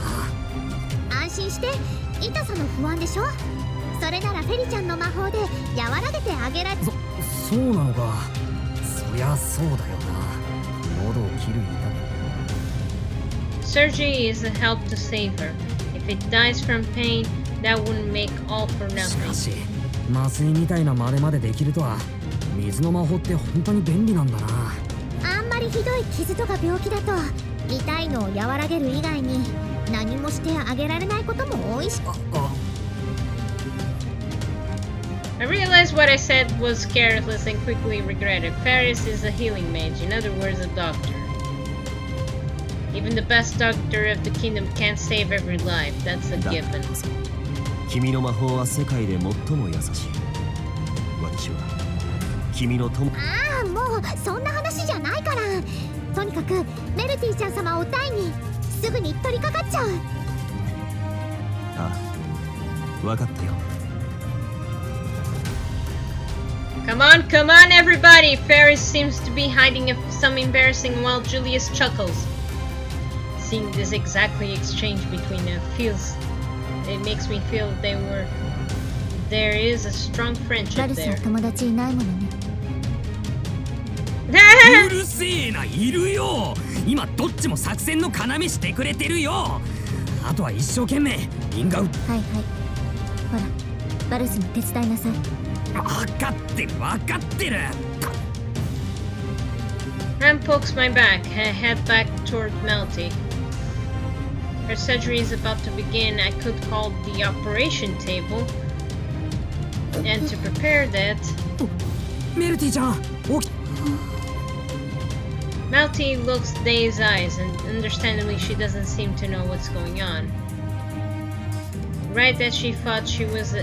な。安心して、痛さの不安でしょ。それならフェリちゃんの魔法で和らげてあげられ。そうなのか。そりゃそうだよな。喉を切る痛み。Surgery is a help to save her. If it dies from pain, that wouldn't make all for nothing. しかし、麻酔みたいなまでまでできるとは、水の魔法って本当に便利なんだな。あんまりひどい傷とか病気だと、痛いのを和らげる以外に何もしてあげられないことも多いし。I realized what I said was careless and quickly regretted. Ferris is a healing mage, in other words, a doctor. Even the best doctor of the kingdom can't save every life. That's a given. 君の魔法は世界で最も優しい。私は君の友。ああ、もうそんな話じゃないから。とにかくメルティちゃん様をタイにすぐに取り掛かっちゃう。ああ、わかったよ。Come on, everybody! Ferris seems to be hiding some embarrassing while Julius chuckles. Seeing this exactly exchange between them it makes me feel there is a strong friendship there. 友達いないものね。うるせえな、いるよ。今どっちも作戦の要してくれてるよ。あとは一生懸命因果。はいはい。ほら、バルスに手伝いなさい。分かってる分かってる。Ram pokes my back and I head back toward Melty. Her surgery is about to begin. I could call the operation table. And to prepare that... Melty-chan! Melty looks dazed eyes and understandably she doesn't seem to know what's going on. Right as she thought she was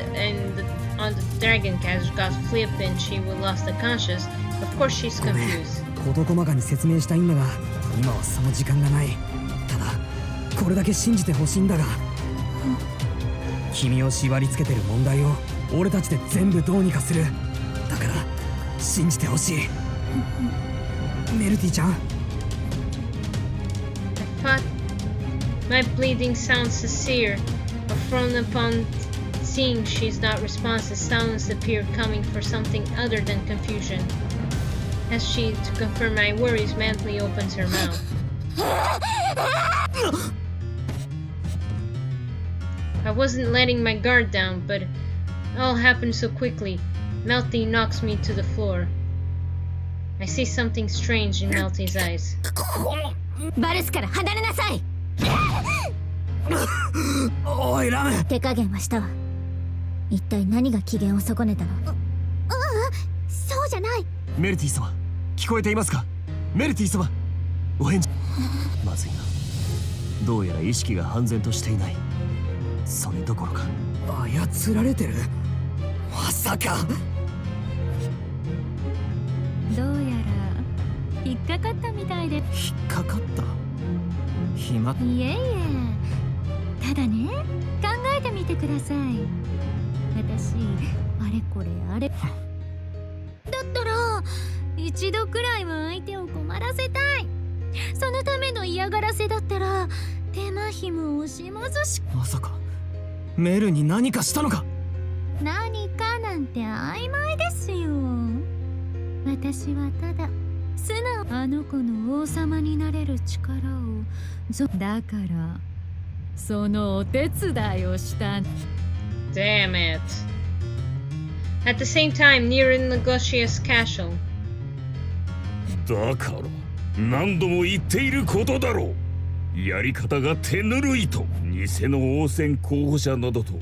on the dragon cast got flipped and she lost the conscious. Of course she's confused. 事細かに説明したいんだが、今はその時間がない。ただ、これだけ信じてほしいんだが、君を縛り付けてる問題を俺たちで全部どうにかする。だから信じてほしい。メルティちゃん。I thought my bleeding sounds sincere, but frowned upon seeing she's not responsive. Sounds appeared coming for something other than confusion. As she, to confirm my worries, mentally opens her mouth. I wasn't letting my guard down, but it all happened so quickly. Melty knocks me to the floor. I see something strange in Melty's eyes. バルスから離れなさい。おいラム。手加減はしたわ。一体何が機嫌を損ねたの？そうじゃない。メルティ様、聞こえていますか？メルティ様、お返事。まずいな。どうやら意識が半然としていない。それどころか操られてる。まさか。どうやら引っかかったみたいで。引っかかった？暇？いえいえ、ただね、考えてみてください。私あれこれあれだったら一度くらいは相手を困らせたい。そのための嫌がらせだったら手間暇惜しまずし。まさかメルに何かしたのか？何かなんて曖昧ですよ。私はただ素直、あの子の王様になれる力をだからそのお手伝いをした。 Damn it. At the same time, near Negocius Castle. だから何度も言っていることだろう。やり方が手ぬるいと、偽の王翦候補者などと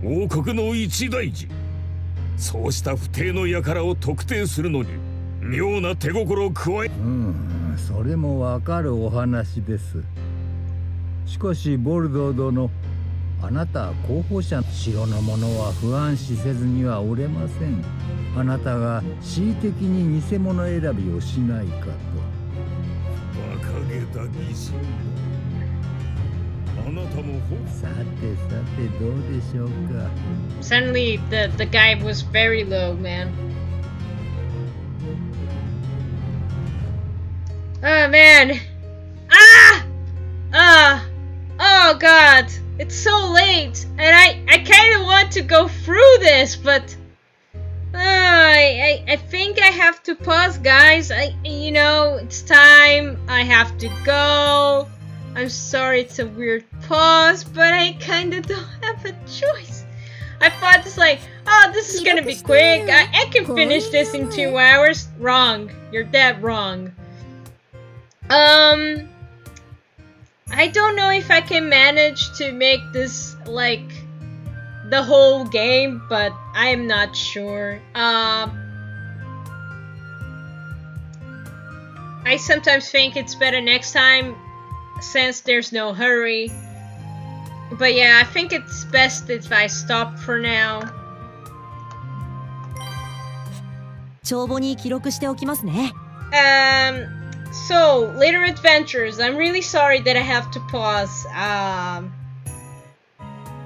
王国の一大事。そうした不定の輩を特定するのに妙な手心を加え。それもわかるお話です。しかしボルドー殿、あなたは候補者、城の者は不安視せずにはおれません。あなたが恣意的に偽物選びをしないかと。馬鹿げた疑心だ。Suddenly the guy was very low, man. Oh man. Oh god. It's so late and I kind of want to go through this, but I think I have to pause, guys. You know, it's time. I have to go. I'm sorry it's a weird pause, but I kind of don't have a choice. I thought it's like, oh, this is gonna be quick. I can finish this in 2 hours. Wrong. You're dead wrong. I don't know if I can manage to make this, like, the whole game, but I am not sure. I sometimes think it's better next time, since there's no hurry. But yeah, I think it's best if I stop for now. 帳簿に記録しておきますね。So, later adventures. I'm really sorry that I have to pause,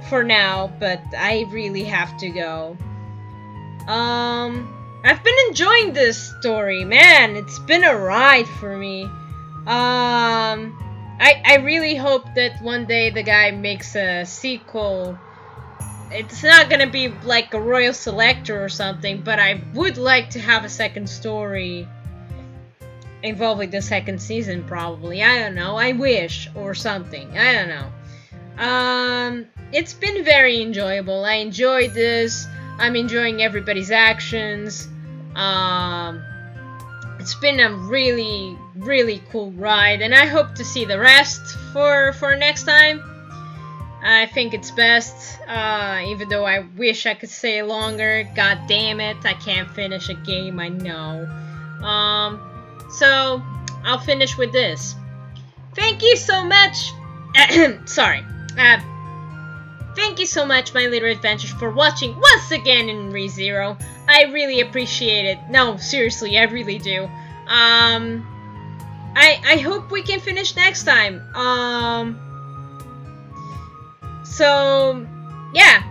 for now, but I really have to go. I've been enjoying this story, man. It's been a ride for me. I really hope that one day the guy makes a sequel. It's not gonna be like a Royal Selector or something, but I would like to have a second story involving the second season, probably. I don't know. I wish, or something. I don't know. It's been very enjoyable. I enjoyed this. I'm enjoying everybody's actions. It's been a really, really cool ride, and I hope to see the rest for next time. I think it's best, even though I wish I could stay longer. God damn it, I can't finish a game, I know. So, I'll finish with this. Thank you so much. Sorry. Thank you so much, my little adventures, for watching once again in ReZero. I really appreciate it. No, seriously, I really do. I hope we can finish next time. So, yeah.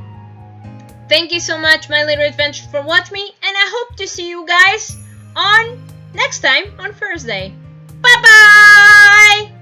Thank you so much, my little adventures, for watching me, and I hope to see you guys on next time on Thursday. Bye-bye!